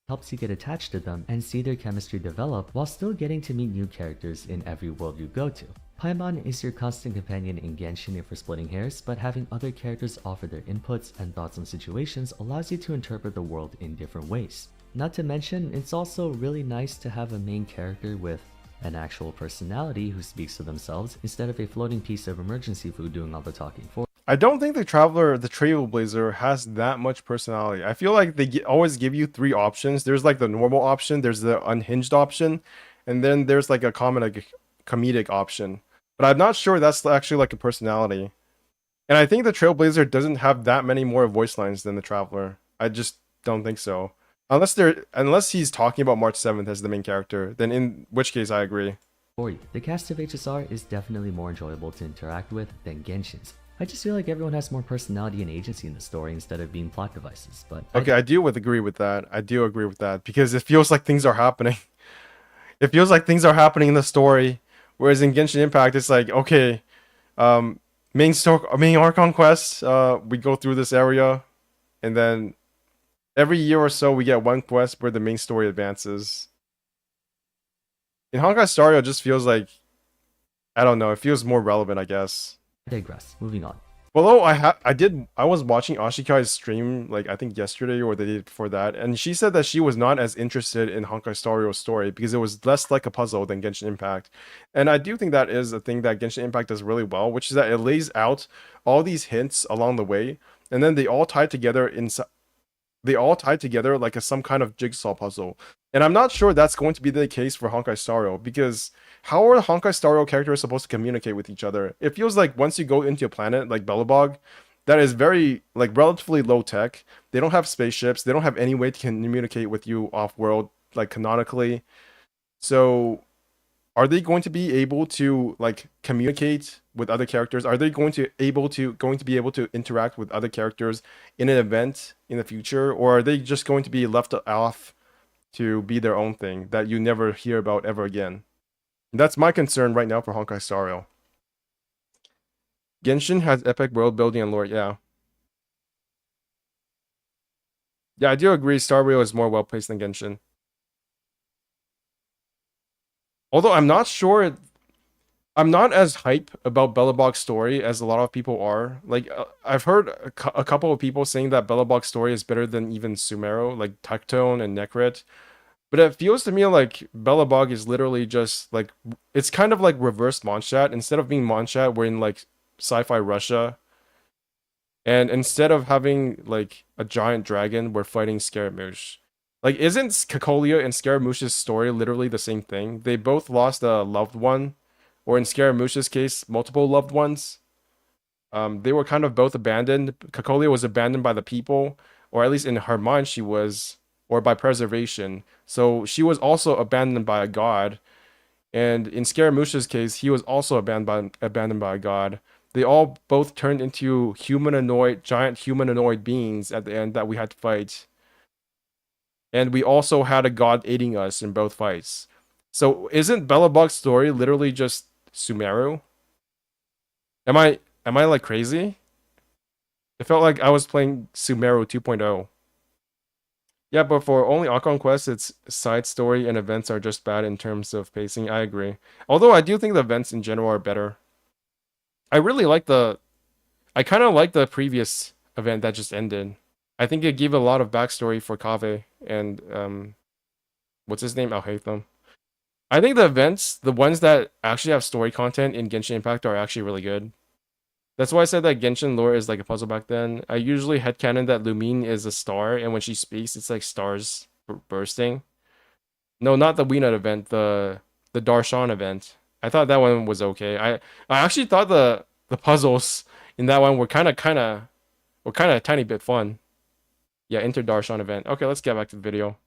Speaker 5: Helps you get attached to them and see their chemistry develop while still getting to meet new characters in every world you go to. Paimon is your constant companion in Genshin if we're splitting hairs, but having other characters offer their inputs and thoughts on situations allows you to interpret the world in different ways. Not to mention, it's also really nice to have a main character with an actual personality who speaks for themselves instead of a floating piece of emergency food doing all the talking for.
Speaker 1: I don't think the Trailblazer has that much personality. I feel like they always give you 3 options. There's like the normal option, there's the unhinged option, and then there's like a comedic option. But I'm not sure that's actually like a personality. And I think the Trailblazer doesn't have that many more voice lines than the Traveler. I just don't think so. Unless he's talking about March 7th as the main character, then in which case I agree.
Speaker 5: For you, the cast of HSR is definitely more enjoyable to interact with than Genshin's. I just feel like everyone has more personality and agency in the story instead of being plot devices, but...
Speaker 1: Okay, I do agree with that. I do agree with that, because it feels like things are happening. It feels like things are happening in the story, whereas in Genshin Impact, it's like, okay, main Archon quest, we go through this area, and then every year or so we get one quest where the main story advances. In Honkai Star Rail, it just feels like, I don't know, it feels more relevant, I guess.
Speaker 5: I digress. Moving on.
Speaker 1: Although I was watching Ashikai's stream like I think yesterday or the day before that, and she said that she was not as interested in Honkai Star Rail's story because it was less like a puzzle than Genshin Impact. And I do think that is a thing that Genshin Impact does really well, which is that it lays out all these hints along the way, and then they all tie together like some kind of jigsaw puzzle. And I'm not sure that's going to be the case for Honkai Star Rail, because how are Honkai Star Rail characters supposed to communicate with each other? It feels like once you go into a planet like Belobog, that is very, like, relatively low tech. They don't have spaceships. They don't have any way to communicate with you off-world, like, canonically. So, are they going to be able to, like, communicate with other characters? Are they going to be able to interact with other characters in an event in the future? Or are they just going to be left off to be their own thing that you never hear about ever again? That's my concern right now for Honkai Star Rail. Genshin has epic world building and lore, yeah. Yeah, I do agree Star Rail is more well-placed than Genshin. Although I'm not as hype about Belobog's story as a lot of people are. Like, I've heard a couple of people saying that Belobog's story is better than even Sumeru, like Tectone and Necrit. But it feels to me like Belobog is literally just like, it's kind of like reverse Mondstadt. Instead of being Mondstadt, we're in like sci-fi Russia. And instead of having like a giant dragon, we're fighting Scaramouche. Like, isn't Cacolia and Scaramouche's story literally the same thing? They both lost a loved one, or in Scaramouche's case, multiple loved ones. They were kind of both abandoned. Cacolia was abandoned by the people, or at least in her mind she was, or by preservation. So she was also abandoned by a god. And in Scaramouche's case, he was also abandoned by a god. They all both turned into giant humanoid beings at the end that we had to fight. And we also had a god aiding us in both fights. So isn't Belobog's story literally just Sumeru? Am I like crazy? It felt like I was playing Sumeru 2.0. Yeah, but for only Archon Quest, its side story and events are just bad in terms of pacing. I agree. Although I do think the events in general are better. I kind of like the previous event that just ended. I think it gave a lot of backstory for Kaveh and what's his name? Alhaitham. I think the events, the ones that actually have story content in Genshin Impact, are actually really good. That's why I said that Genshin lore is like a puzzle back then. I usually headcanon that Lumine is a star, and when she speaks, it's like stars bursting. No, not the Weenut event, the Darshan event. I thought that one was okay. I actually thought the puzzles in that one were kind of a tiny bit fun. Yeah, Inter Darshan event. Okay, let's get back to the video.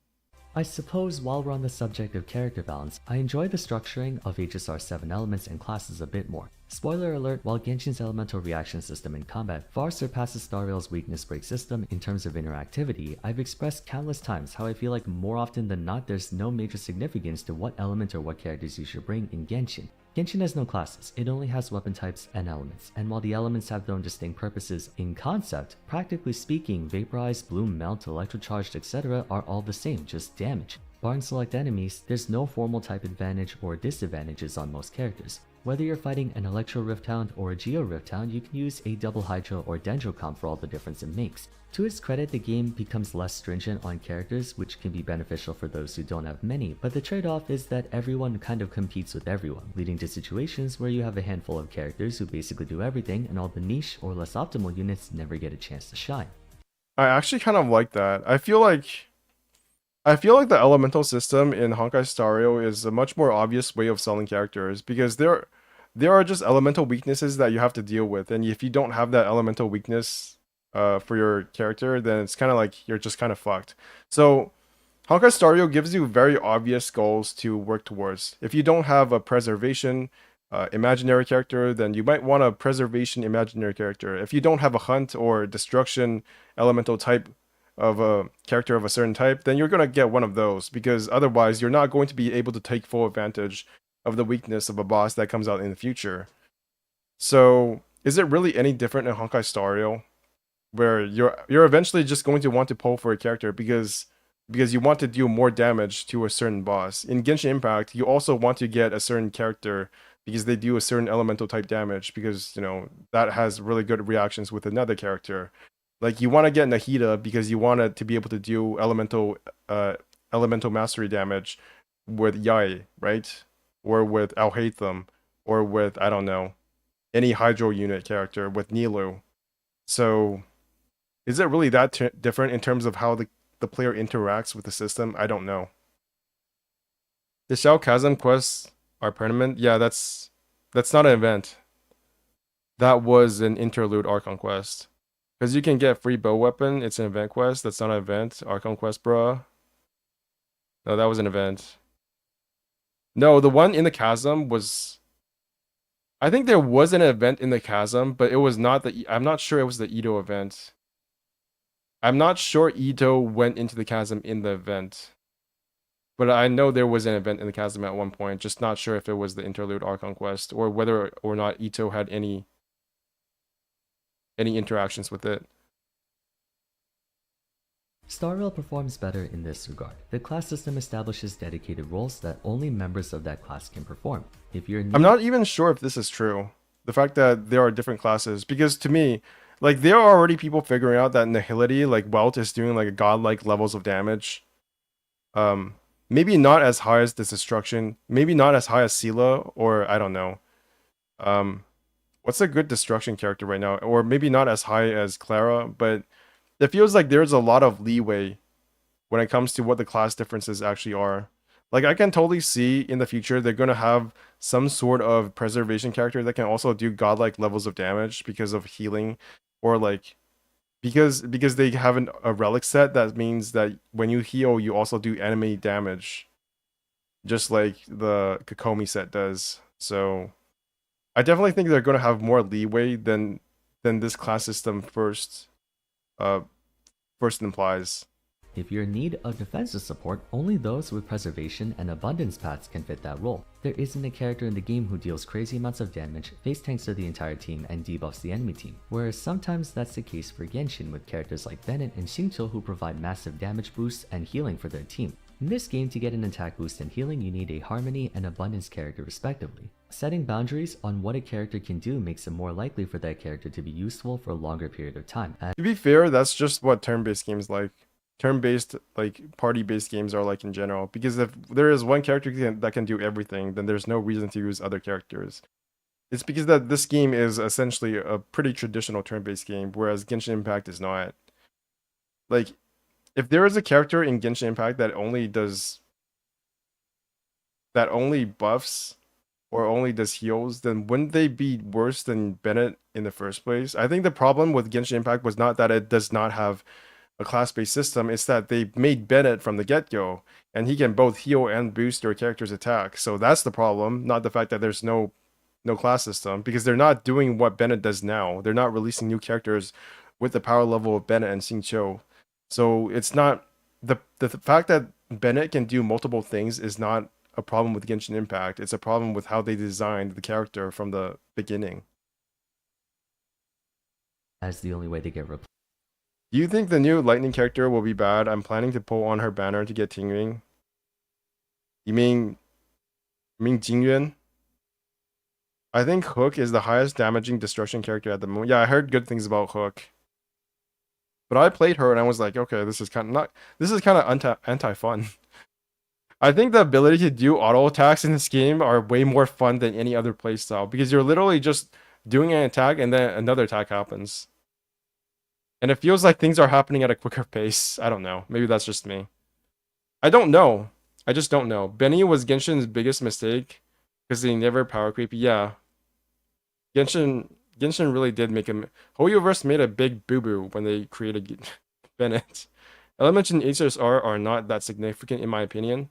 Speaker 5: I suppose while we're on the subject of character balance, I enjoy the structuring of HSR's 7 elements and classes a bit more. Spoiler alert, while Genshin's elemental reaction system in combat far surpasses Star Rail's weakness break system in terms of interactivity, I've expressed countless times how I feel like more often than not there's no major significance to what element or what characters you should bring in Genshin. Genshin has no classes, it only has weapon types and elements, and while the elements have their own distinct purposes in concept, practically speaking, Vaporize, Bloom, Melt, Electrocharged, etc. are all the same, just damage. Barring select enemies, there's no formal type advantage or disadvantages on most characters. Whether you're fighting an Electro Rift Hound or a Geo Rift Hound, you can use a double Hydro or Dendro comp for all the difference it makes. To its credit, the game becomes less stringent on characters, which can be beneficial for those who don't have many, but the trade-off is that everyone kind of competes with everyone, leading to situations where you have a handful of characters who basically do everything and all the niche or less optimal units never get a chance to shine.
Speaker 1: I actually kind of like that. I feel like the elemental system in Honkai Star Rail is a much more obvious way of selling characters, because there are just elemental weaknesses that you have to deal with, and if you don't have that elemental weakness for your character, then it's kind of like you're just kind of fucked. So Honkai Star Rail gives you very obvious goals to work towards. If you don't have a preservation imaginary character, then you might want a preservation imaginary character. If you don't have a hunt or destruction elemental type of a character of a certain type, then you're going to get one of those, because otherwise you're not going to be able to take full advantage of the weakness of a boss that comes out in the future. So is it really any different in Honkai Star Rail, where you're eventually just going to want to pull for a character because you want to do more damage to a certain boss? In Genshin Impact, you also want to get a certain character because they do a certain elemental type damage, because you know that has really good reactions with another character. Like you want to get Nahida because you want it to be able to do elemental mastery damage with Yai, right? Or with Alhaitham, or with, I don't know, any Hydro unit character with Nilou. So is it really that different in terms of how the player interacts with the system? I don't know. The Shao Chasm quests are permanent? Yeah, that's not an event. That was an interlude Archon quest. Because you can get free bow weapon, it's an event quest. That's not an event. Archon quest, bruh. No, that was an event. No, the one in the chasm was... I think there was an event in the chasm, but it was not the... I'm not sure it was the Ito event. I'm not sure Ito went into the chasm in the event. But I know there was an event in the chasm at one point. Just not sure if it was the interlude Archon quest, or whether or not Ito had any interactions with it.
Speaker 5: Star Rail performs better in this regard. The class system establishes dedicated roles that only members of that class can perform. If you're
Speaker 1: I'm not even sure if this is true. The fact that there are different classes, because to me, like there are already people figuring out that Nihility, like Welt, is doing like a godlike levels of damage. Maybe not as high as this destruction, maybe not as high as Sela, or I don't know. What's a good destruction character right now? Or maybe not as high as Clara, but it feels like there's a lot of leeway when it comes to what the class differences actually are. Like I can totally see in the future they're going to have some sort of preservation character that can also do godlike levels of damage because of healing, or like because they have a relic set that means that when you heal you also do enemy damage, just like the Kokomi set does. So I definitely think they're going to have more leeway than this class system first implies.
Speaker 5: If you're in need of defensive support, only those with preservation and abundance paths can fit that role. There isn't a character in the game who deals crazy amounts of damage, face tanks to the entire team, and debuffs the enemy team, whereas sometimes that's the case for Genshin with characters like Bennett and Xingqiu who provide massive damage boosts and healing for their team. In this game, to get an attack boost and healing, you need a Harmony and Abundance character respectively. Setting boundaries on what a character can do makes it more likely for that character to be useful for a longer period of time.
Speaker 1: To be fair, that's just what turn-based games like. Turn-based, like party-based games are like in general. Because if there is one character that can do everything, then there's no reason to use other characters. It's because that this game is essentially a pretty traditional turn-based game, whereas Genshin Impact is not. Like, if there is a character in Genshin Impact that only buffs or only does heals, then wouldn't they be worse than Bennett in the first place? I think the problem with Genshin Impact was not that it does not have a class-based system. It's that they made Bennett from the get-go, and he can both heal and boost your character's attack. So that's the problem, not the fact that there's no class system, because they're not doing what Bennett does now. They're not releasing new characters with the power level of Bennett and Xingqiu. So it's not the fact that Bennett can do multiple things is not a problem with Genshin Impact. It's a problem with how they designed the character from the beginning.
Speaker 5: As the only way to get replaced.
Speaker 1: Do you think the new lightning character will be bad? I'm planning to pull on her banner to get Tingyuan. You mean Jingyuan? I think Hook is the highest damaging destruction character at the moment. Yeah, I heard good things about Hook. But I played her and I was like, okay, this is kind of anti-fun. I think the ability to do auto attacks in this game are way more fun than any other playstyle, because you're literally just doing an attack and then another attack happens. And it feels like things are happening at a quicker pace. I don't know. Maybe that's just me. I don't know. I just don't know. Benny was Genshin's biggest mistake because they never power creep. Yeah. Genshin really did make him. Hoyoverse made a big boo-boo when they created Bennett. Elements in HSR are not that significant in my opinion.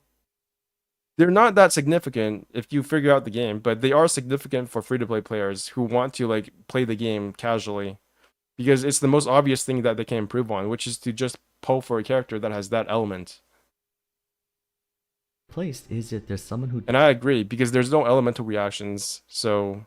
Speaker 1: They're not that significant if you figure out the game, but they are significant for free-to-play players who want to like play the game casually. Because it's the most obvious thing that they can improve on, which is to just pull for a character that has that element.
Speaker 5: Is it there's someone who...
Speaker 1: And I agree, because there's no elemental reactions, so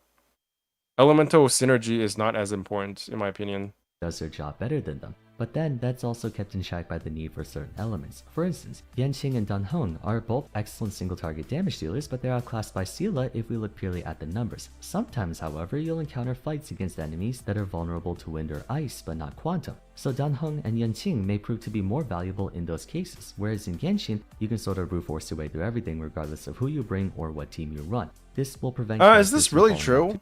Speaker 1: elemental synergy is not as important, in my opinion.
Speaker 5: does their job better than them. But then, that's also kept in check by the need for certain elements. For instance, Yanqing and Danheng are both excellent single-target damage dealers, but they're outclassed by Scylla if we look purely at the numbers. Sometimes, however, you'll encounter fights against enemies that are vulnerable to wind or ice, but not quantum. So Danheng and Yanqing may prove to be more valuable in those cases, whereas in Genshin, you can sort of brute force your way through everything regardless of who you bring or what team you run. This will prevent...
Speaker 1: Is this really true?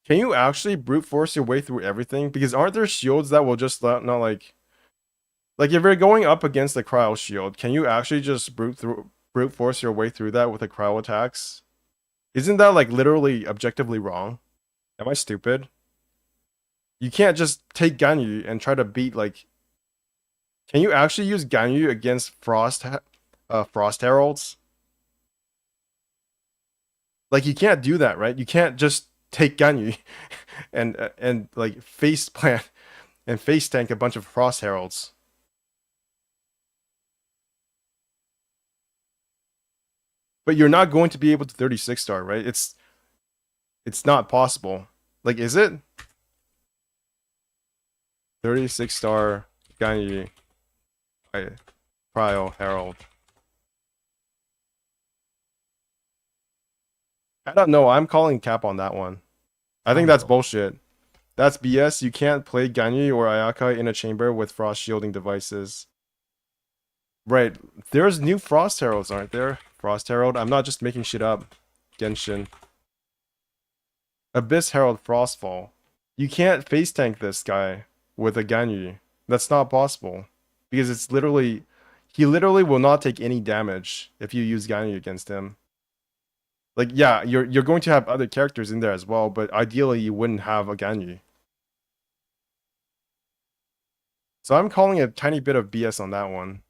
Speaker 1: Can you actually brute force your way through everything? Because aren't there shields that will just not like if you're going up against the cryo shield, can you actually just brute force your way through that with the cryo attacks? Isn't that like literally objectively wrong? Am I stupid? You can't just take Ganyu and try to beat like... Can you actually use Ganyu against Frost Heralds? Like you can't do that, right? You can't just take Ganyu and like face plant and face tank a bunch of Frost Heralds. But you're not going to be able to 36 star, right? It's not possible. Like, is it? 36 star Ganyu Cryo Herald. I don't know. I'm calling cap on that one. I think that's bullshit. That's BS. You can't play Ganyu or Ayaka in a chamber with frost shielding devices. Right. There's new Frost Heralds, aren't there? Frost Herald. I'm not just making shit up. Genshin. Abyss Herald Frostfall. You can't face tank this guy with a Ganyu. That's not possible. Because it's literally... He literally will not take any damage if you use Ganyu against him. Like, yeah, you're going to have other characters in there as well, but ideally you wouldn't have a Ganyu. So I'm calling a tiny bit of BS on that one.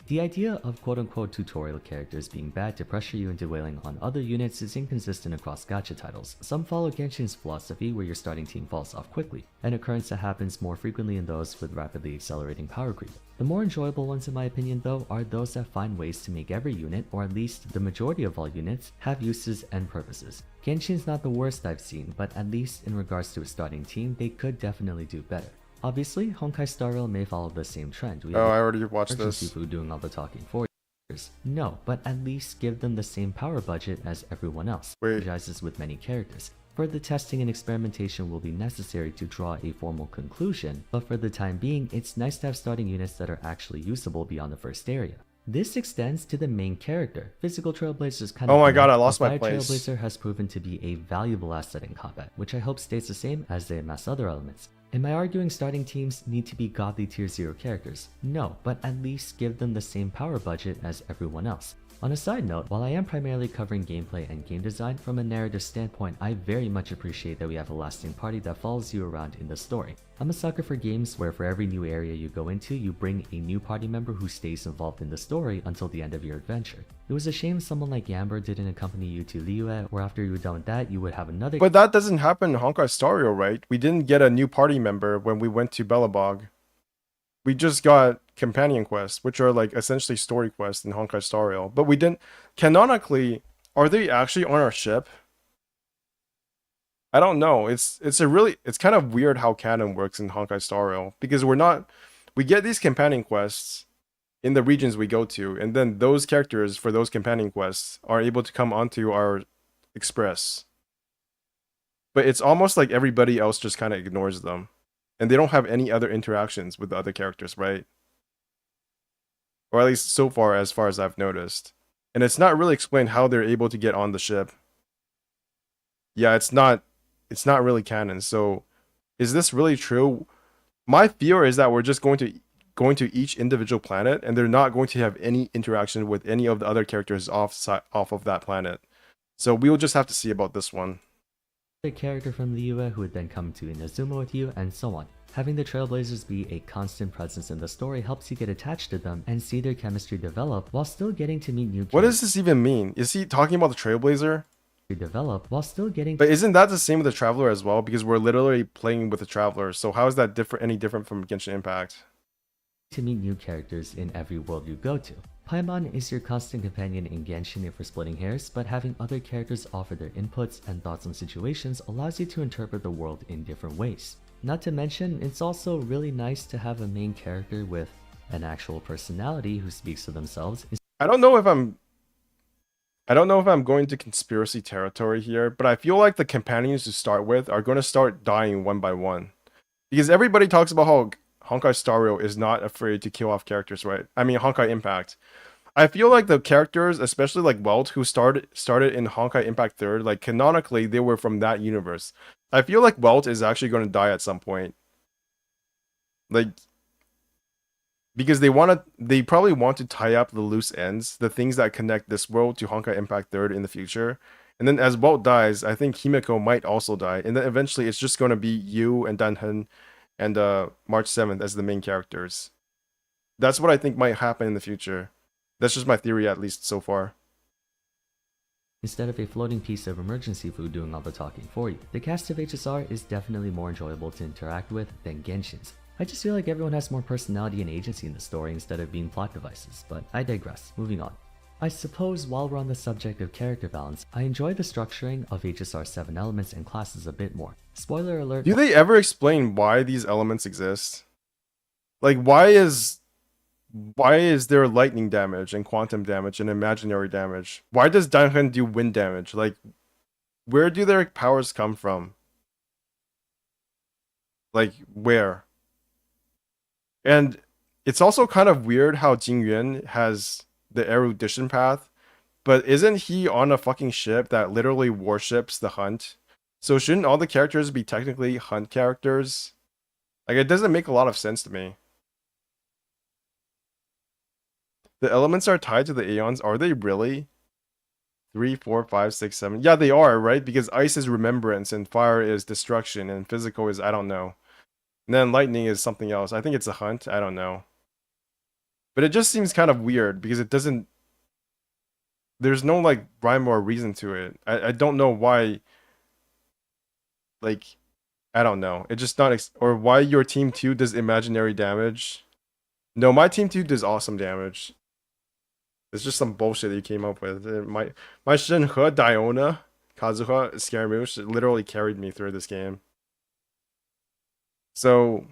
Speaker 5: The idea of quote-unquote tutorial characters being bad to pressure you into wailing on other units is inconsistent across gacha titles. Some follow Genshin's philosophy where your starting team falls off quickly, an occurrence that happens more frequently in those with rapidly accelerating power creep. The more enjoyable ones in my opinion though are those that find ways to make every unit, or at least the majority of all units, have uses and purposes. Genshin's not the worst I've seen, but at least in regards to a starting team, they could definitely do better. Obviously, Honkai Star Rail may follow the same trend.
Speaker 1: I already watched this.
Speaker 5: People doing all the talking for years. No, but at least give them the same power budget as everyone else. Strategizes with many characters. Further testing and experimentation will be necessary to draw a formal conclusion, but for the time being, it's nice to have starting units that are actually usable beyond the first area. This extends to the main character. Physical Trailblazer's kind of...
Speaker 1: Oh my god, I lost my place.
Speaker 5: Trailblazer has proven to be a valuable asset in combat, which I hope stays the same as they amass other elements. Am I arguing starting teams need to be godly tier 0 characters? No, but at least give them the same power budget as everyone else. On a side note, while I am primarily covering gameplay and game design, from a narrative standpoint, I very much appreciate that we have a lasting party that follows you around in the story. I'm a sucker for games where for every new area you go into, you bring a new party member who stays involved in the story until the end of your adventure. It was a shame someone like Yamber didn't accompany you to Liyue, where after you were done with that, you would have another—
Speaker 1: But that doesn't happen in Honkai Star Rail, right? We didn't get a new party member when we went to Belobog. We just got companion quests, which are like essentially story quests in Honkai Star Rail. But we didn't... Canonically, are they actually on our ship? I don't know. It's kind of weird how canon works in Honkai Star Rail, because we get these companion quests in the regions we go to, and then those characters for those companion quests are able to come onto our express. But it's almost like everybody else just kind of ignores them. And they don't have any other interactions with the other characters, right? Or at least so far as I've noticed. And it's not really explained how they're able to get on the ship. Yeah, it's not really canon. So is this really true? My fear is that we're just going to each individual planet, and they're not going to have any interaction with any of the other characters off of that planet. So we'll just have to see about this one.
Speaker 5: a character from Liyue who would then come to Inazuma with you, and so on. Having the Trailblazers be a constant presence in the story helps you get attached to them and see their chemistry develop while still getting to meet new
Speaker 1: What does this even mean? Is he talking about the Trailblazer? But isn't that the same with the Traveler as well? Because we're literally playing with the Traveler, so how is that any different from Genshin Impact?
Speaker 5: To meet new characters in every world you go to. Paimon is your constant companion in Genshin if we're splitting hairs, but having other characters offer their inputs and thoughts on situations allows you to interpret the world in different ways. Not to mention, it's also really nice to have a main character with an actual personality who speaks for themselves.
Speaker 1: I don't know if I'm going to conspiracy territory here, but I feel like the companions to start with are going to start dying one by one. Because everybody talks about how Honkai Star Rail is not afraid to kill off characters, right? I mean, Honkai Impact. I feel like the characters, especially like Welt, who started in Honkai Impact 3rd, like canonically, they were from that universe. I feel like Welt is actually going to die at some point. Like, because they probably want to tie up the loose ends, the things that connect this world to Honkai Impact 3rd in the future. And then as Welt dies, I think Himeko might also die. And then eventually it's just going to be you and Danhen and March 7th as the main characters. That's what I think might happen in the future. That's just my theory, at least so far.
Speaker 5: Instead of a floating piece of emergency food doing all the talking for you. The cast of HSR is definitely more enjoyable to interact with than Genshin's. I just feel like everyone has more personality and agency in the story instead of being plot devices, but I digress. Moving on. I suppose while we're on the subject of character balance, I enjoy the structuring of HSR's 7 elements and classes a bit more. Spoiler alert.
Speaker 1: Do they ever explain why these elements exist? Like, why is there lightning damage and quantum damage and imaginary damage? Why does Danhen do wind damage? Like, where do their powers come from? Like, where? And it's also kind of weird how Jingyuan has the erudition path, but isn't he on a fucking ship that literally worships the hunt? So shouldn't all the characters be technically hunt characters? Like, it doesn't make a lot of sense to me. The elements are tied to the Aeons. Are they really? 3, 4, 5, 6, 7. Yeah, they are, right? Because ice is remembrance and fire is destruction and physical is I don't know. And then lightning is something else. I think it's a hunt. I don't know. But it just seems kind of weird because it doesn't... There's no, like, rhyme or reason to it. I don't know why... Like, I don't know. It's just not... Or why your team 2 does imaginary damage. No, my team 2 does awesome damage. It's just some bullshit that you came up with. My Shinhe, Diona, Kazuha, Scaramouche literally carried me through this game. So,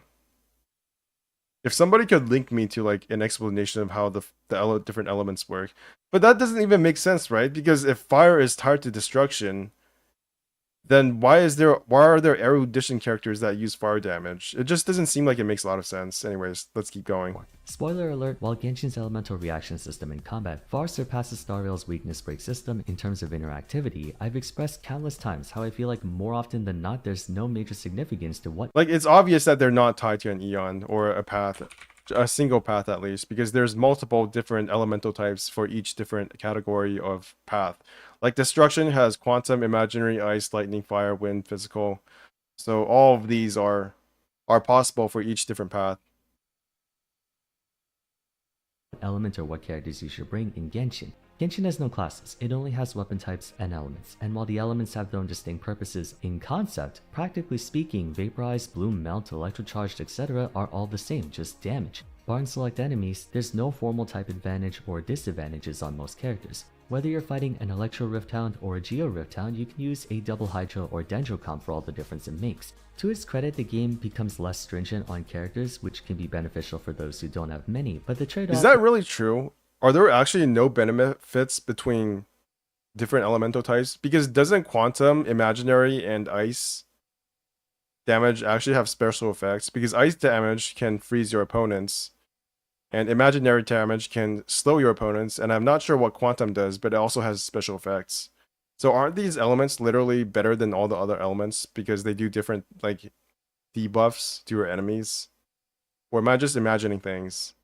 Speaker 1: if somebody could link me to like an explanation of how the different elements work, but that doesn't even make sense, right? Because if fire is tied to destruction, then why are there erudition characters that use fire damage? It just doesn't seem like it makes a lot of sense. Anyways, let's keep going.
Speaker 5: Spoiler alert, while Genshin's elemental reaction system in combat far surpasses Star Rail's weakness break system in terms of interactivity, I've expressed countless times how I feel like more often than not there's no major significance to what—
Speaker 1: Like, it's obvious that they're not tied to an Aeon or a path. a single path at least, because there's multiple different elemental types for each different category of path. Like destruction has quantum, imaginary, ice, lightning, fire, wind, physical. So all of these are possible for each different path.
Speaker 5: Element or what characters you should bring in Genshin. Genshin has no classes, it only has weapon types and elements, and while the elements have their own distinct purposes in concept, practically speaking, Vaporize, Bloom, Melt, Electrocharged, etc. are all the same, just damage. Barring select enemies, there's no formal type advantage or disadvantages on most characters. Whether you're fighting an Electro Rift Hound or a Geo Rift Hound, you can use a double Hydra or Dendro comp for all the difference it makes. To its credit, the game becomes less stringent on characters, which can be beneficial for those who don't have many, but the trade-off—
Speaker 1: Is that really true? Are there actually no benefits between different elemental types? Because doesn't quantum, imaginary, and ice damage actually have special effects? Because ice damage can freeze your opponents, and imaginary damage can slow your opponents, and I'm not sure what quantum does, but it also has special effects. So aren't these elements literally better than all the other elements because they do different, like, debuffs to your enemies? Or am I just imagining things?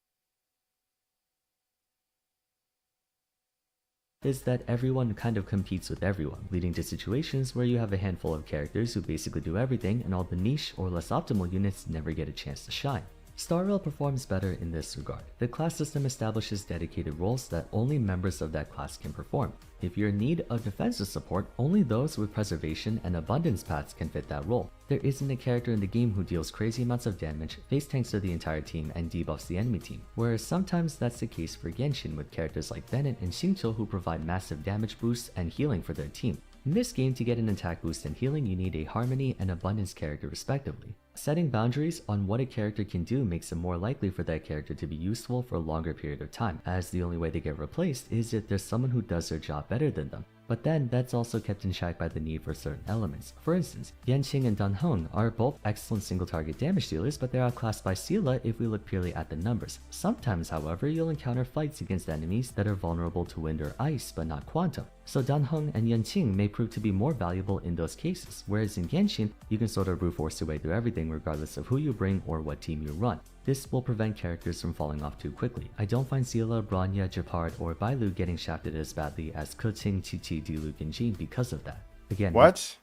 Speaker 5: is that everyone kind of competes with everyone, leading to situations where you have a handful of characters who basically do everything and all the niche or less optimal units never get a chance to shine. Star Rail performs better in this regard. The class system establishes dedicated roles that only members of that class can perform. If you're in need of defensive support, only those with preservation and abundance paths can fit that role. There isn't a character in the game who deals crazy amounts of damage, face tanks to the entire team, and debuffs the enemy team, whereas sometimes that's the case for Genshin with characters like Bennett and Xingqiu who provide massive damage boosts and healing for their team. In this game, to get an attack boost and healing, you need a Harmony and Abundance character respectively. Setting boundaries on what a character can do makes it more likely for that character to be useful for a longer period of time, as the only way they get replaced is if there's someone who does their job better than them. But then, that's also kept in check by the need for certain elements. For instance, Yanqing and Danheng are both excellent single-target damage dealers, but they're outclassed by Scylla if we look purely at the numbers. Sometimes, however, you'll encounter fights against enemies that are vulnerable to wind or ice, but not quantum. So Danheng and Yanqing may prove to be more valuable in those cases, whereas in Genshin, you can sort of brute force your way through everything regardless of who you bring or what team you run. This will prevent characters from falling off too quickly. I don't find Scylla, Bronya, Gepard, or Bailu getting shafted as badly as Keqing, Qiqi, Diluc, and Jin because of that. Again,
Speaker 1: What?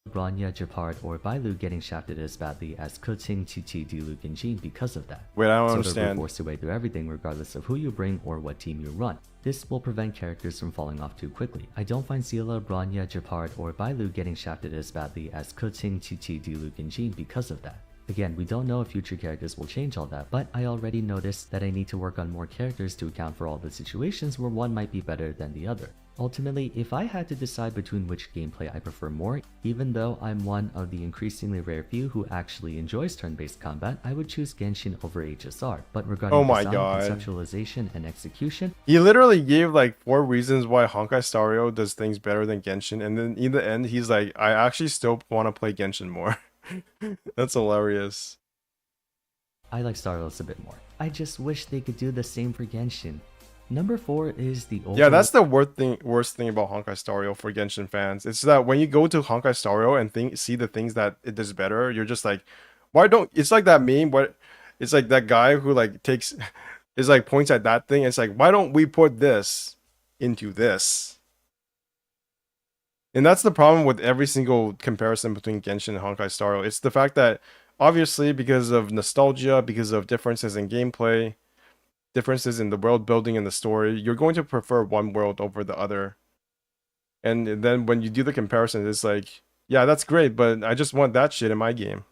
Speaker 5: Bronya, Gepard, or Bailu getting shafted as badly as Keqing, Qiqi, Diluc, and Jin because of that.
Speaker 1: Wait, I don't
Speaker 5: Sort of
Speaker 1: understand.
Speaker 5: force your way through everything regardless of who you bring or what team you run. This will prevent characters from falling off too quickly. I don't find Scylla, Bronya, Gepard, or Bailu getting shafted as badly as Keqing, Qiqi, Diluc, and Jin because of that. Again, we don't know if future characters will change all that, but I already noticed that I need to work on more characters to account for all the situations where one might be better than the other. Ultimately, if I had to decide between which gameplay I prefer more, even though I'm one of the increasingly rare few who actually enjoys turn-based combat, I would choose Genshin over HSR. But regarding
Speaker 1: Oh my
Speaker 5: design,
Speaker 1: God.
Speaker 5: conceptualization, and execution,
Speaker 1: He literally gave like 4 reasons why Honkai Star Rail does things better than Genshin, and then in the end, he's like, I actually still want to play Genshin more. That's hilarious.
Speaker 5: I like Star Rail a bit more. I just wish they could do the same for Genshin. Number 4 is the overall—
Speaker 1: Yeah, that's the worst thing about Honkai Star Rail for Genshin fans. It's that when you go to Honkai Star Rail and see the things that it does better, you're just like, why don't— it's like that meme, but it's like that guy who like takes is like points at that thing, and it's like, why don't we put this into this? And that's the problem with every single comparison between Genshin and Honkai Star Rail. It's the fact that obviously because of nostalgia, because of differences in gameplay, differences in the world building and the story, you're going to prefer one world over the other. And then when you do the comparison, it's like, yeah, that's great, but I just want that shit in my game.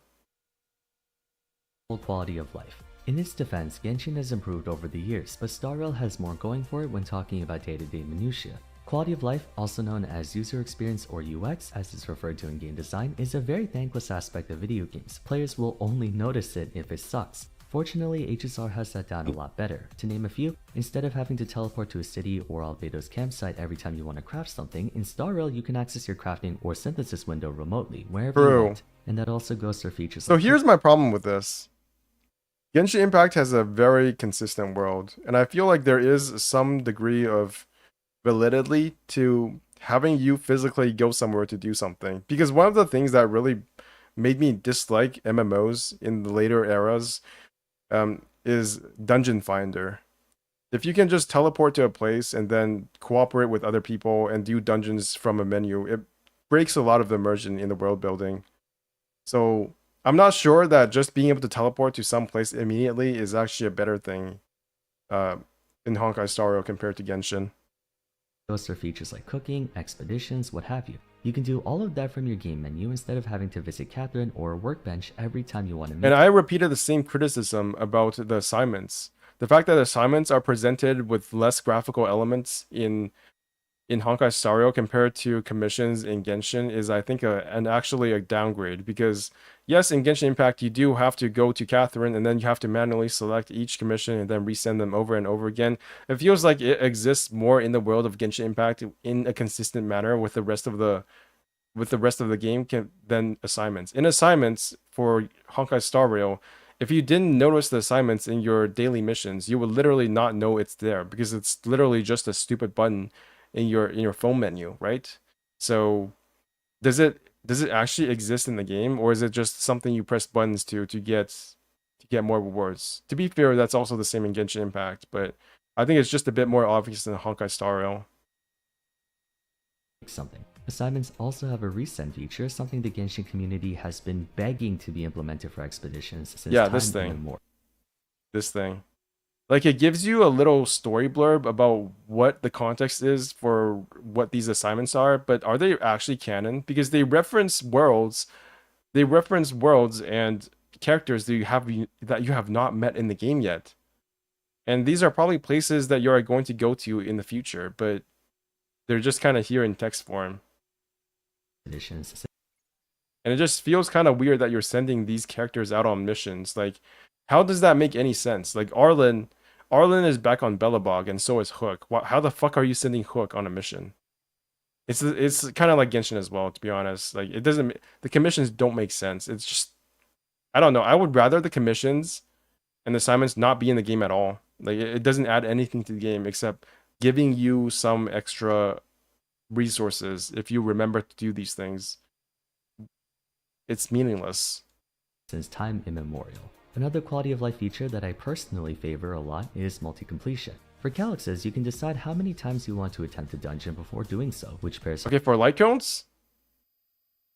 Speaker 5: quality of life. In its defense, Genshin has improved over the years, but Star Rail has more going for it when talking about day-to-day minutiae. Quality of life, also known as user experience or UX as it's referred to in game design, is a very thankless aspect of video games. Players will only notice it if it sucks. Fortunately, HSR has that down a lot better. To name a few, instead of having to teleport to a city or Albedo's campsite every time you want to craft something, in Star Rail you can access your crafting or synthesis window remotely, wherever you want. And that also goes for features
Speaker 1: So
Speaker 5: like—
Speaker 1: here's my problem with this. Genshin Impact has a very consistent world, and I feel like there is some degree of validity to having you physically go somewhere to do something. Because one of the things that really made me dislike MMOs in the later eras is Dungeon Finder. If you can just teleport to a place and then cooperate with other people and do dungeons from a menu, it breaks a lot of the immersion in the world building. So I'm not sure that just being able to teleport to some place immediately is actually a better thing in Honkai Star Rail compared to Genshin.
Speaker 5: Those are features like cooking, expeditions, what have you. You can do all of that from your game menu instead of having to visit Catherine or a workbench every time you want to meet.
Speaker 1: And I repeated the same criticism about the assignments. The fact that assignments are presented with less graphical elements in Honkai Star Rail compared to commissions in Genshin is, I think, actually a downgrade. Because yes, in Genshin Impact you do have to go to Catherine and then you have to manually select each commission and then resend them over and over again. It feels like it exists more in the world of Genshin Impact in a consistent manner with the rest of the game than assignments. In assignments for Honkai Star Rail, if you didn't notice the assignments in your daily missions, you would literally not know it's there because it's literally just a stupid button in your phone menu, right? So does it actually exist in the game, or is it just something you press buttons to get more rewards? To be fair, that's also the same in Genshin Impact, but I think it's just a bit more obvious in Honkai Star Rail.
Speaker 5: Something. Assignments also have a resend feature, something the Genshin community has been begging to be implemented for expeditions since time immemorial.
Speaker 1: This thing. Like, it gives you a little story blurb about what the context is for what these assignments are, but are they actually canon? Because they reference worlds and characters that you have not met in the game yet. And these are probably places that you are going to go to in the future, but they're just kind of here in text form.
Speaker 5: Expeditions.
Speaker 1: And it just feels kind of weird that you're sending these characters out on missions. Like, how does that make any sense? Like, Arlen is back on Belobog, and so is Hook. How the fuck are you sending Hook on a mission? It's kind of like Genshin as well, to be honest. Like, the commissions don't make sense. It's just, I don't know. I would rather the commissions and the assignments not be in the game at all. Like, it doesn't add anything to the game except giving you some extra resources if you remember to do these things. It's meaningless.
Speaker 5: Since time immemorial. Another quality of life feature that I personally favor a lot is multi-completion. For Calyxes, you can decide how many times you want to attempt a dungeon before doing so, which pairs...
Speaker 1: Okay, for light cones?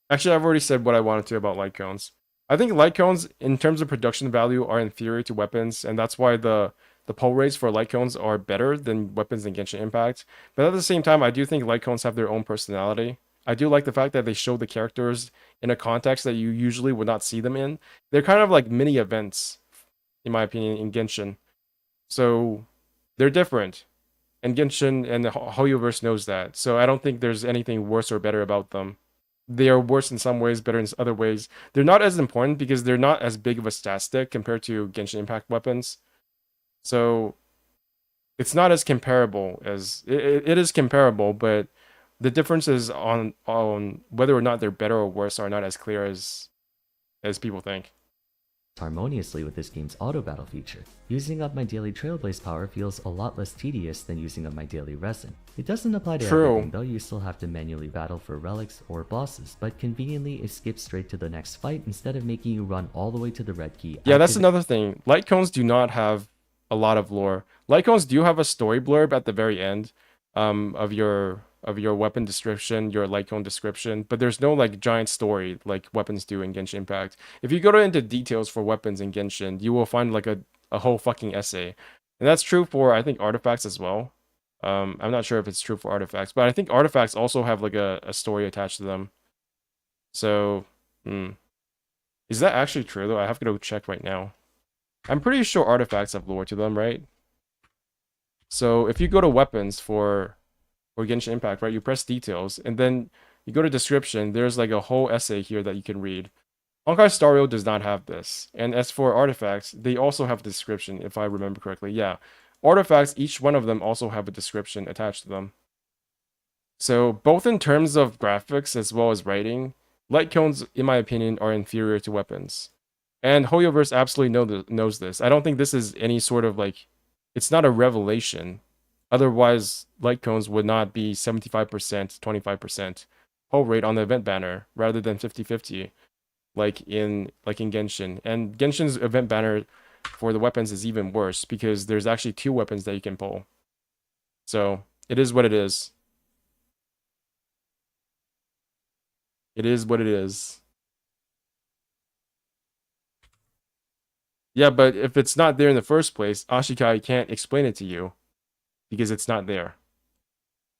Speaker 1: Actually, I've already said what I wanted to about light cones. I think light cones, in terms of production value, are inferior to weapons, and that's why the pull rates for light cones are better than weapons in Genshin Impact. But at the same time, I do think light cones have their own personality. I do like the fact that they show the characters in a context that you usually would not see them in. They're kind of like mini events, in my opinion, in Genshin. So they're different. And Genshin and the Hoyoverse knows that. So I don't think there's anything worse or better about them. They are worse in some ways, better in other ways. They're not as important because they're not as big of a stat stick compared to Genshin Impact weapons. So it's not as comparable as... It is comparable, but the differences on whether or not they're better or worse are not as clear as people think.
Speaker 5: Harmoniously with this game's auto battle feature. Using up my daily Trailblaze power feels a lot less tedious than using up my daily resin. It doesn't apply to everything though, you still have to manually battle for relics or bosses, but conveniently it skips straight to the next fight instead of making you run all the way to the red key.
Speaker 1: Yeah, that's another thing. Light cones do not have a lot of lore. Light cones do have a story blurb at the very end of your weapon description, your light cone description, but there's no like giant story like weapons do in Genshin Impact. If you go into details for weapons in Genshin, you will find like a whole fucking essay. And that's true for, I think, artifacts as well. I'm not sure if it's true for artifacts, but I think artifacts also have like a story attached to them. So, is that actually true though? I have to go check right now. I'm pretty sure artifacts have lore to them, right? So if you go to weapons for Genshin Impact, right, you press details, and then you go to description, there's like a whole essay here that you can read. Honkai Star Rail does not have this. And as for artifacts, they also have a description, if I remember correctly. Yeah, artifacts, each one of them also have a description attached to them. So both in terms of graphics as well as writing, light cones, in my opinion, are inferior to weapons. And Hoyoverse absolutely knows this. I don't think this is any sort of like, it's not a revelation. Otherwise, light cones would not be 75%, 25% pull rate on the event banner rather than 50-50. like in Genshin. And Genshin's event banner for the weapons is even worse because there's actually 2 weapons that you can pull. So it is what it is. It is what it is. Yeah, but if it's not there in the first place, Ashikai can't explain it to you because it's not there.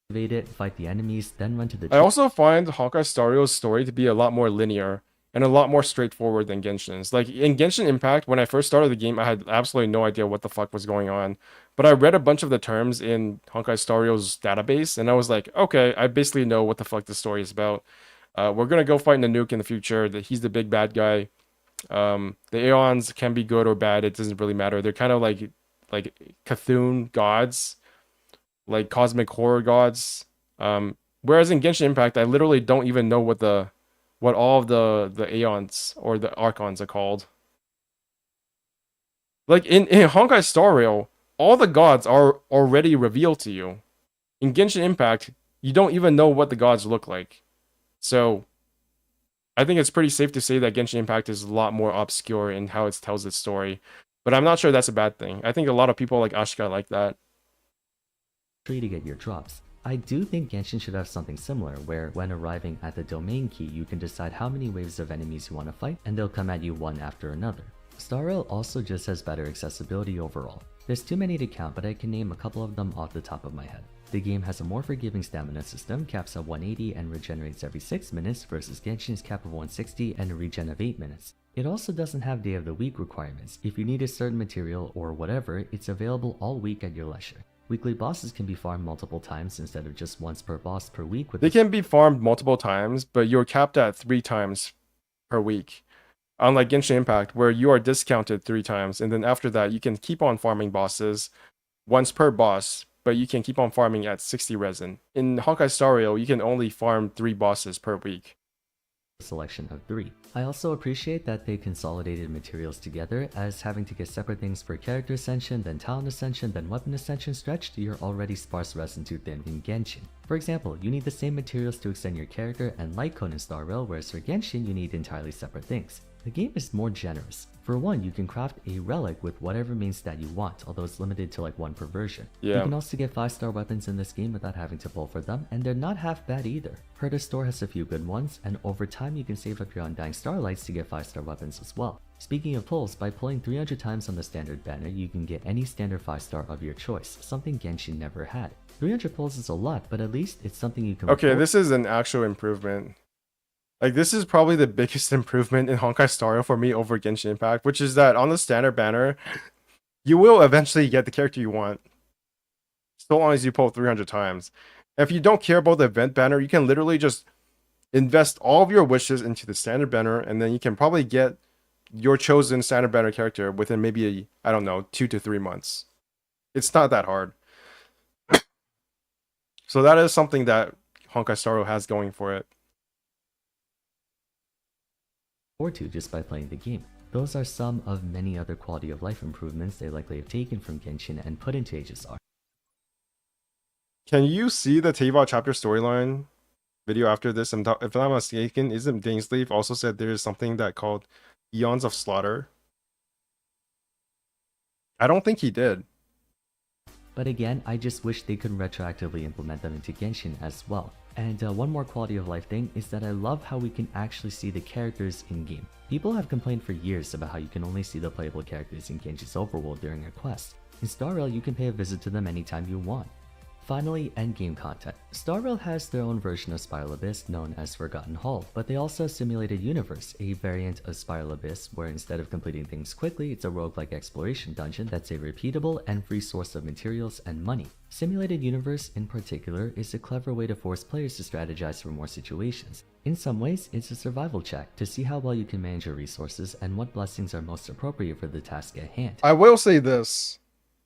Speaker 5: Activate it, fight the enemies, then run to the
Speaker 1: I also find Honkai Star Rail's story to be a lot more linear and a lot more straightforward than Genshin's. Like in Genshin Impact, when I first started the game, I had absolutely no idea what the fuck was going on. But I read a bunch of the terms in Honkai Star Rail's database, and I was like, okay, I basically know what the fuck the story is about. We're gonna go fight Nanook in the future. That he's the big bad guy. The Aeons can be good or bad. It doesn't really matter. They're kind of like Cthulhu gods, like cosmic horror gods. Whereas in Genshin Impact, I literally don't even know what all of the Aeons or the Archons are called. Like in Honkai Star Rail, all the gods are already revealed to you. In Genshin Impact, you don't even know what the gods look like. So I think it's pretty safe to say that Genshin Impact is a lot more obscure in how it tells its story. But I'm not sure that's a bad thing. I think a lot of people like Ashika like that.
Speaker 5: tree to get your drops. I do think Genshin should have something similar, where when arriving at the domain key, you can decide how many waves of enemies you want to fight, and they'll come at you one after another. Star Rail also just has better accessibility overall. There's too many to count, but I can name a couple of them off the top of my head. The game has a more forgiving stamina system, caps at 180 and regenerates every 6 minutes versus Genshin's cap of 160 and a regen of 8 minutes. It also doesn't have day of the week requirements. If you need a certain material or whatever, it's available all week at your leisure. Weekly bosses can be farmed multiple times instead of just once per boss per week.
Speaker 1: They can be farmed multiple times, but you're capped at 3 times per week. Unlike Genshin Impact, where you are discounted 3 times, and then after that, you can keep on farming bosses once per boss, but you can keep on farming at 60 resin. In Honkai Star Rail, you can only farm 3 bosses per week.
Speaker 5: Selection of 3. I also appreciate that they consolidated materials together, as having to get separate things for character ascension, then talent ascension, then weapon ascension stretched your already sparse resin too thin in Genshin. For example, you need the same materials to extend your character and light cone in Star Rail, whereas for Genshin you need entirely separate things. The game is more generous. For one, you can craft a relic with whatever main stat you want, although it's limited to like 1 per version.
Speaker 1: Yeah.
Speaker 5: You can also get 5-star weapons in this game without having to pull for them, and they're not half bad either. Herta's store has a few good ones, and over time you can save up your Undying Starlights to get 5-star weapons as well. Speaking of pulls, by pulling 300 times on the standard banner, you can get any standard 5-star of your choice, something Genshin never had. 300 pulls is a lot, but at least it's something you can
Speaker 1: Okay,
Speaker 5: report.
Speaker 1: this is an actual improvement. Like, this is probably the biggest improvement in Honkai Star Rail for me over Genshin Impact, which is that on the standard banner, you will eventually get the character you want, so long as you pull 300 times. If you don't care about the event banner, you can literally just invest all of your wishes into the standard banner, and then you can probably get your chosen standard banner character within maybe, I don't know, 2 to 3 months. It's not that hard. So that is something that Honkai Star Rail has going for it.
Speaker 5: Or to just by playing the game. Those are some of many other quality of life improvements they likely have taken from Genshin and put into HSR.
Speaker 1: Can you see the Teyvat chapter storyline video after this? If I'm not mistaken, isn't Dainsleif also said there is something that called Eons of Slaughter? I don't think he did.
Speaker 5: But again, I just wish they could retroactively implement them into Genshin as well. And one more quality of life thing is that I love how we can actually see the characters in-game. People have complained for years about how you can only see the playable characters in Genshin's overworld during a quest. In Star Rail, you can pay a visit to them anytime you want. Finally, endgame content. Star Rail has their own version of Spiral Abyss known as Forgotten Hall, but they also have Simulated Universe, a variant of Spiral Abyss where instead of completing things quickly, it's a roguelike exploration dungeon that's a repeatable and free source of materials and money. Simulated Universe, in particular, is a clever way to force players to strategize for more situations. In some ways, it's a survival check to see how well you can manage your resources and what blessings are most appropriate for the task at hand.
Speaker 1: I will say this.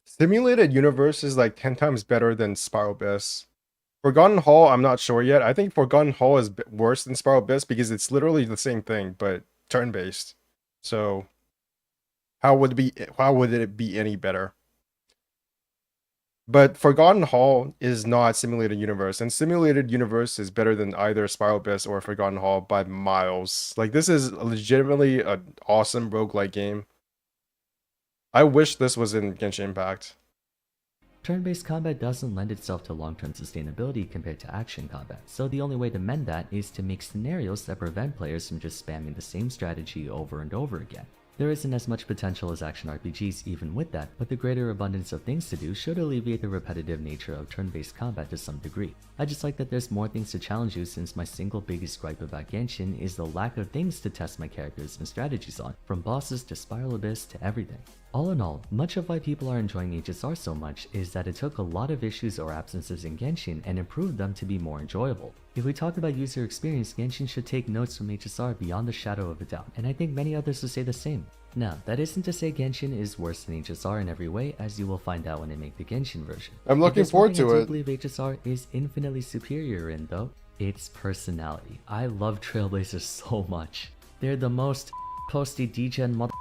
Speaker 1: Simulated Universe is like 10 times better than Spiral Abyss. Forgotten Hall, I'm not sure yet. I think Forgotten Hall is worse than Spiral Abyss because it's literally the same thing, but turn-based. So, how would it be any better? But Forgotten Hall is not Simulated Universe, and Simulated Universe is better than either Spiral Abyss or Forgotten Hall by miles. Like, this is legitimately an awesome roguelike game. I wish this was in Genshin Impact.
Speaker 5: Turn-based combat doesn't lend itself to long-term sustainability compared to action combat, so the only way to mend that is to make scenarios that prevent players from just spamming the same strategy over and over again. There isn't as much potential as action RPGs even with that, but the greater abundance of things to do should alleviate the repetitive nature of turn-based combat to some degree. I just like that there's more things to challenge you, since my single biggest gripe about Genshin is the lack of things to test my characters and strategies on, from bosses to Spiral Abyss to everything. All in all, much of why people are enjoying HSR so much is that it took a lot of issues or absences in Genshin and improved them to be more enjoyable. If we talk about user experience, Genshin should take notes from HSR beyond the shadow of a doubt, and I think many others will say the same. Now, that isn't to say Genshin is worse than HSR in every way, as you will find out when I make the Genshin version.
Speaker 1: I'm looking forward to
Speaker 5: I
Speaker 1: it.
Speaker 5: do believe HSR is infinitely superior in, though, its personality. I love Trailblazers so much. They're the most posty degen mother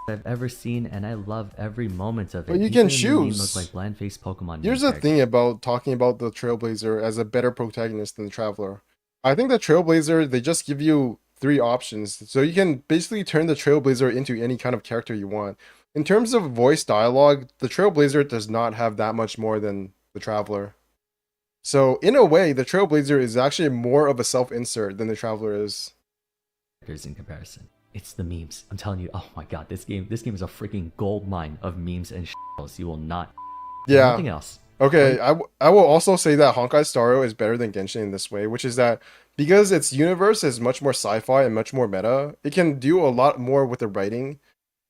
Speaker 5: I've ever seen, and I love every moment of it.
Speaker 1: But you
Speaker 5: Even
Speaker 1: can
Speaker 5: when the meme
Speaker 1: choose.
Speaker 5: look like bland-faced Pokemon.
Speaker 1: Here's
Speaker 5: meme
Speaker 1: the thing about talking about the Trailblazer as a better protagonist than the Traveler. I think the Trailblazer, they just give you 3 options. So you can basically turn the Trailblazer into any kind of character you want. In terms of voice dialogue, the Trailblazer does not have that much more than the Traveler. So in a way, the Trailblazer is actually more of a self-insert than the Traveler is.
Speaker 5: characters in comparison. It's the memes. I'm telling you, oh my god, this game is a freaking gold mine of memes and shit. You will not.
Speaker 1: Yeah.
Speaker 5: Nothing else.
Speaker 1: Okay, I will also say that Honkai Star Rail is better than Genshin in this way, which is that because its universe is much more sci-fi and much more meta, it can do a lot more with the writing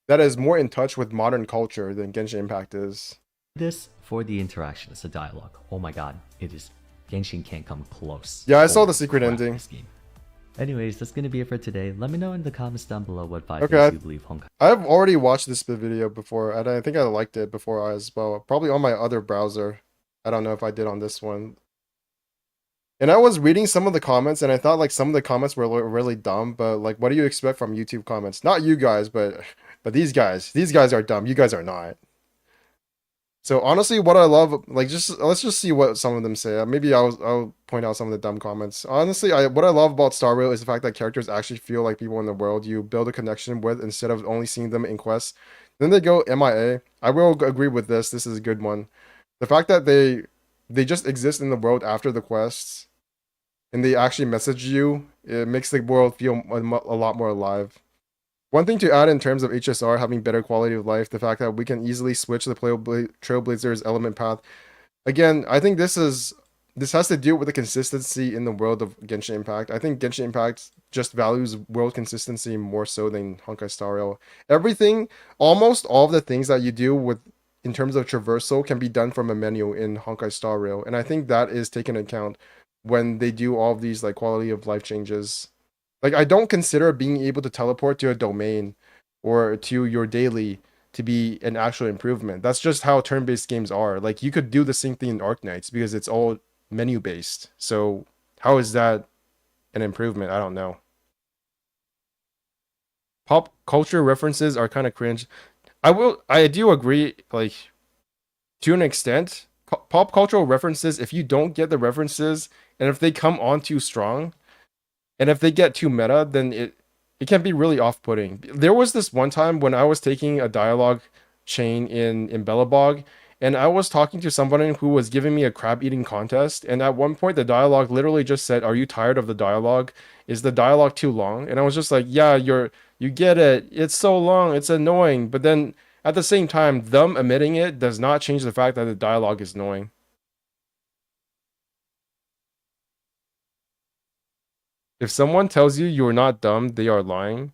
Speaker 1: that is more in touch with modern culture than Genshin Impact is.
Speaker 5: This for the interaction. It's a dialogue. Oh my god, it is. Genshin can't come close.
Speaker 1: Yeah, I saw
Speaker 5: Holy
Speaker 1: the secret
Speaker 5: crap,
Speaker 1: ending.
Speaker 5: this game. Anyways, that's gonna be it for today. Let me know in the comments down below what 5
Speaker 1: Okay,
Speaker 5: things you believe Honkai.
Speaker 1: I've already watched this video before, and I think I liked it before as well. Probably on my other browser. I don't know if I did on this one. And I was reading some of the comments, and I thought like some of the comments were really dumb. But like, what do you expect from YouTube comments? Not you guys, but these guys. These guys are dumb. You guys are not. So honestly, what I love, like, let's just see what some of them say. Maybe I'll point out some of the dumb comments. Honestly, what I love about Star Rail is the fact that characters actually feel like people in the world you build a connection with instead of only seeing them in quests. Then they go MIA. I will agree with this. This is a good one. The fact that they just exist in the world after the quests, and they actually message you, it makes the world feel a lot more alive. One thing to add in terms of HSR having better quality of life, the fact that we can easily switch the Trailblazer's element path. Again, I think this has to do with the consistency in the world of Genshin Impact. I think Genshin Impact just values world consistency more so than Honkai Star Rail. Everything, almost all of the things that you do in terms of traversal can be done from a menu in Honkai Star Rail, and I think that is taken into account when they do all of these like quality of life changes. Like, I don't consider being able to teleport to a domain or to your daily to be an actual improvement. That's just how turn-based games are. Like, you could do the same thing in Arknights because it's all menu-based. So how is that an improvement? I don't know. Pop culture references are kind of cringe. I do agree, like, to an extent. Pop cultural references, if you don't get the references and if they come on too strong, and if they get too meta, then it can be really off-putting. There was this one time when I was taking a dialogue chain in Belobog, and I was talking to somebody who was giving me a crab-eating contest, and at one point the dialogue literally just said, "Are you tired of the dialogue? Is the dialogue too long?" And I was just like, "Yeah, you get it. It's so long. It's annoying." But then at the same time, them omitting it does not change the fact that the dialogue is annoying. If someone tells you you're not dumb, they are lying.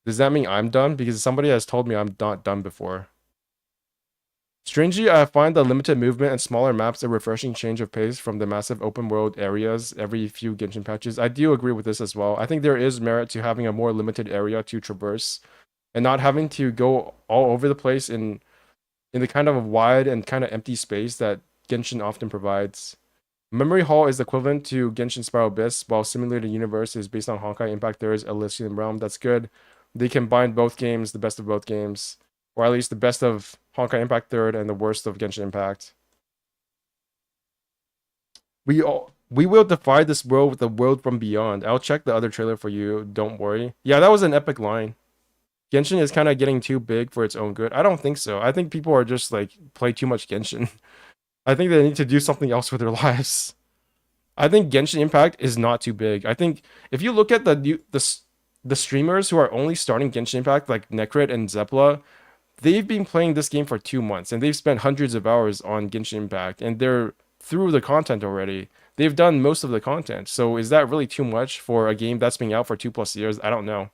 Speaker 1: Does that mean I'm dumb? Because somebody has told me I'm not dumb before. Strangely, I find the limited movement and smaller maps a refreshing change of pace from the massive open world areas every few Genshin patches. I do agree with this as well. I think there is merit to having a more limited area to traverse and not having to go all over the place in the kind of wide and kind of empty space that Genshin often provides. Memory Hall is equivalent to Genshin Spiral Abyss, while Simulated Universe is based on Honkai Impact. There is Elysian Realm. That's good. They combine both games, the best of both games, or at least the best of Honkai Impact 3rd, and the worst of Genshin Impact. We will defy this world with the world from beyond. I'll check the other trailer for you. Don't worry. Yeah, that was an epic line. Genshin is kind of getting too big for its own good. I don't think so. I think people are just like play too much Genshin. I think they need to do something else with their lives. I think Genshin Impact is not too big. I think if you look at the streamers who are only starting Genshin Impact, like Necrit and Zepla, they've been playing this game for 2 months and they've spent hundreds of hours on Genshin Impact and they're through the content already. They've done most of the content. So is that really too much for a game that's been out for 2+ years? I don't know.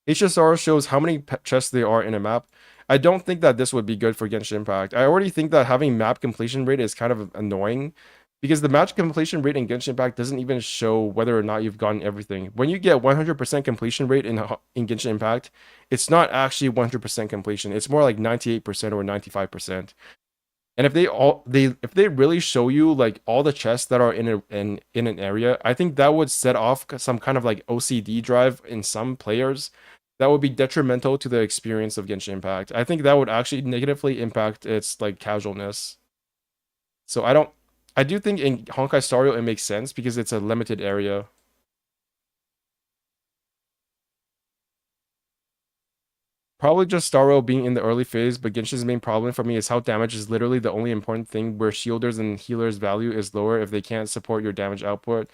Speaker 1: HSR shows how many chests there are in a map. I don't think that this would be good for Genshin Impact. I already think that having map completion rate is kind of annoying because the match completion rate in Genshin Impact doesn't even show whether or not you've gotten everything. When you get 100% completion rate in Genshin Impact, it's not actually 100% completion. It's more like 98% or 95%. And if they really show you like all the chests that are in an area, I think that would set off some kind of like OCD drive in some players that would be detrimental to the experience of Genshin Impact. I think that would actually negatively impact its like casualness. So I do think in Honkai Star Rail it makes sense because it's a limited area. Probably just Star Rail being in the early phase, but Genshin's main problem for me is how damage is literally the only important thing, where shielders and healers' value is lower if they can't support your damage output.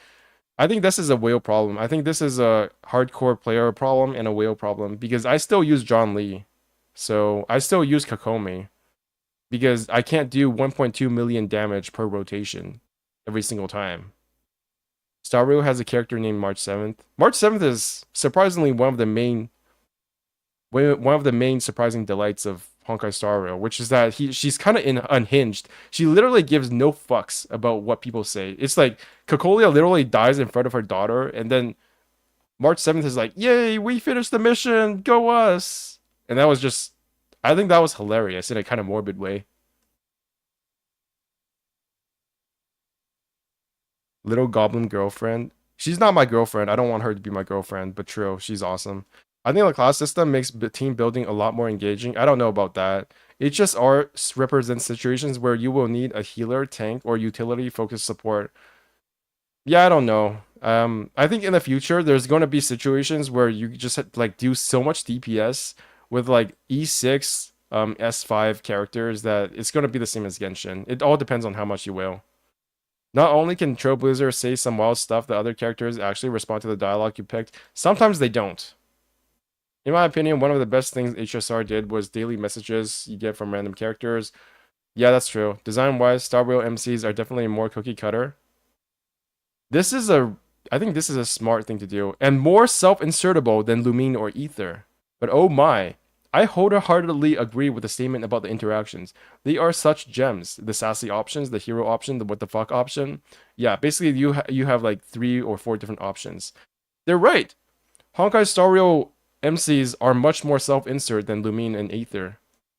Speaker 1: I think this is a whale problem. I think this is a hardcore player problem and a whale problem because I still use John Lee. So I still use Kakomi because I can't do 1.2 million damage per rotation every single time. Star Rail has a character named March 7th. March 7th is surprisingly one of the main surprising delights of Honkai Star Rail, which is that she's kind of unhinged. She literally gives no fucks about what people say. It's like Cocolia literally dies in front of her daughter, and then March 7th is like, "Yay, we finished the mission, go us!" And that was just, I think that was hilarious in a kind of morbid way. Little Goblin girlfriend. She's not my girlfriend. I don't want her to be my girlfriend, but true, she's awesome. I think the class system makes team building a lot more engaging. I don't know about that. HSR represents situations where you will need a healer, tank, or utility-focused support. Yeah, I don't know. I think in the future, there's going to be situations where you just like do so much DPS with like E6, S5 characters that it's going to be the same as Genshin. It all depends on how much you will. Not only can Trailblazer say some wild stuff, the other characters actually respond to the dialogue you picked. Sometimes they don't. In my opinion, one of the best things HSR did was daily messages you get from random characters. Yeah, that's true. Design-wise, Star Rail MCs are definitely more cookie cutter. I think this is a smart thing to do, and more self-insertable than Lumine or Ether. But oh my, I wholeheartedly agree with the statement about the interactions. They are such gems. The sassy options, the hero option, the what the fuck option. Yeah, basically you have like 3 or 4 different options. They're right. Honkai Star Rail MCs are much more self-insert than Lumine and Aether.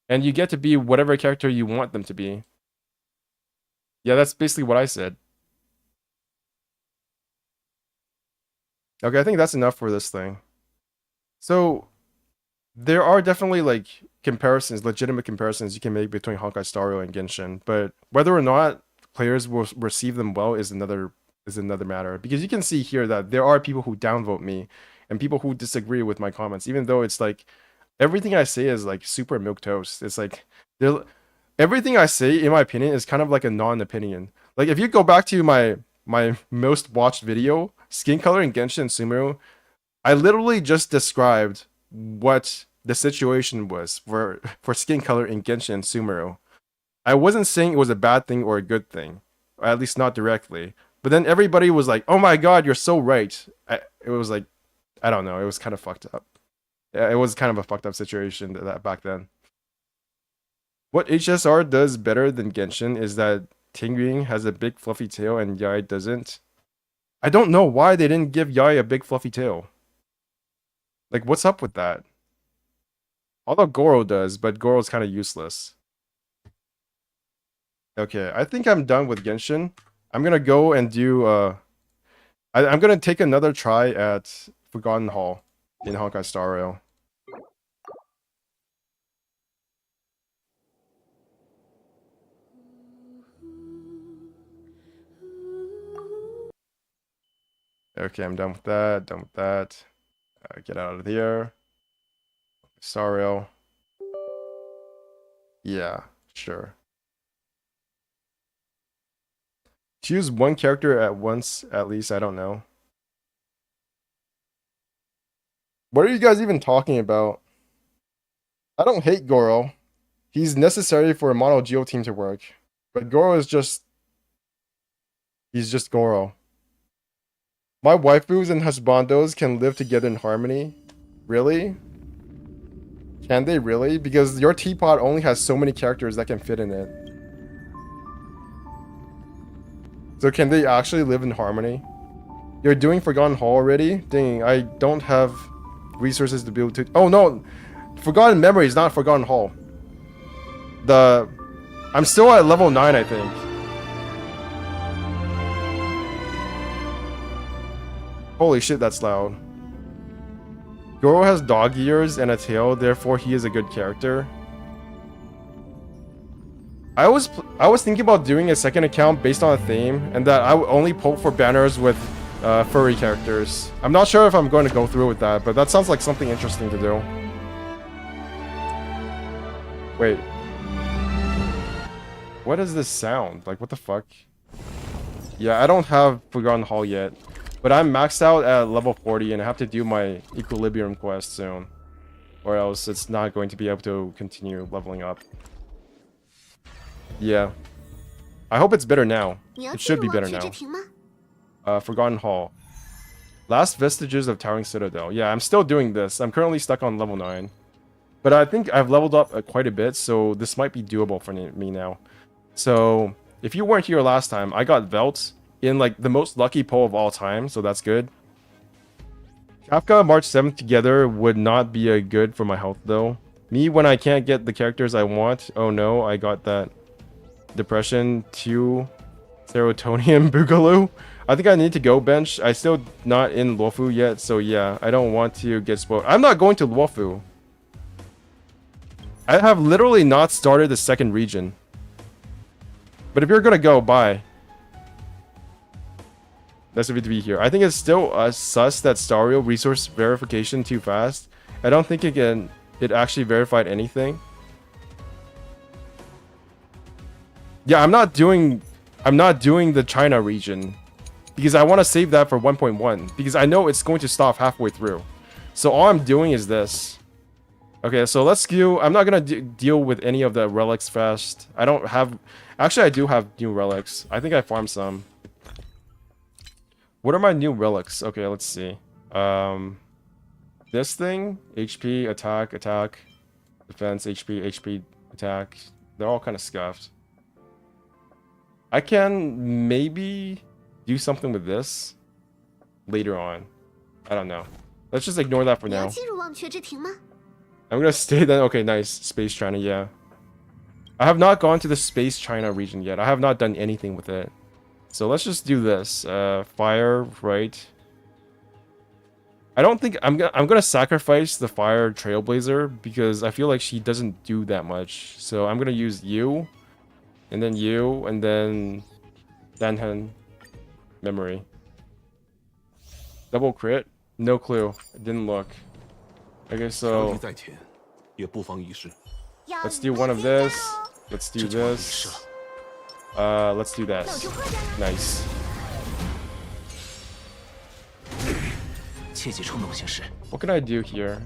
Speaker 1: And you get to be whatever character you want them to be. Yeah, that's basically what I said. Okay, I think that's enough for this thing. So, there are definitely like comparisons, legitimate comparisons you can make between Honkai Star Rail and Genshin, but whether or not players will receive them well is another matter. Because you can see here that there are people who downvote me and people who disagree with my comments, even though it's like everything I say is like super milquetoast. It's like everything I say, in my opinion, is kind of like a non-opinion. Like if you go back to my most watched video, Skin Color in Genshin Sumeru, I literally just described what the situation was for Skin Color in Genshin Sumeru. I wasn't saying it was a bad thing or a good thing, or at least not directly. But then everybody was like, "Oh my god, you're so right." It was like, I don't know. It was kind of fucked up. Yeah, it was kind of a fucked up situation that back then. What HSR does better than Genshin is that Tingrying has a big fluffy tail and Yai doesn't. I don't know why they didn't give Yai a big fluffy tail. Like, what's up with that? Although Goro does, but Goro's kind of useless. Okay, I think I'm done with Genshin. I'm gonna go and do I'm gonna take another try at Forgotten Hall in Honkai Star Rail. Okay, I'm done with that. Done with that. Get out of here. Sario. Yeah, sure. Choose one character at once, at least. I don't know. What are you guys even talking about? I don't hate Goro. He's necessary for a mono Geo team to work. But Goro is just... He's just Goro. My waifus and husbandos can live together in harmony? Really? Can they really? Because your teapot only has so many characters that can fit in it. So can they actually live in harmony? You're doing Forgotten Hall already? Dang, I don't have resources to be able to... Oh no! Forgotten Memories, not Forgotten Hall. I'm still at level 9, I think. Holy shit, that's loud. Goro has dog ears and a tail, therefore he is a good character. I was thinking about doing a second account based on a theme, and that I would only poke for banners with furry characters. I'm not sure if I'm going to go through with that, but that sounds like something interesting to do. Wait. What is this sound? Like, what the fuck? Yeah, I don't have Forgotten Hall yet. But I'm maxed out at level 40 and I have to do my Equilibrium quest soon. Or else it's not going to be able to continue leveling up. Yeah. I hope it's better now. It should be better now. Forgotten Hall. Last Vestiges of Towering Citadel. Yeah, I'm still doing this. I'm currently stuck on level 9. But I think I've leveled up quite a bit, so this might be doable for me now. So, if you weren't here last time, I got Velt in like the most lucky pull of all time, so that's good. Kafka March 7th together would not be a good for my health though. Me when I can't get the characters I want, oh no, I got that depression 2 serotonin boogaloo. I think I need to go bench. I still not in Luofu yet, so yeah, I don't want to get spoiled. I'm not going to Luofu. I have literally not started the second region. But if you're gonna go, bye. Nice of you to be here. I think it's still sus that Stario resource verification too fast. I don't think it actually verified anything. Yeah, I'm not doing the China region because I want to save that for 1.1 because I know it's going to stop halfway through. So all I'm doing is this. Okay, so let's do... I'm not going to deal with any of the relics fast. I don't have... Actually, I do have new relics. I think I farmed some. What are my new relics? Okay, let's see. This thing, HP, attack, attack, defense, HP, attack. They're all kind of scuffed. I can maybe do something with this later on. I don't know. Let's just ignore that for now. I'm gonna stay then. Okay, nice. Space China, yeah. I have not gone to the Space China region yet. I have not done anything with it. So let's just do this. Fire, right? I don't think I'm gonna sacrifice the Fire Trailblazer because I feel like she doesn't do that much. So I'm gonna use you, and then Danhen Memory. Double crit? No clue. It didn't look. Okay, so let's do one of this. Let's do this. Let's do that. Nice. What can I do here?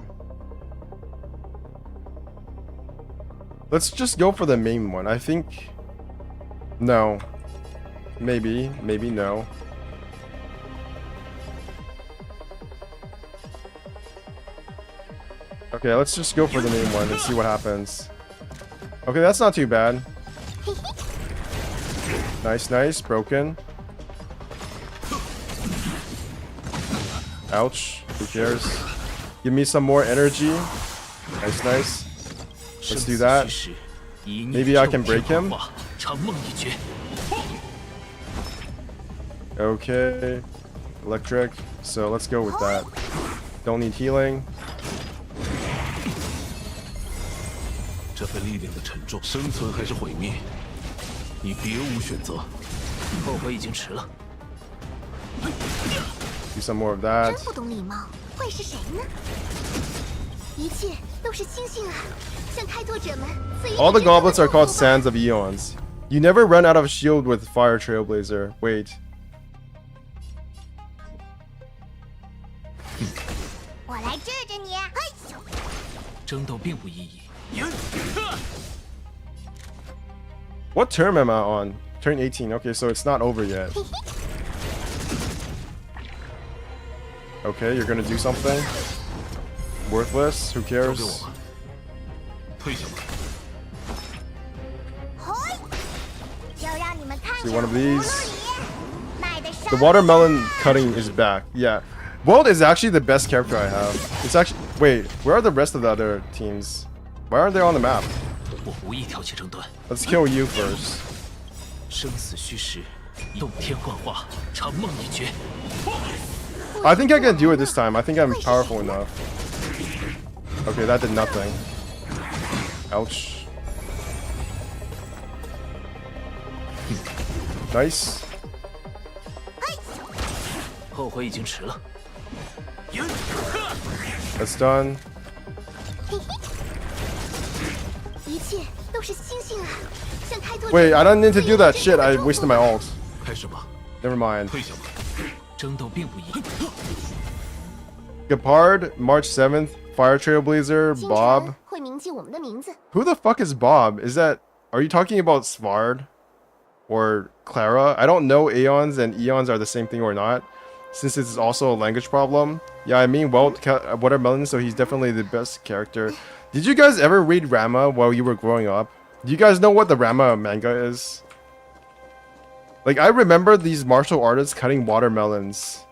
Speaker 1: Let's just go for the main one. I think... No. Maybe. Maybe no. Okay, let's just go for the main one and see what happens. Okay, that's not too bad. Nice, nice. Broken. Ouch. Who cares? Give me some more energy. Nice, nice. Let's do that. Maybe I can break him. Okay. Electric. So let's go with that. Don't need healing.
Speaker 3: 这份力量的沉重，生存还是毁灭，你别无选择。后悔已经迟了。
Speaker 1: Do some more of that.
Speaker 2: 真不懂礼貌，会是谁呢？一切都是星星啊，向开拓者们赐予
Speaker 1: All the
Speaker 2: 真正的
Speaker 1: goblets are
Speaker 2: 祝
Speaker 1: called
Speaker 2: 福吧
Speaker 1: Sands of Eons. You never run out of shield with Fire Trailblazer. Wait.
Speaker 2: 我来治治你。哎呦，
Speaker 3: 争斗并无意义。
Speaker 1: What term am I on? Turn 18. Okay, so it's not over yet. Okay, you're gonna do something. Worthless. Who
Speaker 3: 交给我
Speaker 1: cares?
Speaker 3: 吧。退下吧。
Speaker 2: 嘿，就让你们看
Speaker 1: See
Speaker 2: 看
Speaker 1: one of
Speaker 2: 葫芦
Speaker 1: these.
Speaker 2: 里卖的什
Speaker 1: The
Speaker 2: 么
Speaker 1: watermelon cutting is back. Yeah. Weld is actually the best character I have. It's actually. Wait, where are the rest of the other teams? Why aren't they on the map?
Speaker 3: 我无意挑起争端，
Speaker 1: Let's kill you first.
Speaker 3: 生死虚实，洞天幻化，长梦一绝。
Speaker 1: I think I can do it this time. I think I'm powerful enough. Okay, that did nothing. Ouch. Nice.
Speaker 3: 后悔已经迟了。
Speaker 1: That's done.
Speaker 2: 一切都是星星啊，向开拓者
Speaker 1: Wait, I don't need to
Speaker 2: 赐予
Speaker 1: do that
Speaker 2: 真
Speaker 1: shit.
Speaker 2: 正的
Speaker 1: I
Speaker 2: 祝福
Speaker 1: wasted
Speaker 2: 吧
Speaker 1: my ult.
Speaker 3: 开始吧，
Speaker 1: Never mind.
Speaker 3: 退下吧。争斗并无意义。
Speaker 1: Gepard, March 7th, Fire Trailblazer,
Speaker 2: 星
Speaker 1: Bob.
Speaker 2: 辰会铭记我们的名字。
Speaker 1: Who the fuck is Bob? Is that... Are you talking about Svard? Or Clara? I don't know Aeons and Eons are the same thing or not. Since it's also a language problem. Yeah, I mean, well, Watermelon, so he's definitely the best character. Did you guys ever read Rama while you were growing up? Do you guys know what the Rama manga is? Like, I remember these martial artists cutting watermelons.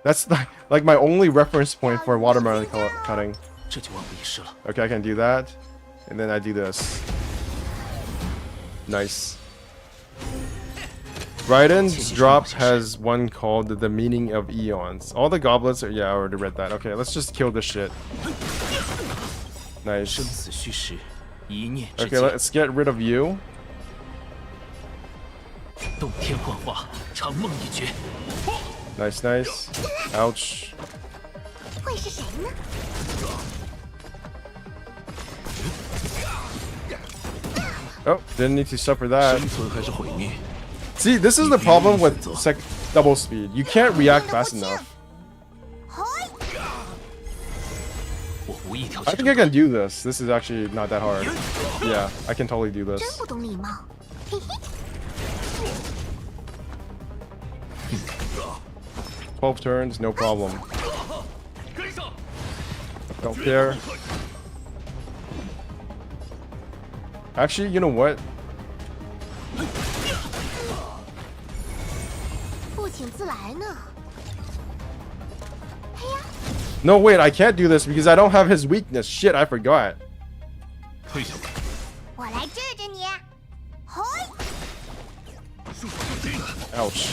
Speaker 1: That's like my only reference point for watermelon cutting.
Speaker 3: 这就万无一失了。
Speaker 1: Okay, I can do that. And then I do this. Nice. Raiden's drop has one called the meaning of eons. All the goblets are... Yeah, I already read that. Okay, let's just kill this shit.
Speaker 3: 生
Speaker 1: Nice.
Speaker 3: 死虚实，一念之
Speaker 1: Okay,
Speaker 3: 间。
Speaker 1: let's get rid of you.
Speaker 3: 洞天幻化，长梦一绝。
Speaker 1: Nice, nice. Ouch.
Speaker 2: 会是谁呢？
Speaker 1: Oh, didn't need to suffer that.
Speaker 3: 生存还是毁灭？
Speaker 1: See, this is the problem with double speed. You can't react fast enough.
Speaker 2: 嘿，
Speaker 3: 我无意挑
Speaker 1: I
Speaker 3: 起
Speaker 1: think I
Speaker 3: 争
Speaker 1: can
Speaker 3: 端。
Speaker 1: do this. This is actually not that hard. Yeah, I can totally do
Speaker 2: 真
Speaker 1: this.
Speaker 2: 不懂礼貌。嘿嘿，
Speaker 1: 12 turns, no problem. Don't care. Actually, you know what?
Speaker 2: 不请自来呢。哎呀，
Speaker 1: No, wait, I can't do this because I don't have his weakness. Shit, I forgot.
Speaker 3: 退下吧。
Speaker 2: 我来治治你。嘿，
Speaker 1: Ouch.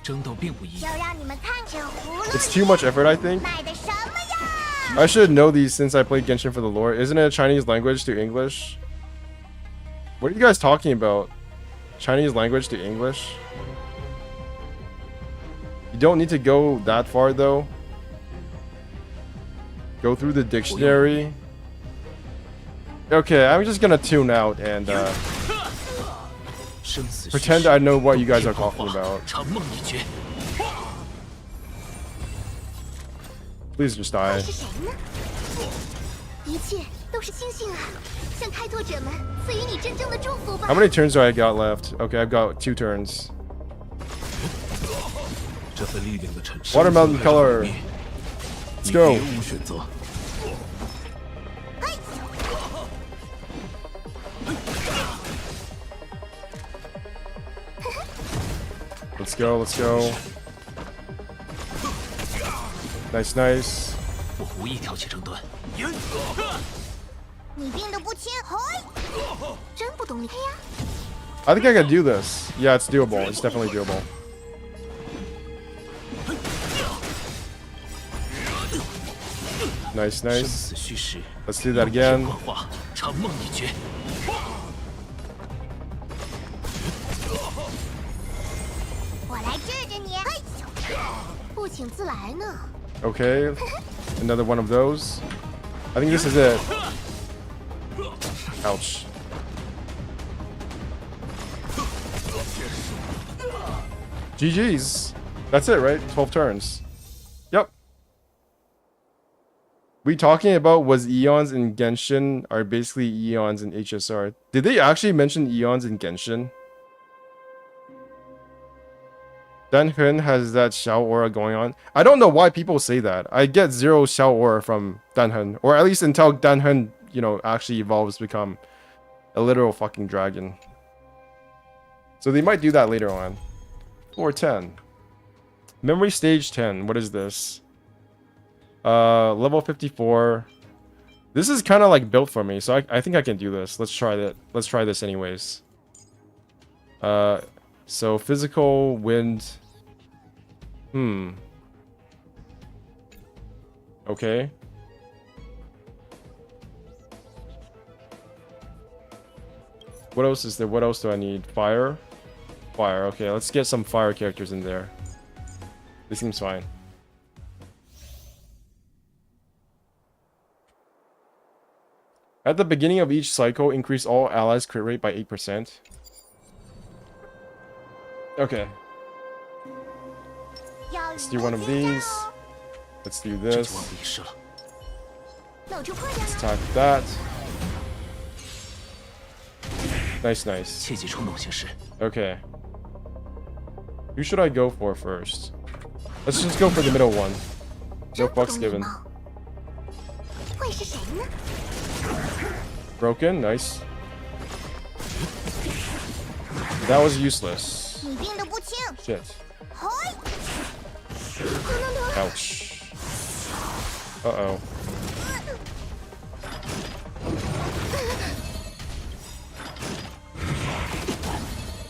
Speaker 3: 争斗并无意义
Speaker 2: 就。让你们看这葫芦
Speaker 1: It's too much effort, I think.
Speaker 2: 卖的什么呀？
Speaker 1: I should know these since I played Genshin for the lore. Isn't it a Chinese language to English? What are you guys talking about? Chinese language to English? You don't need to go that far, though. Go through the dictionary. Okay, I'm just gonna tune out and
Speaker 3: 生死虚
Speaker 1: pretend
Speaker 3: 实
Speaker 1: I know what you guys are
Speaker 3: 洞天
Speaker 1: talking
Speaker 3: 幻化
Speaker 1: about.
Speaker 3: 长梦一绝。
Speaker 1: Please just die.
Speaker 2: 是谁呢？一切都是星星啊，向开拓者们赐予你真正的祝福吧
Speaker 1: How。many turns do I got left? Okay, I've got 2 turns.
Speaker 3: 这份力量的沉。
Speaker 1: Watermelon color. Let's go.
Speaker 3: 你别无选择。
Speaker 1: Let's go, let's go. Nice, nice.
Speaker 3: 我无意挑起争端。
Speaker 2: 你病得不轻，嘿，真不懂你。哎呀，
Speaker 1: I think I can do this. Yeah, it's doable. It's definitely doable. Nice,
Speaker 3: 生
Speaker 1: nice.
Speaker 3: 死虚实。
Speaker 1: Let's do that
Speaker 3: 洞天
Speaker 1: again.
Speaker 3: 幻化，长梦一绝。
Speaker 2: 我来治治你。嘿，不请请自来呢。
Speaker 1: Okay, another one of those. I think this is it. Ouch. GG's. That's it, right? 12 turns. Yep. We talking about was eons in Genshin are basically eons in HSR. Did they actually mention eons in Genshin? Dan Hun has that Xiao aura going on. I don't know why people say that. I get 0 Xiao aura from Dan Hun. Or at least until Dan Hun, you know, actually evolves to become a literal fucking dragon. So they might do that later on. Or 10. Memory stage 10. What is this? Level 54. This is kind of like built for me, so I think I can do this. Let's try that. Let's try this anyways. So physical wind. Okay. What else is there? What else do I need? Fire? Fire. Okay, let's get some fire characters in there. This seems fine. At the beginning of each cycle, increase all allies' crit rate by 8%. Okay. Let's do one of these. Let's do
Speaker 3: 这就
Speaker 1: this.
Speaker 3: 往比试了。
Speaker 2: 露出破绽
Speaker 1: Let's
Speaker 2: 了。
Speaker 1: attack that. Nice, nice.
Speaker 3: 切忌冲动行事。
Speaker 1: Okay. Who should I go for first? Let's just go for the middle one. No
Speaker 2: 真不
Speaker 1: fucks
Speaker 2: 懂礼
Speaker 1: given.
Speaker 2: 貌。会是谁呢？
Speaker 1: Broken, nice. That was useless.
Speaker 2: 你病得不轻。
Speaker 1: Shit.
Speaker 2: 嘿，快能得。
Speaker 1: Ouch. Uh-oh.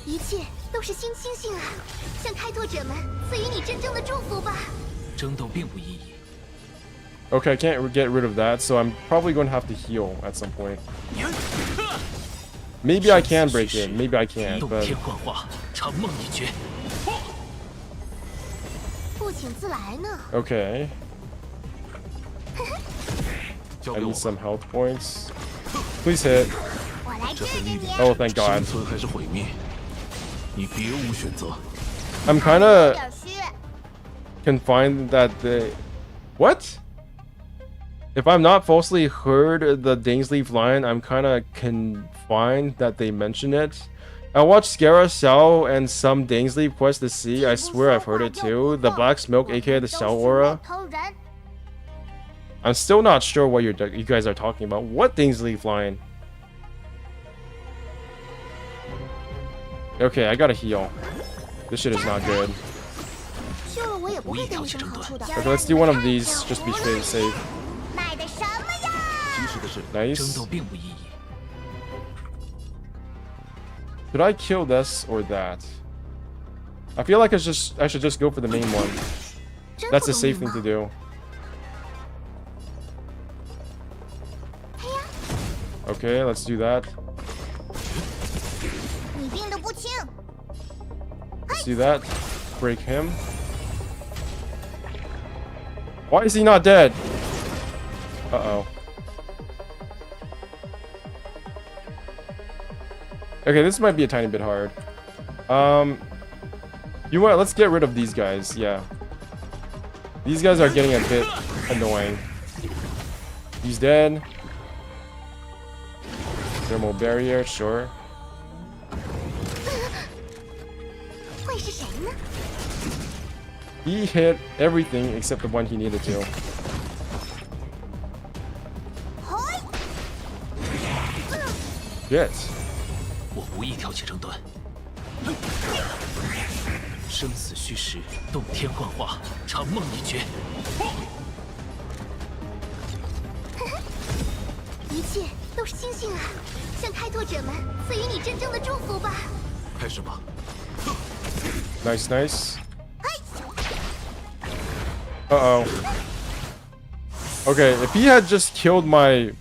Speaker 2: 一切都是新星星啊！向开拓者们赐予你真正的祝福吧。
Speaker 3: 争斗并无意义。
Speaker 1: Okay, I can't get rid of that, so I'm probably going to have to heal at some point. Maybe I can break it, maybe I can't,
Speaker 3: 洞
Speaker 1: but
Speaker 3: 天幻化，长梦一绝。
Speaker 2: 不请自来呢。
Speaker 1: okay.
Speaker 3: 交
Speaker 1: I
Speaker 3: 给我
Speaker 1: need
Speaker 3: 吧。
Speaker 1: some health points. Please hit.
Speaker 2: 我来治治你。
Speaker 1: Oh, thank
Speaker 3: 生
Speaker 1: God.
Speaker 3: 存还是毁灭，你别无选择。
Speaker 1: I'm kind
Speaker 2: 有
Speaker 1: of
Speaker 2: 点虚。
Speaker 1: confined that the... What? If I'm not falsely heard the Dainsleif line, I'm kind of confined that they mention it. I watched Skara Xiao and some Dainsleif quest to see. I swear I've heard it too. The black smoke, aka the Xiao aura.
Speaker 2: 偷人。
Speaker 1: I'm still not sure what you guys are talking about. What Dainsleif line? Okay, I gotta heal. This shit is not good.
Speaker 2: 救了我也不会对你什么好处的。
Speaker 1: Okay, let's do one of these just to be safe.
Speaker 2: 卖的什么呀？
Speaker 3: 及时的是，
Speaker 1: Nice.
Speaker 3: 争斗并无意义。
Speaker 1: Should I kill this or that? I feel like I should just go for the main one.
Speaker 2: 真
Speaker 1: That's
Speaker 2: 不
Speaker 1: the
Speaker 2: 懂
Speaker 1: safe
Speaker 2: 礼
Speaker 1: thing
Speaker 2: 貌
Speaker 1: to do.
Speaker 2: 嘿呀，
Speaker 1: Okay, let's do that.
Speaker 2: 你病得不轻。
Speaker 1: Let's do that. Break him. Why is he not dead? Uh-oh. Okay, this might be a tiny bit hard. You know what? Let's get rid of these guys. Yeah. These guys are getting a bit annoying. He's dead. Thermal barrier, sure.
Speaker 2: 会是谁呢？
Speaker 1: He hit everything except the one he needed to.
Speaker 2: 嘿，
Speaker 1: Shit.
Speaker 3: 我无意挑起争端。生死虚实，洞天幻化，长梦一绝。
Speaker 2: 一切都是星星啊！向开拓者们赐予你真正的祝福吧。
Speaker 3: 开始吧。
Speaker 1: Nice, nice. Uh-oh. Okay, if he had just killed my...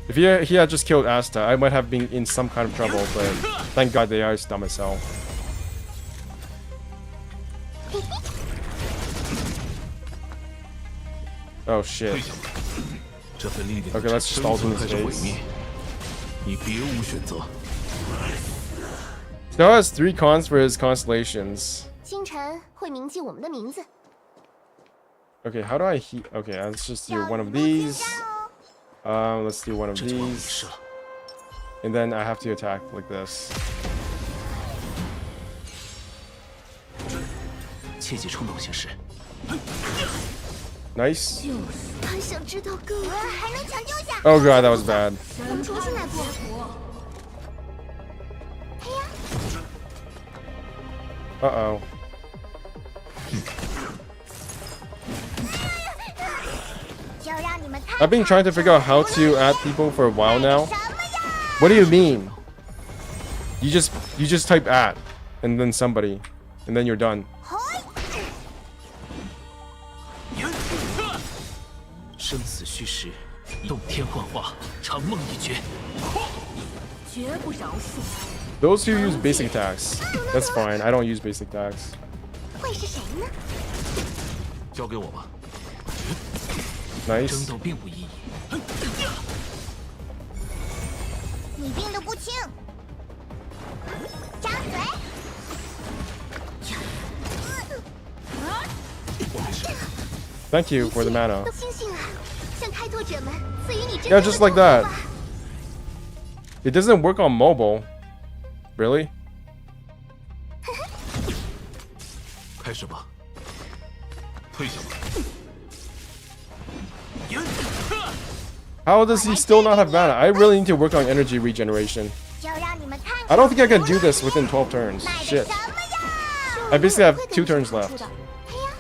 Speaker 1: If he had just killed Asta, I might have been in some kind of trouble, but thank God they are dumb as hell. Oh shit.
Speaker 3: 退下吧，这份力量
Speaker 1: Okay,
Speaker 3: 的
Speaker 1: let's just
Speaker 3: 生
Speaker 1: ult
Speaker 3: 存
Speaker 1: in
Speaker 3: 还
Speaker 1: his
Speaker 3: 是毁
Speaker 1: face.
Speaker 3: 灭，你别无选择。
Speaker 1: Now has 3 cons for his constellations.
Speaker 2: 星辰会铭记我们的名字。
Speaker 1: Okay, how do I heal? Okay, let's just do one of these. Let's do one of
Speaker 3: 这就关我
Speaker 1: these.
Speaker 3: 事了。
Speaker 1: And then I have to attack like this.
Speaker 3: 切忌冲动行事。
Speaker 1: Nice.
Speaker 2: 他想知道更多，还能抢救下。
Speaker 1: Oh god, that was bad.
Speaker 2: 我们重新来过。嘿呀，
Speaker 1: Uh-oh. I've been trying to figure out how to add people for a while now. What do you mean? You just type at and then somebody and then you're done.
Speaker 3: 生死虚实，洞天幻化，长梦一绝。
Speaker 2: 绝不饶恕。
Speaker 1: Those who use basic attacks, that's fine. I don't use basic attacks.
Speaker 2: 会是谁呢？
Speaker 3: 交给我吧，
Speaker 1: Nice.
Speaker 3: 争斗并无意义。
Speaker 2: 你病得不轻，张嘴。
Speaker 3: 我没事。
Speaker 1: Thank you for the mana.
Speaker 2: 星星啊，向开拓者们赐予你真
Speaker 1: Yeah,
Speaker 2: 正的
Speaker 1: just like
Speaker 2: 祝福
Speaker 1: that.
Speaker 2: 吧。
Speaker 1: It doesn't work on mobile. Really?
Speaker 3: 开始吧，退下吧。
Speaker 1: How does he still not have mana? I really need to work on energy regeneration.
Speaker 2: 就让你们看
Speaker 1: I don't think I can do this within 12 turns.
Speaker 2: 卖的
Speaker 1: Shit.
Speaker 2: 什么呀？
Speaker 1: I basically have 2 turns
Speaker 2: 会
Speaker 1: left.
Speaker 2: 跟你嘿呀，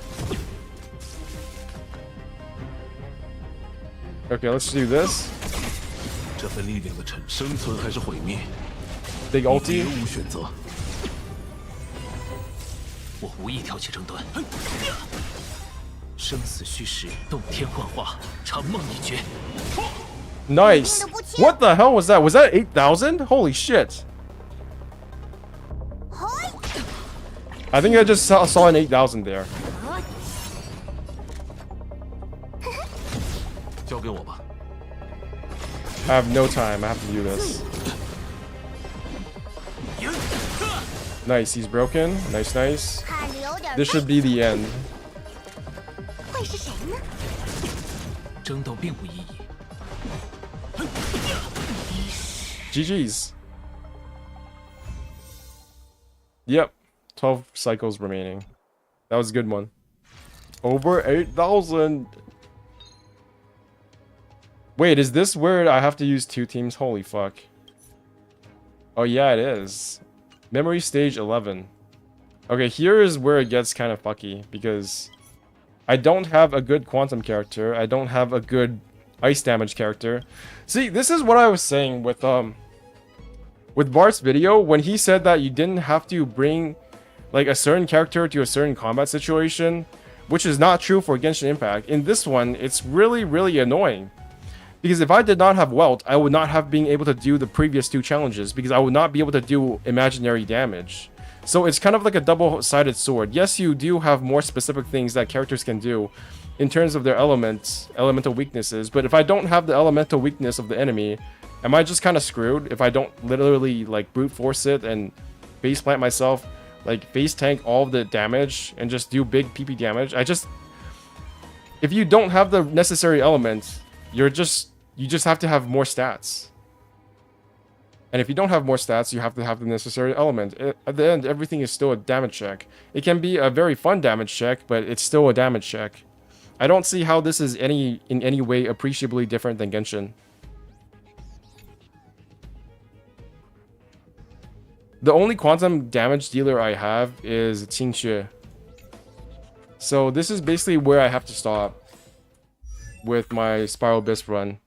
Speaker 1: Okay, let's do this.
Speaker 3: 这份力量的生存还是毁灭，
Speaker 1: Big
Speaker 3: 你别
Speaker 1: ulti.
Speaker 3: 无选择。我无意挑起争端。生死虚实，洞天幻化，长梦一绝。
Speaker 1: Nice. What the hell was that? Was that 8,000? Holy shit. I think I just saw an 8,000 there.
Speaker 3: 交给我吧。
Speaker 1: I have no time. I have to do this. Nice. He's broken. Nice, nice.
Speaker 2: 看着有点
Speaker 1: This should be the end.
Speaker 2: 会是谁呢？
Speaker 3: 争斗并无意义。
Speaker 1: GG's. Yep. 12 cycles remaining. That was a good one. Over 8,000. Wait, is this where I have to use 2 teams? Holy fuck. Oh yeah, it is. Memory stage 11. Okay, here is where it gets kind of fucky because I don't have a good quantum character. I don't have a good ice damage character. See, this is what I was saying with Bart's video when he said that you didn't have to bring like a certain character to a certain combat situation, which is not true for Genshin Impact. In this one, it's really, really annoying. Because if I did not have Welt, I would not have been able to do the previous 2 challenges because I would not be able to do imaginary damage. So it's kind of like a double-sided sword. Yes, you do have more specific things that characters can do in terms of their elemental weaknesses, but if I don't have the elemental weakness of the enemy, am I just kind of screwed if I don't literally like brute force it and face plant myself, like face tank all of the damage and just do big PP damage? If you don't have the necessary element, you just have to have more stats. And if you don't have more stats, you have to have the necessary element. At the end, everything is still a damage check. It can be a very fun damage check, but it's still a damage check. I don't see how this is in any way appreciably different than Genshin. The only quantum damage dealer I have is Qingxue. So this is basically where I have to stop with my Spiral Abyss run.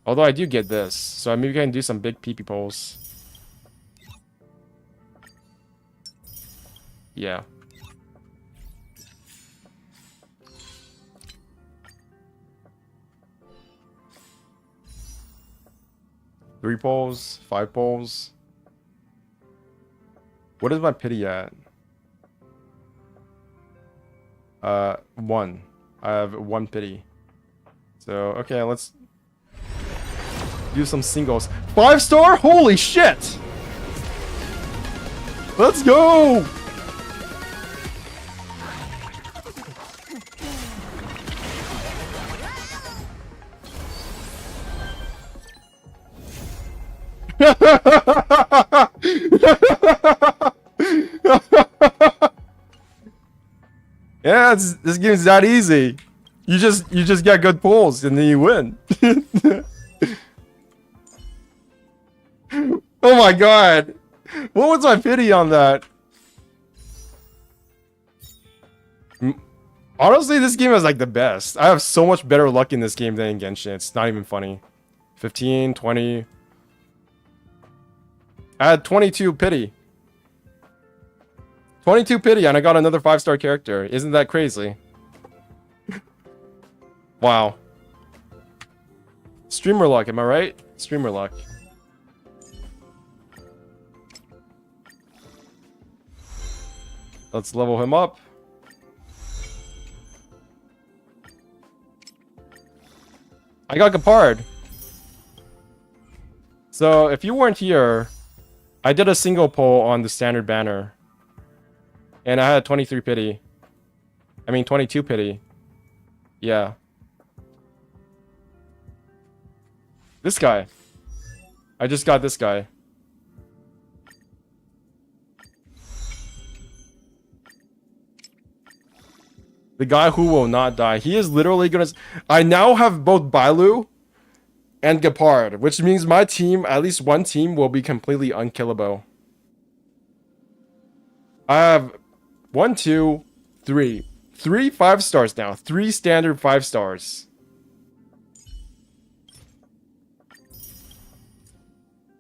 Speaker 1: Although I do get this, so maybe I can do some big PP pulls. Yeah. Three pulls, 5 pulls. What is my pity at? 1. I have 1 pity. So, okay, let's do some singles. 5-star? Holy shit! Let's go! Yeah, this game's that easy. You just get good pulls and then you win. Oh my god. What was my pity on that? Honestly, this game is like the best. I have so much better luck in this game than in Genshin. It's not even funny. 15, 20. I had 22 pity. 22 pity and I got another 5-star character. Isn't that crazy? Wow. Streamer luck, am I right? Streamer luck. Let's level him up. I got Gepard. So if you weren't here, I did a single pull on the standard banner. And I had 23 pity. I mean 22 pity. Yeah. This guy. I just got this guy. The guy who will not die. He is literally gonna... I now have both Bailu and Gepard, which means my team, at least one team, will be completely unkillable. I have 1, 2, 3. 3 5-stars now. 3 standard 5-stars.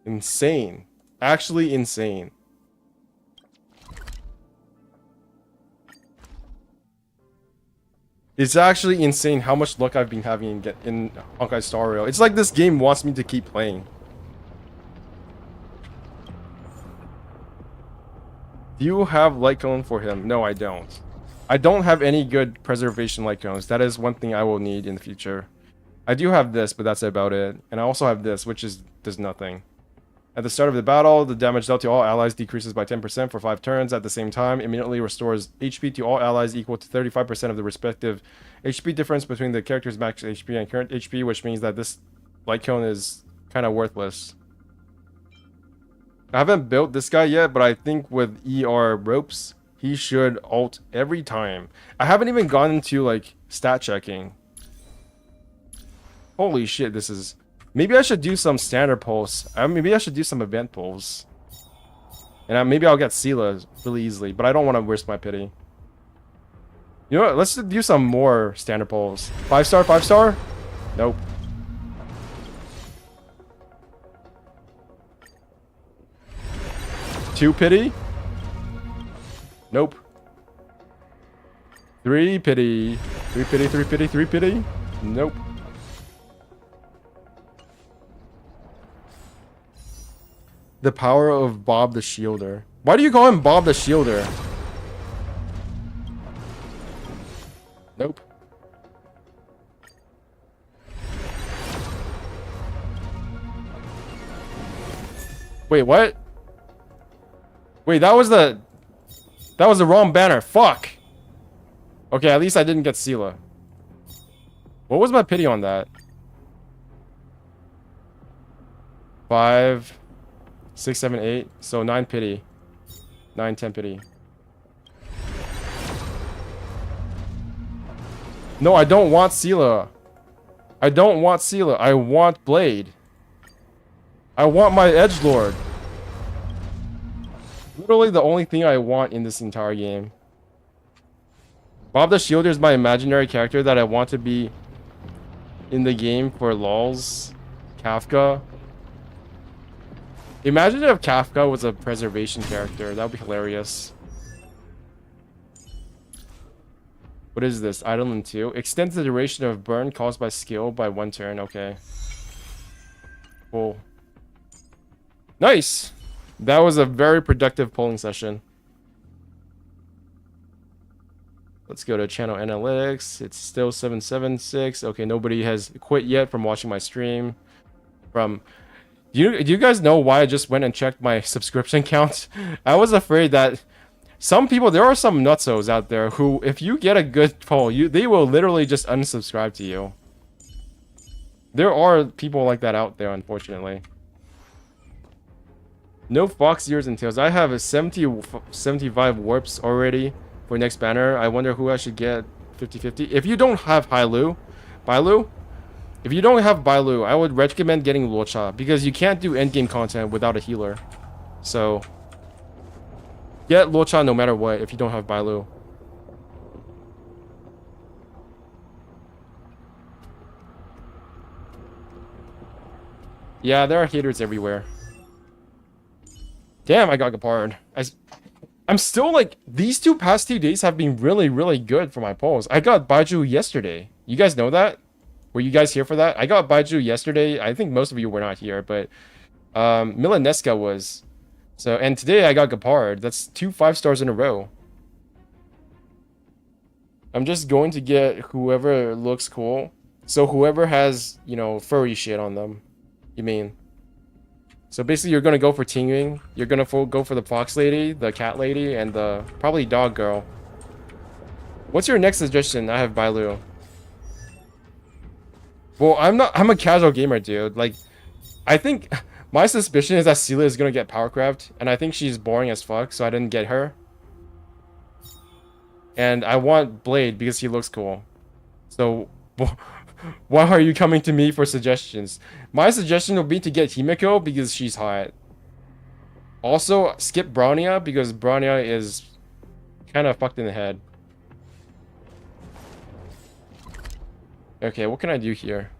Speaker 1: Insane. Actually insane. It's actually insane how much luck I've been having in Honkai Star Rail. It's like this game wants me to keep playing. Do you have light cone for him? No, I don't. I don't have any good preservation light cones. That is one thing I will need in the future. I do have this, but that's about it. And I also have this, which does nothing. At the start of the battle, the damage dealt to all allies decreases by 10% for 5 turns. At the same time, immediately restores HP to all allies equal to 35% of the respective HP difference between the character's max HP and current HP, which means that this light cone is kind of worthless. I haven't built this guy yet, but I think with ER ropes, he should ult every time. I haven't even gone into like stat checking. Holy shit, this is... Maybe I should do some standard pulls. Maybe I should do some event pulls. And maybe I'll get Sela really easily, but I don't want to risk my pity. You know what? Let's do some more standard pulls. 5-star, 5-star? Nope. Two pity? Nope. 3 pity. 3 pity, 3 pity, 3 pity? Nope. The power of Bob the Shielder. Why do you call him Bob the Shielder? Nope. Wait, what? Wait, that was the wrong banner. Fuck. Okay, at least I didn't get Sela. What was my pity on that? 5, 6, 7, 8. So 9 pity. 9, 10 pity. No, I don't want Sela. I don't want Sela. I want Blade. I want my edgelord. Literally the only thing I want in this entire game. Bob the Shielder is my imaginary character that I want to be in the game for lols. Kafka. Imagine if Kafka was a preservation character. That would be hilarious. What is this? Idleland 2. Extends the duration of burn caused by skill by 1 turn. Okay. Cool. Nice! That was a very productive polling session. Let's go to channel analytics. It's still 776. Okay, nobody has quit yet from watching my stream. Do you guys know why I just went and checked my subscription count? I was afraid that some people, there are some nutsos out there who, if you get a good poll, they will literally just unsubscribe to you. There are people like that out there, unfortunately. No Fox Ears and Tails. I have a 75 warps already for next banner. I wonder who I should get 50-50. If you don't have Bailu, if you don't have Bailu, I would recommend getting Luocha because you can't do endgame content without a healer. So get Luocha no matter what if you don't have Bailu. Yeah, there are haters everywhere. Damn, I got Gapard. I'm still like, these past 2 days have been really, really good for my polls. I got Baiju yesterday. You guys know that? Were you guys here for that? I got Baiju yesterday. I think most of you were not here, but Milanesca was. So, and today I got Gapard. That's 2 5-stars in a row. I'm just going to get whoever looks cool. So whoever has, you know, furry shit on them. You mean? So basically, you're gonna go for Tingwing. You're gonna go for the fox lady, the cat lady, and the probably dog girl. What's your next suggestion? I have Bailu. Well, I'm a casual gamer, dude. Like, I think my suspicion is that Seela is gonna get Powercraft, and I think she's boring as fuck, so I didn't get her. And I want Blade because he looks cool. So, why are you coming to me for suggestions? My suggestion would be to get Himeko because she's hot. Also, skip Brownia because Brownia is kind of fucked in the head. Okay, what can I do here?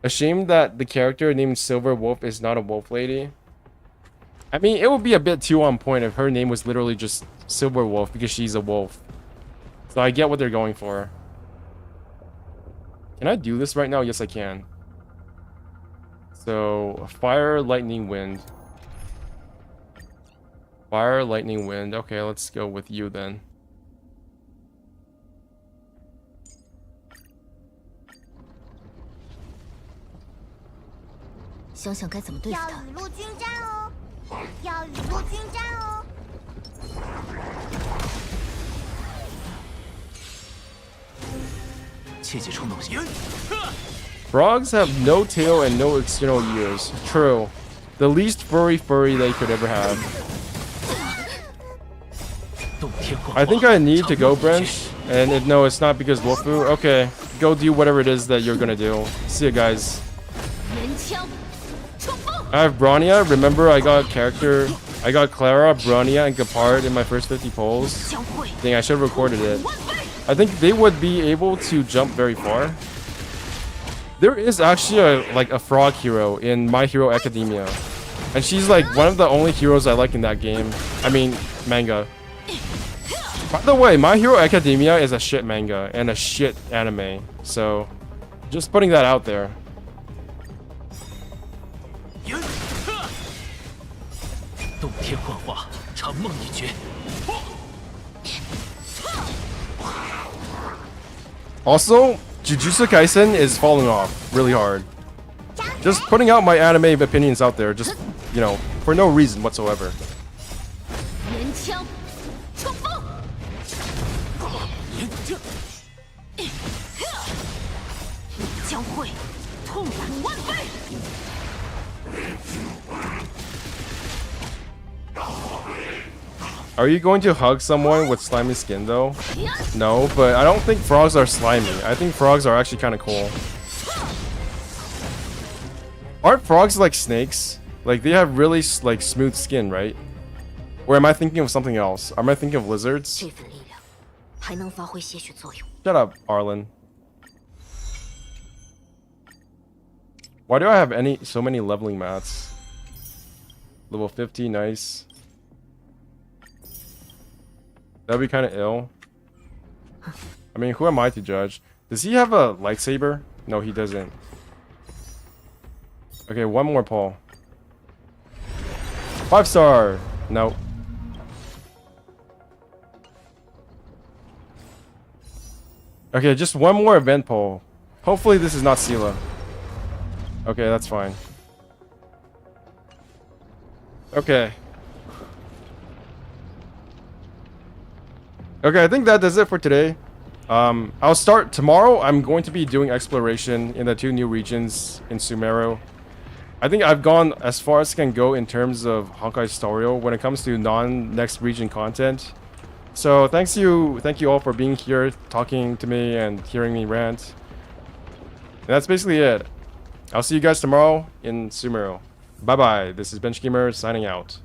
Speaker 1: Ashamed that the character named Silver Wolf is not a wolf lady. I mean, it would be a bit too on point if her name was literally just Silver Wolf because she's a wolf. So I get what they're going for. Can I do this right now? Yes, I can. So, fire, lightning, wind. Fire, lightning, wind. Okay, let's go with you then. Frogs have no tail and no external ears. True. The least furry they could ever have. I think I need to go branch. And no, it's not because Wolfu. Okay, go do whatever it is that you're gonna do. See ya, guys. I have Brania. Remember, I got Clara, Brania, and Gapard in my first 50 polls. Dang, I should have recorded it. I think they would be able to jump very far. There is actually a frog hero in My Hero Academia. And she's like one of the only heroes I like in that game. I mean, manga. By the way, My Hero Academia is a shit manga and a shit anime. So, just putting that out there. Also, Jujutsu Kaisen is falling off really hard. Just putting out my anime opinions out there, just, you know, for no reason whatsoever. Are you going to hug someone with slimy skin though? No, but I don't think frogs are slimy. I think frogs are actually kind of cool. Aren't frogs like snakes? Like they have really like smooth skin, right? Or am I thinking of something else? Am I thinking of lizards? Shut up, Arlen. Why do I have so many leveling mats? Level 50, nice. That'd be kind of ill. I mean, who am I to judge? Does he have a lightsaber? No, he doesn't. Okay, one more pull. 5-star! Nope. Okay, just one more event poll. Hopefully this is not Sela. Okay, that's fine. Okay. Okay, I think that does it for today. I'll start tomorrow. I'm going to be doing exploration in the 2 new regions in Sumeru. I think I've gone as far as can go in terms of Honkai's tutorial when it comes to non-next region content. So thank you all for being here, talking to me and hearing me rant. And that's basically it. I'll see you guys tomorrow in Sumeru. Bye bye. This is Bench Gamer signing out.